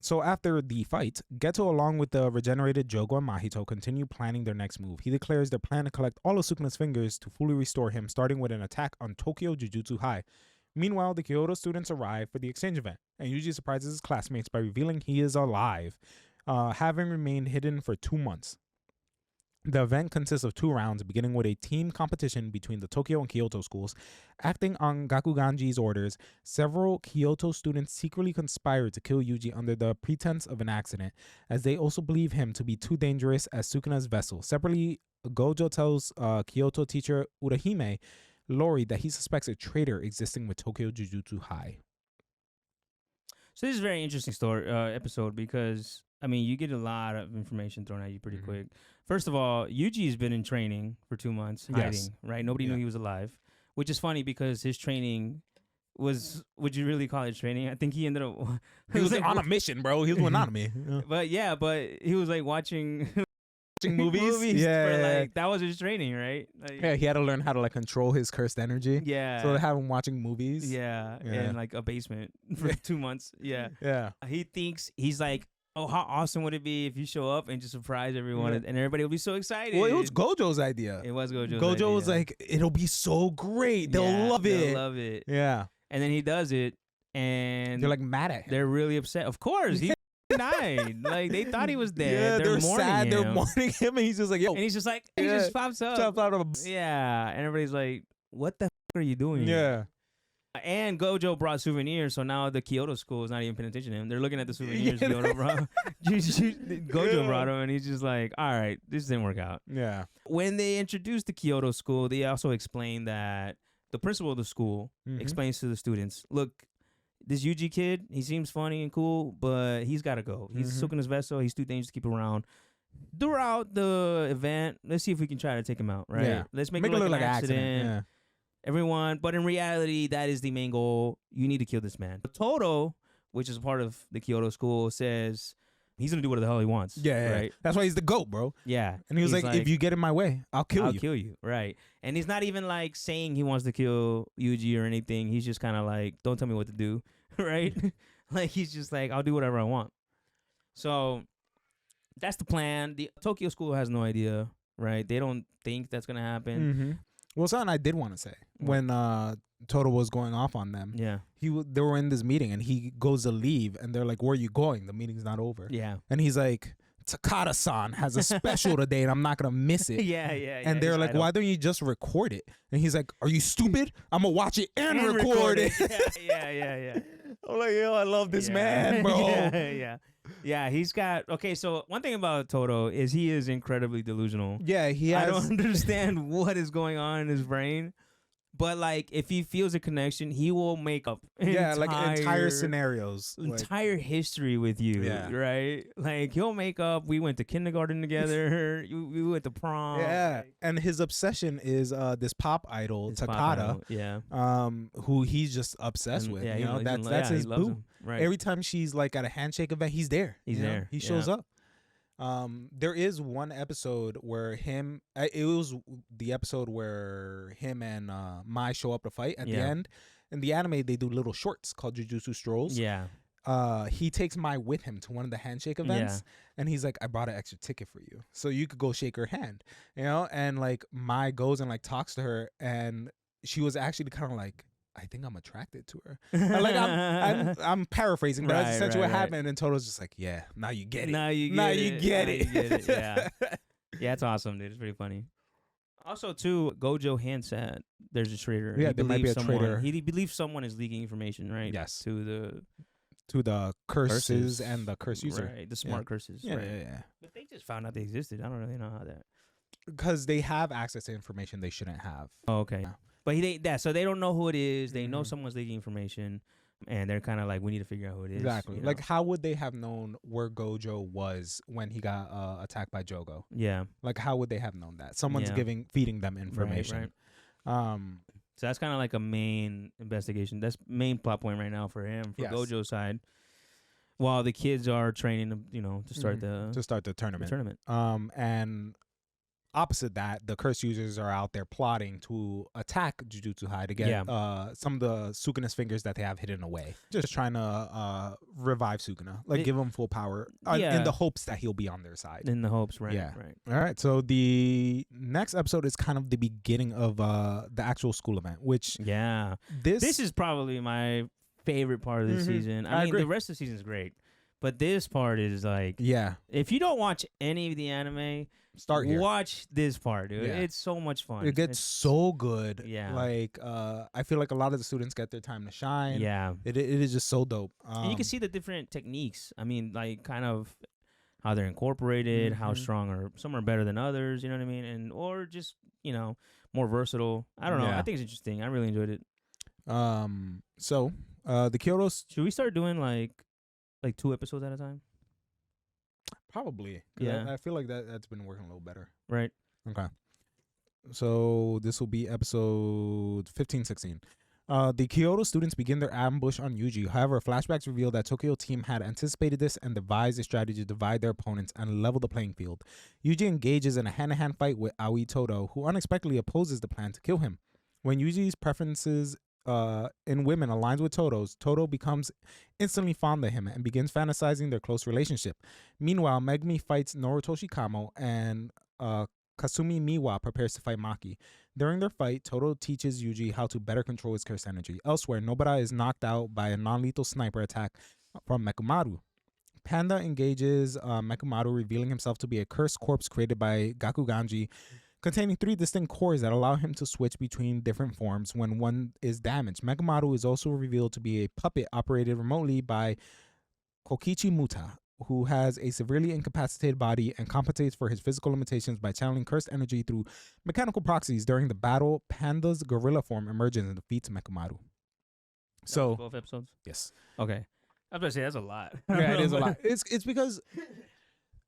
So after the fight, Geto, along with the regenerated Jogo and Mahito, continue planning their next move. He declares their plan to collect all of Sukuna's fingers to fully restore him, starting with an attack on Tokyo Jujutsu High. Meanwhile, the Kyoto students arrive for the exchange event, and Yuji surprises his classmates by revealing he is alive, having remained hidden for 2 months. The event consists of 2 rounds, beginning with a team competition between the Tokyo and Kyoto schools. Acting on Gakuganji's orders, several Kyoto students secretly conspire to kill Yuji under the pretense of an accident, as they also believe him to be too dangerous as Sukuna's vessel. Separately, Gojo tells Kyoto teacher Urahime Lori that he suspects a traitor existing with Tokyo Jujutsu High. So this is a very interesting episode because, I mean, you get a lot of information thrown at you pretty quick. First of all, Yuji's been in training for 2 months, hiding, right? Nobody knew he was alive, which is funny because his training was, would you really call it training? I think he ended up... he was like, on a mission, bro. He was with anime. But he was like watching movies. Yeah. Like, that was his training, right? Like, yeah, he had to learn how to like control his cursed energy. Yeah. So they have him watching movies. Yeah. In like a basement for 2 months. Yeah. Yeah. He thinks, he's like, oh, how awesome would it be if you show up and just surprise everyone and everybody will be so excited. Well, it was Gojo's idea. It was Gojo's idea. Gojo was like, it'll be so great. They'll love it. They'll love it. Yeah. And then he does it and they're like mad at him. They're really upset. Of course. He died. Like, they thought he was dead. Yeah, they're sad. They're mourning him and he's just like, yo. And he's just like, he just pops up. Out yeah. And everybody's like, what the are you doing? Yeah. And Gojo brought souvenirs, so now the Kyoto school is not even paying attention to him. They're looking at the souvenirs Kyoto brought. Gojo brought them, and he's just like, all right, this didn't work out. Yeah. When they introduced the Kyoto school, they also explained that the principal of the school explains to the students, look, this Yuji kid, he seems funny and cool, but he's got to go. He's Sukuna's vessel. He's too dangerous to keep around. Throughout the event, let's see if we can try to take him out, right? Yeah. Let's make it look like an accident. Yeah. Everyone, but in reality, that is the main goal. You need to kill this man. Toto, which is part of the Kyoto school, says he's gonna do whatever the hell he wants. Yeah, right. That's why he's the GOAT, bro. Yeah, and he was like, if you get in my way, I'll kill you. Right. And he's not even like saying he wants to kill Yuji or anything. He's just kind of like, don't tell me what to do, right? Like he's just like, I'll do whatever I want. So that's the plan. The Tokyo school has no idea, right? They don't think that's gonna happen. Well, something I did want to say when Toto was going off on them. Yeah, they were in this meeting and he goes to leave and they're like, "Where are you going? The meeting's not over." Yeah, and he's like, "Takada-san has a special today and I'm not gonna miss it." Yeah. And they're like, "Why don't you just record it?" And he's like, "Are you stupid? I'm gonna watch it and record it." Yeah. I'm like, yo, I love this man, bro. Yeah, he's got... Okay, so one thing about Toto is he is incredibly delusional. Yeah, I don't understand what is going on in his brain. But, like, if he feels a connection, he will make up entire scenarios. Entire history with you, right? Like, he'll make up, we went to kindergarten together, we went to prom. Yeah, and his obsession is this pop idol, Takada, who he's just obsessed with. Yeah, you know, that's his boo. Right. Every time she's, like, at a handshake event, he's there. He's there. He shows up. There is one episode where it was the episode where him and Mai show up to fight at the end. In the anime, they do little shorts called Jujutsu Strolls. Yeah. He takes Mai with him to one of the handshake events, and he's like, "I brought an extra ticket for you, so you could go shake her hand," you know. And like Mai goes and like talks to her, and she was actually kind of like, I think I'm attracted to her. Like I'm paraphrasing, but that's essentially what happened. And Toto's just like, yeah, now you get it. Now you get it. Yeah, yeah, it's awesome, dude. It's pretty funny. Also, too, Gojo hints at there's a traitor. Yeah, there might be a traitor. He believes someone is leaking information, right? Yes. To the curses and the curse user. Right. The smart curses. Yeah, right. yeah. But they just found out they existed. I don't really know how that. Because they have access to information they shouldn't have. Oh, okay. Yeah. But so they don't know who it is. They know someone's leaking information, and they're kind of like, we need to figure out who it is. Exactly. You know? Like, how would they have known where Gojo was when he got attacked by Jogo? Yeah. Like, how would they have known that? Someone's feeding them information. Right. So that's kind of like a main investigation. That's main plot point right now for him, for Gojo's side. While the kids are training, to start the tournament. The tournament. And opposite that, the curse users are out there plotting to attack Jujutsu High to get some of the Sukuna's fingers that they have hidden away. Just trying to revive Sukuna, like give him full power in the hopes that he'll be on their side. In the hopes, right? Yeah. Right. All right. So the next episode is kind of the beginning of the actual school event, which this is probably my favorite part of the season. I mean, agree. The rest of the season is great, but this part is like, if you don't watch any of the anime, start here. Watch this part, dude. It's so much fun. It gets so good. Yeah. Like, I feel like a lot of the students get their time to shine. Yeah. It is just so dope. And you can see the different techniques. I mean, like, kind of how they're incorporated, how strong or some are better than others, you know what I mean? And or just, you know, more versatile. I don't know. I think it's interesting. I really enjoyed it. So the Kyoto. Should we start doing like 2 episodes at a time? Probably. Yeah. I feel like that's been working a little better. Right. Okay. So this will be episode 15, 16. The Kyoto students begin their ambush on Yuji. However, flashbacks reveal that Tokyo team had anticipated this and devised a strategy to divide their opponents and level the playing field. Yuji engages in a hand-to-hand fight with Aoi Todo, who unexpectedly opposes the plan to kill him. When Yuji's preferences in women aligns with Todo's, Todo becomes instantly fond of him and begins fantasizing their close relationship. Meanwhile, Megumi fights Norutoshi Kamo and Kasumi Miwa prepares to fight Maki. During their fight, Todo teaches Yuji how to better control his curse energy. Elsewhere, Nobara is knocked out by a non-lethal sniper attack from Mekumaru. Panda engages Mekumaru, revealing himself to be a cursed corpse created by Gakuganji, containing 3 distinct cores that allow him to switch between different forms when one is damaged. Mekumaru is also revealed to be a puppet operated remotely by Kokichi Muta, who has a severely incapacitated body and compensates for his physical limitations by channeling cursed energy through mechanical proxies. During the battle, Panda's gorilla form emerges and defeats Mekumaru. So 12 episodes? Yes. Okay. I was about to say that's a lot. Yeah, it is a lot. It's because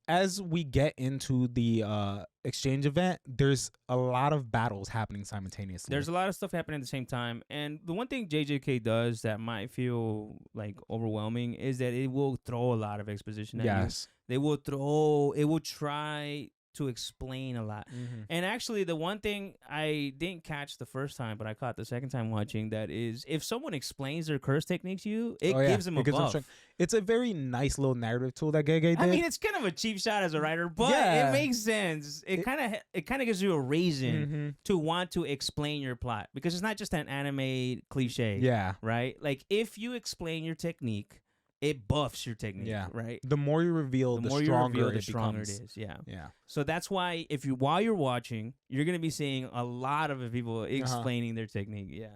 as we get into the exchange event, there's a lot of battles happening simultaneously. There's a lot of stuff happening at the same time. And the one thing JJK does that might feel like overwhelming is that it will throw a lot of exposition at you. It will try to explain a lot. And actually, the one thing I didn't catch the first time, but I caught the second time watching, that is, if someone explains their curse technique to you, it gives them a buff. It's a very nice little narrative tool that Gege did. I mean, it's kind of a cheap shot as a writer, but it makes sense. It kind of gives you a reason to want to explain your plot, because it's not just an anime cliche. Yeah. Right? Like, if you explain your technique, it buffs your technique, right? The more you reveal, the stronger it is. Yeah. So that's why while you're watching, you're gonna be seeing a lot of people explaining their technique. Yeah.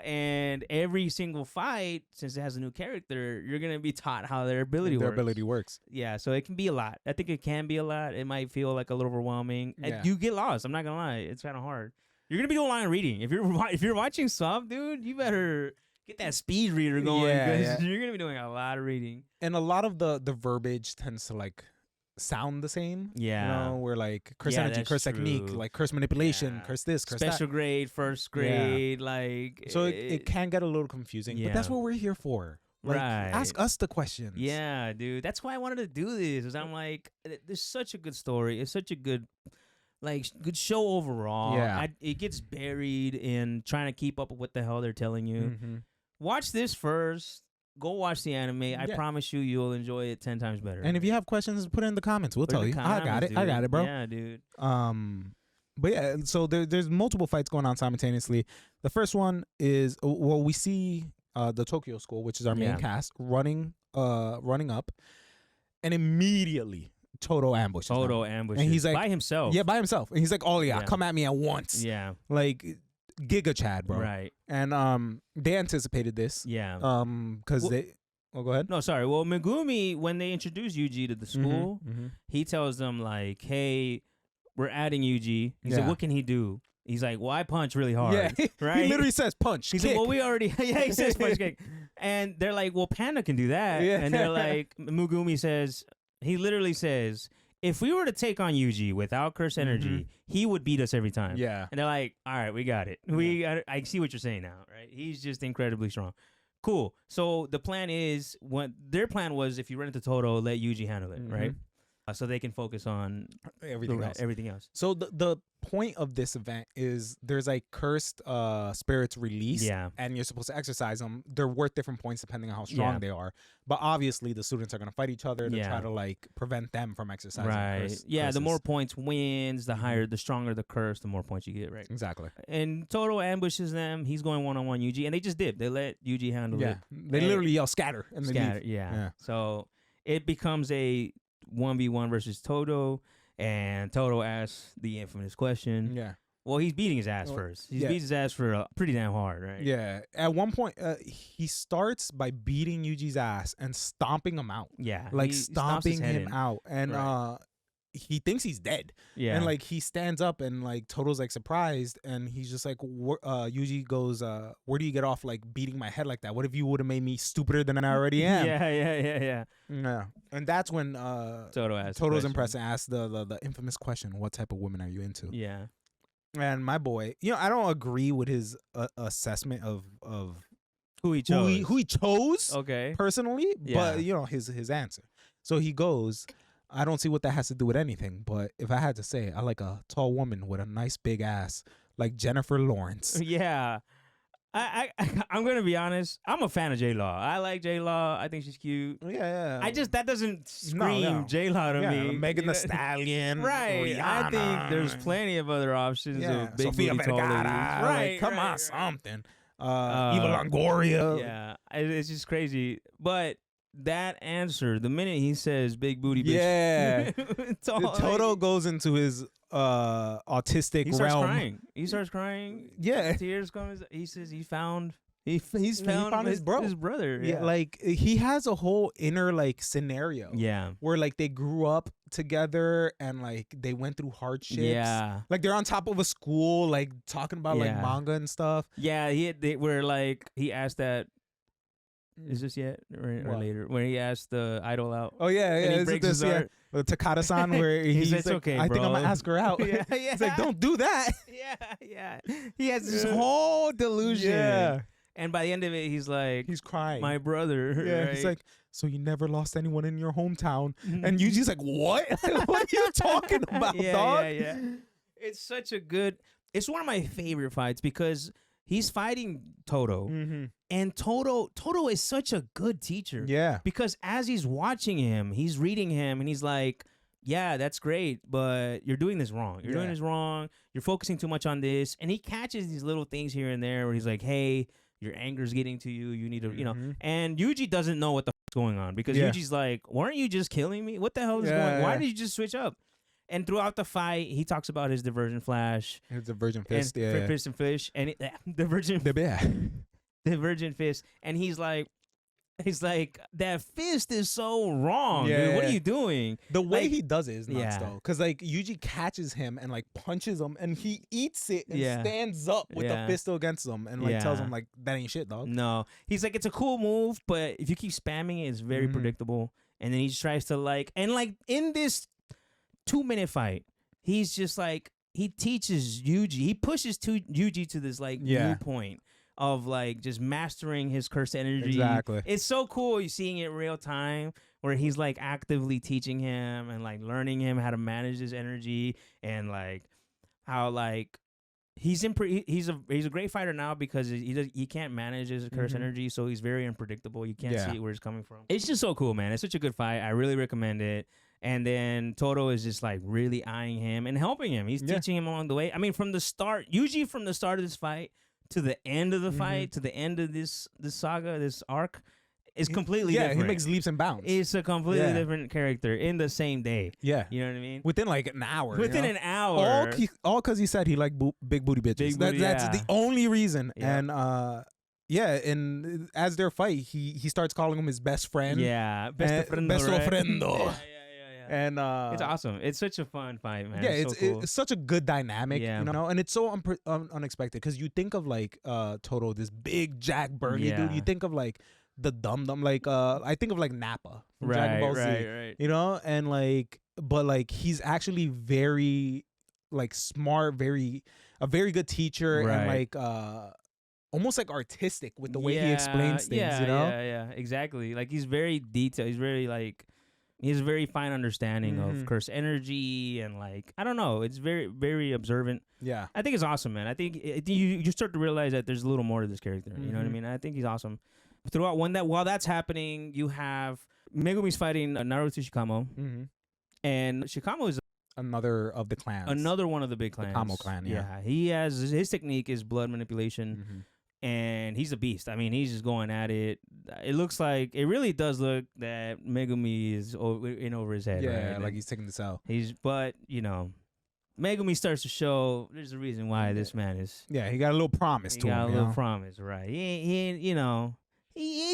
And every single fight, since it has a new character, you're gonna be taught how their ability works. Yeah. So it can be a lot. I think it can be a lot. It might feel like a little overwhelming. Yeah. You get lost. I'm not gonna lie. It's kind of hard. You're gonna be doing a lot of reading. If you're watching sub, dude, you better get that speed reader going, because you're going to be doing a lot of reading. And a lot of the verbiage tends to like sound the same. Yeah. You know, where like curse energy, curse technique, like curse manipulation, curse this, curse special grade, first grade, like. So it can get a little confusing, but that's what we're here for. Like, ask us the questions. Yeah, dude. That's why I wanted to do this, because I'm like, there's such a good story. It's such a good show overall. Yeah. It gets buried in trying to keep up with what the hell they're telling you. Watch this first. Go watch the anime. I promise you'll enjoy it 10 times better. And if you have questions, put it in the comments. We'll tell you. I got it, bro. Yeah, dude. But yeah, so there's multiple fights going on simultaneously. The first one is, we see the Tokyo School, which is our main cast, running up, and immediately Todo ambushes. And he's like, by himself. Yeah, by himself. And he's like, oh yeah, come at me at once. Yeah. Like Giga Chad, bro. Right. And they anticipated this. Yeah. Because they. Oh, go ahead. No, sorry. Well, Megumi, when they introduce Yuji to the school, he tells them like, "Hey, we're adding Yuji." He's like, "What can he do?" He's like, "Well, I punch really hard." Yeah. Right. He literally says punch. He's kick. like, "Well, we already." Yeah, he says punch kick. And they're like, "Well, Panda can do that." Yeah. And they're like, Megumi says, he literally says, if we were to take on Yuji without curse energy, he would beat us every time. Yeah. And they're like, all right, we got it. I see what you're saying now, right? He's just incredibly strong. Cool. So the plan is, their plan was, if you run into Todo, let Yuji handle it, right? so they can focus on everything else. So the point of this event is there's like cursed spirits released, and you're supposed to exercise them. They're worth different points depending on how strong they are. But obviously, the students are gonna fight each other to try to like prevent them from exercising. Right. The more points wins, the stronger the curse, the more points you get. Right. Exactly. And Toto ambushes them. He's going one-on-one Yuji, and they just dip. They let Yuji handle it. They literally yell scatter and they leave. Yeah. So it becomes a 1v1 versus Toto, and Toto asks the infamous question. Yeah. Well, he's beating his ass first. He beats his ass for pretty damn hard, right? Yeah. At one point, he starts by beating Yuji's ass and stomping him out. Yeah. Like stomping him out. And he thinks he's dead. Yeah. And like he stands up and like Toto's like surprised, and he's just like, Yuji goes, where do you get off like beating my head like that? What if you would have made me stupider than I already am? Yeah. And that's when Toto's impressed and asks the infamous question, what type of women are you into? Yeah. And my boy, I don't agree with his assessment of who he chose. Who he chose. Okay. Personally, but his answer. So he goes, I don't see what that has to do with anything, but if I had to say, I like a tall woman with a nice big ass, like Jennifer Lawrence. Yeah. I'm going to be honest. I'm a fan of J-Law. I like J-Law. I think she's cute. Yeah. That doesn't scream J-Law to me. Megan the Stallion. Right. Rihanna. I think there's plenty of other options. Of big Sofia Vergara. Right. Come on, something. Eva Longoria. Yeah. It's just crazy. But that answer, the minute he says big booty bitch. Yeah. Toto goes into his autistic realm. He starts crying. Yeah. Tears come. He says he found his brother. Yeah. Like he has a whole inner like scenario. Yeah. Where like they grew up together and like they went through hardships. Yeah. Like they're on top of a school, like talking about like manga and stuff. Yeah. He asked that. Is this yet or later? When he asked the idol out. Oh yeah. And he breaks his heart. Takada-san, where he's like, okay, I think I'm gonna ask her out. It's like, don't do that. Yeah. He has this whole delusion. Yeah. And by the end of it, he's crying. My brother. Yeah. Right? He's like, so you never lost anyone in your hometown? And Yuji's like, what? What are you talking about, dog? Yeah. It's it's one of my favorite fights because he's fighting Toto, and Toto is such a good teacher. Yeah, because as he's watching him, he's reading him, and he's like, "Yeah, that's great, but you're doing this wrong. You're doing this wrong. You're focusing too much on this." And he catches these little things here and there where he's like, "Hey, your anger's getting to you. You need to, And Yuji doesn't know what the f*** is going on because Yuji's like, "Weren't you just killing me? What the hell is going on? Why did you just switch up?" And throughout the fight, he talks about his diversion flash. His diversion fist, fist and fish. And diversion fist. And he's like, that fist is so wrong, dude. What are you doing? The way he does it is nuts, though. Because, like, Yuji catches him and, like, punches him. And he eats it and stands up with the fist still against him. And, like, tells him, like, that ain't shit, dog. No. He's like, it's a cool move, but if you keep spamming it, it's very predictable. And then he just tries to, like... And, like, in this 2-minute fight, he's just like, he teaches Yuji, he pushes Yuji to this like new point of like just mastering his cursed energy. Exactly. It's so cool you seeing it real time where he's like actively teaching him and like learning him how to manage his energy and like how like he's a great fighter now because he can't manage his cursed energy, so he's very unpredictable. You can't see where he's coming from. It's just so cool, man. It's such a good fight. I really recommend it. And then Toto is just like really eyeing him and helping him. He's teaching him along the way. I mean, from the start of this fight to the end of the fight, to the end of this saga, this arc, is completely different. Yeah, he makes leaps and bounds. It's a completely different character in the same day. Yeah. You know what I mean? Within like an hour. An hour. All because he said he liked big booty bitches. That's the only reason. Yeah. And as their fight, he starts calling him his best friend. Yeah. Best friendo. Yeah. And it's awesome. It's such a fun fight, man. Yeah, it's such a good dynamic, and it's so unexpected because you think of like Toto, this big Jack Burger dude. You think of like the dum like I think of like Nappa from Dragon Ball Z, right. And like, but like he's actually very like smart, a very good teacher, and like almost like artistic with the way he explains things. Yeah, exactly. Like he's very detailed. He's very like. He has a very fine understanding of curse energy and like I don't know. It's very very observant. Yeah, I think it's awesome, man. I think you start to realize that there's a little more to this character. You know what I mean? I think he's awesome. Throughout while that's happening, you have Megumi's fighting Naruto Shikamo, and Shikamo is another of the clans, another one of the big clans. The Kamo clan. Yeah, he has his technique is blood manipulation. And he's a beast. I mean, he's just going at it. It looks like it really does look that Megumi is in over his head. Yeah, right? like he's taking this out. But Megumi starts to show. There's a reason why this man is. Yeah, he got a little promise to him. He got a little promise, right? He ain't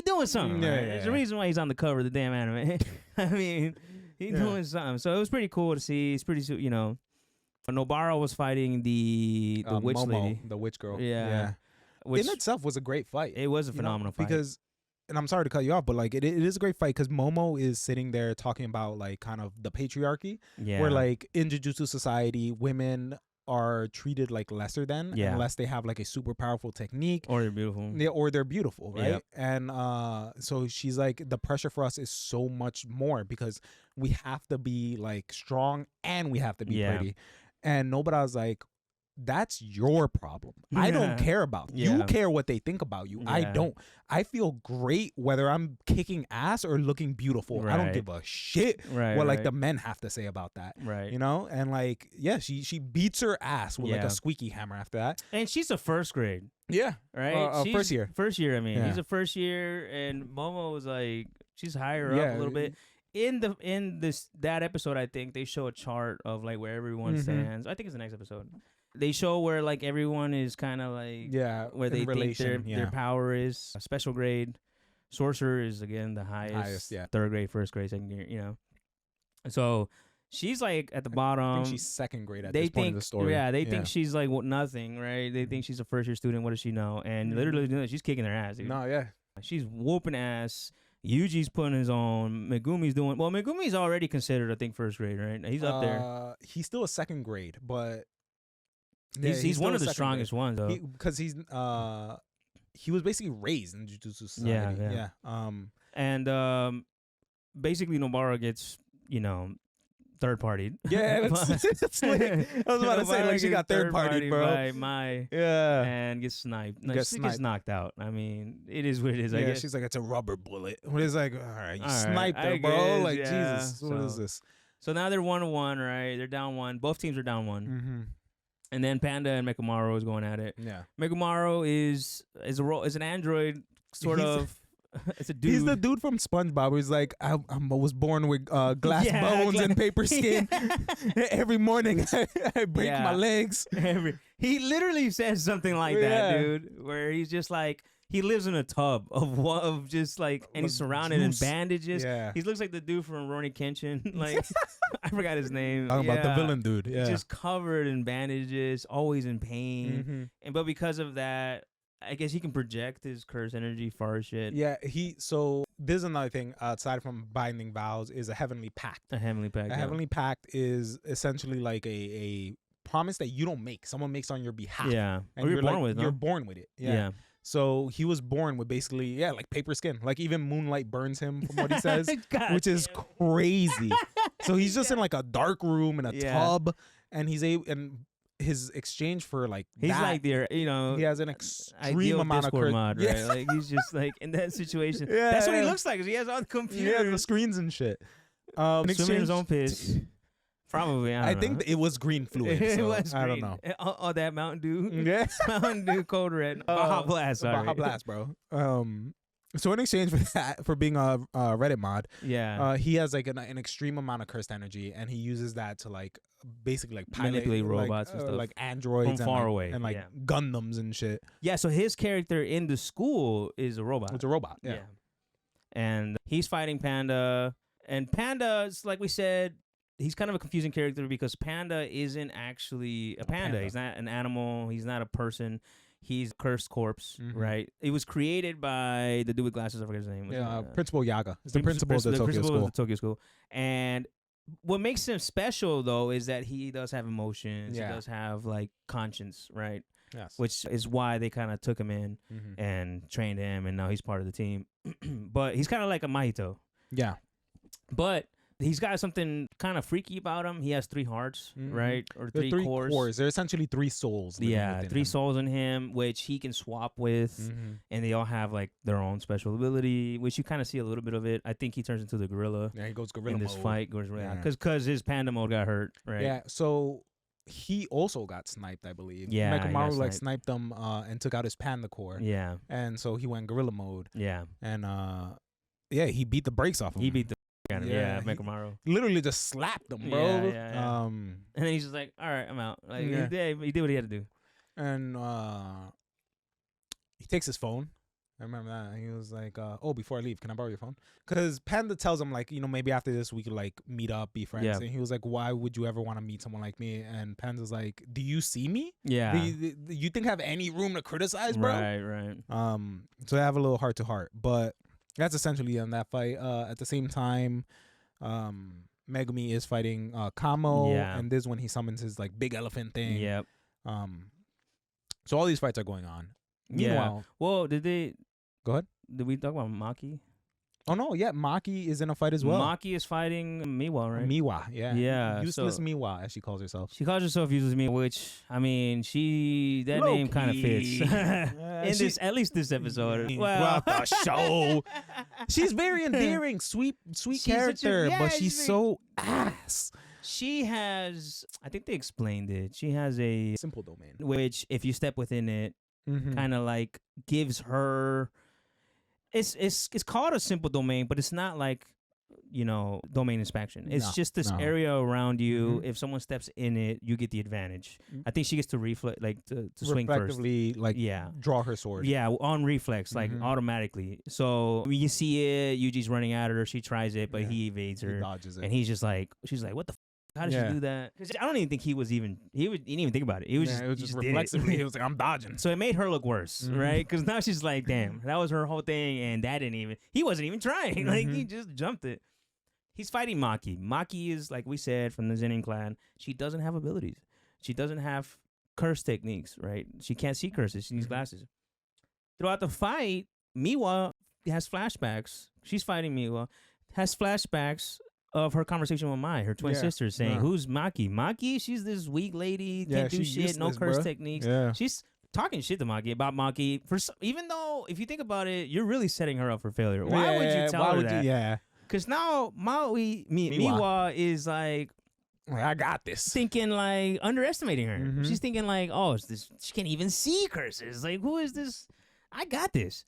doing something. Yeah, right? There's a reason why he's on the cover of the damn anime. I mean, he's doing something. So it was pretty cool to see. It's pretty, Nobara was fighting the witch Momo, lady, the witch girl. Yeah. Which, in itself was a great fight. It was a phenomenal fight. Because, and I'm sorry to cut you off, but like it is a great fight because Momo is sitting there talking about like kind of the patriarchy, where like in Jujutsu society, women are treated like lesser than unless they have like a super powerful technique or they're beautiful. Yeah, or they're beautiful, right? Yep. And so she's like, the pressure for us is so much more because we have to be like strong and we have to be pretty. And Nobara's like, that's your problem. I don't care about you care what they think about you. I don't. I feel great whether I'm kicking ass or looking beautiful. I don't give a shit what like the men have to say about that. Right. And like she beats her ass with like a squeaky hammer after that. And she's a first grade. Yeah. Right? She's first year. First year, I mean. He's a first year and Momo was like she's higher up a little bit. In that episode, I think they show a chart of like where everyone stands. I think it's the next episode. They show where like everyone is kind of like where they think their power is. A special grade, sorcerer is again the highest. Third grade, first grade, second year. So she's like at the bottom. I think she's second grade at this point in the story. Yeah, they think she's like nothing, right? They think she's a first year student. What does she know? And literally, she's kicking their ass. Dude. No, yeah, she's whooping ass. Yuji's putting his own. Megumi's doing well. Megumi's already considered, I think, first grade, right? He's up there. He's still a second grade, but. He's one of the strongest ones, though. Because he was basically raised in Jujutsu Society. Yeah. And basically Nobara gets, third partied. Yeah, that's like, I was about to say, like, she got third partied, bro. By Mai. Yeah. And gets sniped. No, she gets knocked out. I mean, it is what it is, I guess. She's like, it's a rubber bullet. It's like, all right, you sniped her, bro. Like, Jesus, what is this? So now they're 1-1, right? They're down 1. Both teams are down 1. And then Panda and Mechamaru is going at it. Yeah. Mechamaru is an android, sort of. It's a dude. He's the dude from SpongeBob. He's like, I was born with glass bones and paper skin. Every morning I break my legs. He literally says something like that, dude, where he's just like, he lives in a tub of just like, and he's surrounded in bandages. Yeah. He looks like the dude from Rurouni Kenshin. Like, I forgot his name. Talking about the villain dude. Yeah. Just covered in bandages, always in pain. But because of that, I guess he can project his curse energy far as shit. Yeah, so this is another thing aside from binding vows is a heavenly pact. A heavenly pact. Heavenly pact is essentially like a promise that you don't make. Someone makes on your behalf. Yeah. And you're born with it. You're born with it. Yeah. So he was born with basically, like paper skin. Like even moonlight burns him from what he says, which is crazy. So he's just in like a dark room in a tub, and he's his exchange for like he's like the he has an extreme amount of Discord mod, right? Like he's just like in that situation. That's what he looks like. He has on the computer, he has the screens and shit. Swimming his own piss. Probably, I think it was green fluid. So it was green. I don't know. Oh, that Mountain Dew. Yeah, Mountain Dew Code Red. Baja Blast. Sorry. Baja Blast, bro. So in exchange for that, for being a Reddit mod, he has like an extreme amount of cursed energy, and he uses that to like basically like manipulate robots and stuff, like androids from far away, and like Gundams and shit. Yeah. So his character in the school is a robot. It's a robot. Yeah. And he's fighting Panda, and Panda's like we said. He's kind of a confusing character because Panda isn't actually a panda. He's not an animal. He's not a person. He's a cursed corpse, right? It was created by the dude with glasses. I forget his name. Principal Yaga. It's the principal of the Tokyo School. And what makes him special, though, is that he does have emotions. He does have, like, conscience, right? Yes. Which is why they kind of took him in and trained him, and now he's part of the team. But he's kind of like a Mahito. Yeah. But he's got something kind of freaky about him. He has 3 hearts, right? Or three cores. They're essentially 3 souls. Yeah, 3 souls in him, which he can swap with, and they all have like their own special ability, which you kind of see a little bit of it. I think he turns into the gorilla. Yeah, he goes gorilla in this mode. fight. Because his panda mode got hurt, right? Yeah, so he also got sniped, I believe. Yeah, Mechamaru like sniped him and took out his panda core. Yeah, and so he went gorilla mode. Yeah, and he beat the brakes off him. He beat the Mechamaru. Literally just slapped him, bro. Yeah. And then he's just like, all right, I'm out. Like he did what he had to do. And he takes his phone. I remember that. He was like, oh, before I leave, can I borrow your phone? Because Panda tells him, like, maybe after this we could, like, meet up, be friends. Yeah. And he was like, why would you ever want to meet someone like me? And Panda's like, do you see me? Yeah. Do you think I have any room to criticize, bro? Right. So they have a little heart-to-heart. But that's essentially on that fight. At the same time, Megumi is fighting Kamo. Yeah. And this is when he summons his, like, big elephant thing. Yep. So all these fights are going on. Meanwhile, well, did they... Go ahead. Did we talk about Maki? Oh, no, yeah. Maki is in a fight as well. Maki is fighting Miwa, right? Miwa, yeah. Yeah. Useless Miwa, as she calls herself. She calls herself Useless Miwa, which, I mean, that name kind of fits. At least this episode. Throughout the show. She's very endearing, sweet character, but she's so ass. She has, I think they explained it. She has a simple domain, which if you step within it, kind of like gives her... It's called a simple domain, but it's not like, domain inspection. It's just this area around you. If someone steps in it, you get the advantage. I think she gets to reflect, like to swing first. Like draw her sword. Yeah, on reflex, like automatically. So when you see it, Yuji's running at her. She tries it, but he evades her. He dodges it. And he's just like, she's like, what the how did she do that? Because I don't even think he didn't even think about it. He was just reflexively. He was like, I'm dodging. So it made her look worse, right? Because now she's like, damn, that was her whole thing, and he wasn't even trying. Like, he just jumped it. He's fighting Maki. Maki is, like we said, from the Zenin clan. She doesn't have abilities. She doesn't have curse techniques, right? She can't see curses. She needs glasses. Throughout the fight, Miwa has flashbacks. She's fighting Miwa. Has flashbacks of her conversation with Mai, her twin sister, saying, who's Maki? Maki, she's this weak lady, can't do shit, no curse techniques. Yeah. She's talking shit to Maki about Maki. Even though, if you think about it, you're really setting her up for failure. Why would you tell her that? Because now Miwa is like, I got this. Thinking like, underestimating her. She's thinking like, she can't even see curses. Like, who is this? I got this.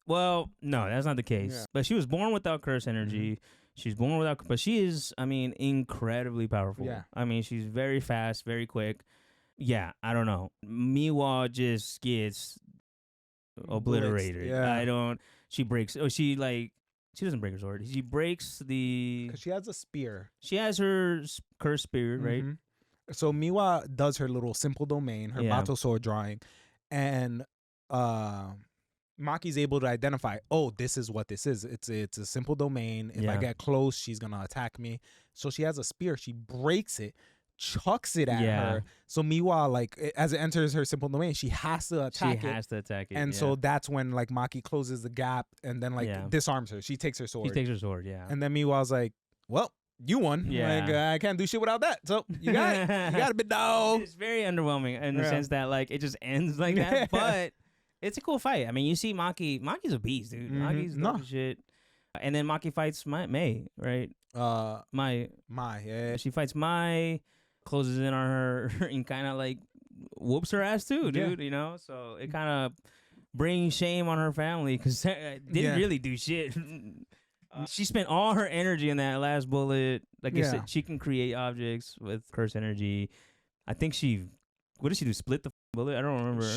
Well, no, that's not the case. Yeah. But she was born without curse energy. She's born without, but she is, I mean, incredibly powerful. Yeah. I mean, she's very fast, very quick. Yeah, I don't know. Miwa just gets obliterated. Yeah. She breaks, she doesn't break her sword. She breaks because she has a spear. She has her cursed spear, right? So Miwa does her little simple domain, her Bato sword drawing, and Maki's able to identify, this is what this is. It's a simple domain. If I get close, she's going to attack me. So she has a spear. She breaks it, chucks it at her. So Miwa, like, as it enters her simple domain, she has to attack it. And so that's when, like, Maki closes the gap and then, like, disarms her. She takes her sword. And then Miwa's like, well, you won. Yeah. Like, I can't do shit without that. So you got it. You got it, big dog. It's very underwhelming in the sense that, like, it just ends like that. But it's a cool fight. I mean, you see Maki. Maki's a beast, dude. Maki's dope as shit. And then Maki fights Mai, right? Mai, yeah. She fights Mai, closes in on her, and kind of like whoops her ass too, dude. So it kind of brings shame on her family because didn't really do shit. She spent all her energy in that last bullet. Like I said, she can create objects with curse energy. I think what did she do? Split the bullet? I don't remember.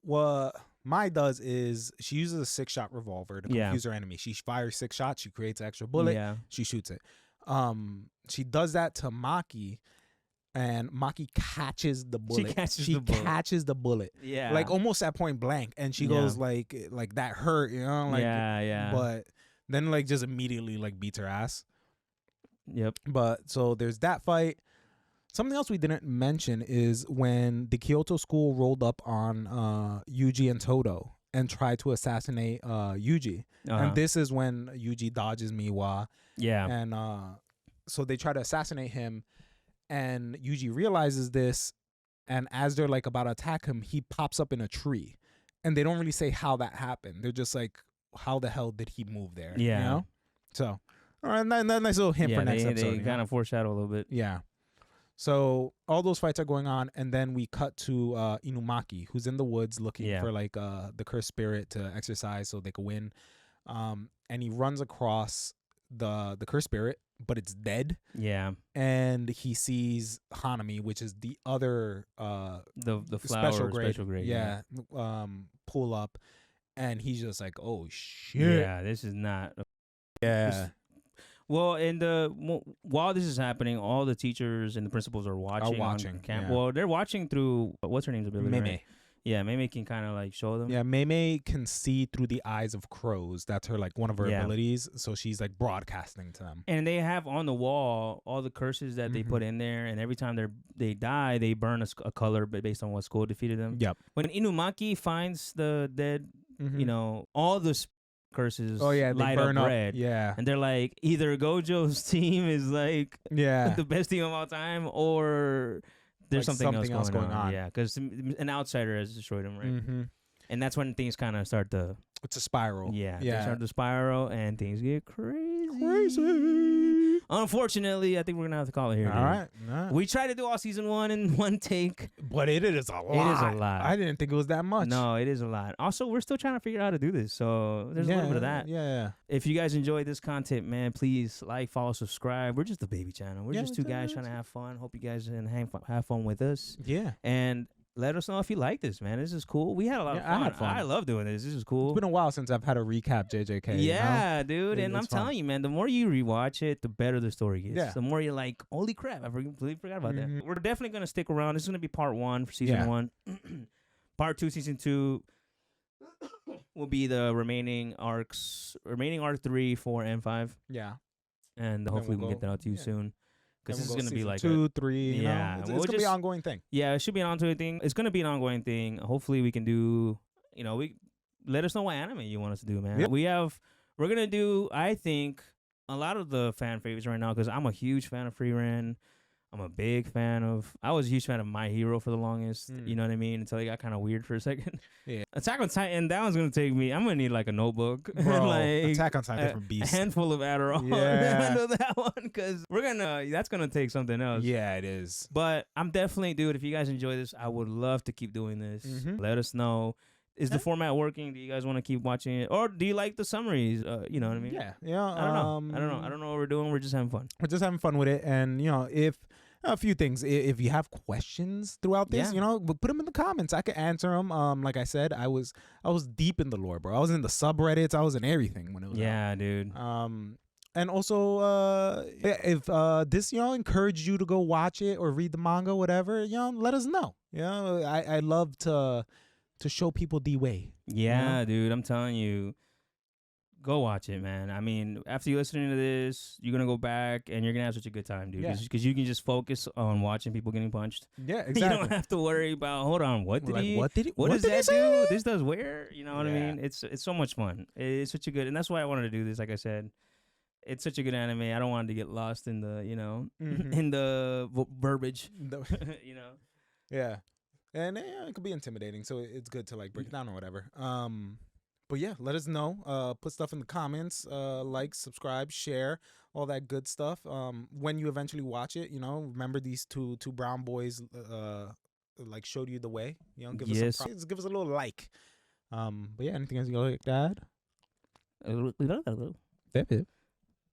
What Mai does is she uses a 6-shot revolver to confuse her enemy. She fires 6 shots. She creates an extra bullet. Yeah. She shoots it. She does that to Maki, and Maki catches the bullet. She catches the bullet. Yeah. Like almost at point blank, and she goes like that hurt, Like, yeah. But then like just immediately like beats her ass. Yep. But so there's that fight. Something else we didn't mention is when the Kyoto school rolled up on Yuji and Todo. and try to assassinate Yuji. And this is when Yuji dodges Miwa. Yeah. And so they try to assassinate him, and Yuji realizes this, and as they're like about to attack him, he pops up in a tree. And they don't really say how that happened. They're just like, how the hell did he move there? Yeah. You know? So, all right, nice little hint for next episode. They kind of foreshadow a little bit. Yeah. So all those fights are going on, and then we cut to Inumaki, who's in the woods looking for like the cursed spirit to exercise so they could win. And he runs across the cursed spirit, but it's dead. Yeah. And he sees Hanami, which is the other the flower special grade. Yeah. Pull up, and he's just like, oh shit. Yeah, this is not. Yeah. Well, while this is happening, all the teachers and the principals are watching. On camp. Yeah. Well, they're watching through what's her name's ability. Meme. Right? Yeah, Meme can kind of like show them. Yeah, Meme can see through the eyes of crows. That's her like one of her abilities. So she's like broadcasting to them. And they have on the wall all the curses that they put in there, and every time they die, they burn a color based on what school defeated them. Yep. When Inumaki finds the dead, you know, all the curses light burn up red. Yeah. And they're like, either Gojo's team is like the best team of all time, or there's like something else going on. Yeah, because an outsider has destroyed him, right? And that's when things kind of start to... It's a spiral. Yeah. They start to spiral, and things get crazy. Unfortunately, I think we're going to have to call it here. All right. We tried to do all season 1 in one take. But it is a lot. It is a lot. I didn't think it was that much. No, it is a lot. Also, we're still trying to figure out how to do this, so there's a little bit of that. Yeah. If you guys enjoy this content, man, please like, follow, subscribe. We're just a baby channel. We're just two guys trying to have fun. Hope you guys have fun with us. Yeah. And let us know if you like this, man. This is cool. We had a lot of fun. I love doing this. This is cool. It's been a while since I've had a recap JJK. Yeah, you know? dude. And I'm telling you, man, the more you rewatch it, the better the story gets. Yeah. The more you're like, holy crap, I completely forgot about that. We're definitely going to stick around. This is going to be part 1 for season 1. Part 2, season 2 will be the remaining arcs, arc 3, 4, and 5. Yeah. And hopefully we can get that out to you soon. Because this is going to be like 2, 3. Yeah. It's going to be an ongoing thing. Yeah, it should be an ongoing thing. It's going to be an ongoing thing. Hopefully we can do, let us know what anime you want us to do, man. Yep. We're going to do, I think, a lot of the fan favorites right now, because I'm a huge fan of Free Ren. I'm a big fan of... I was a huge fan of My Hero for the longest. You know what I mean? Until it got kind of weird for a second. Yeah. Attack on Titan, that one's going to take me... I'm going to need like a notebook. Bro, like Attack on Titan from Beast. A handful of Adderall. Yeah. I know that one, because that's going to take something else. Yeah, it is. But I'm definitely... Dude, if you guys enjoy this, I would love to keep doing this. Let us know. Is the format working? Do you guys want to keep watching it? Or do you like the summaries? You know what I mean? Yeah. I don't know. I don't know what we're doing. We're just having fun. We're just having fun with it. And, if... A few things. If you have questions throughout this, put them in the comments. I could answer them. Like I said, I was deep in the lore, bro. I was in the subreddits. I was in everything when it was out. Dude. And also, if this encouraged you to go watch it or read the manga, whatever, let us know. I love to show people the way. Yeah, dude. I'm telling you. Go watch it, man. I mean, after you listening to this, you're going to go back and you're going to have such a good time, dude. Because you can just focus on watching people getting punched. Yeah, exactly. You don't have to worry about, hold on, what does that do? This does where? You know what I mean? It's so much fun. It's such a good, and that's why I wanted to do this, like I said. It's such a good anime. I don't want it to get lost in the, in the verbiage, Yeah. And it could be intimidating, so it's good to like break it down or whatever. But yeah, let us know. Put stuff in the comments. Like, subscribe, share, all that good stuff. When you eventually watch it, remember these two brown boys like showed you the way. Give us give us a little like. But yeah, anything else you like to add? All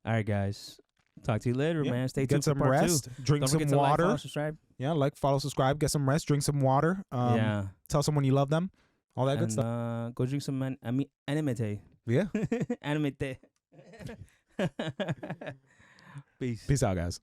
right, guys. Talk to you later, man. Stay tuned for part rest. 2. Drink some water. Like, follow, subscribe. Yeah, like, follow, subscribe. Get some rest. Drink some water. Tell someone you love them. All that good stuff. Go drink some AnimeTé. Yeah. AnimeTé. Peace. Peace out, guys.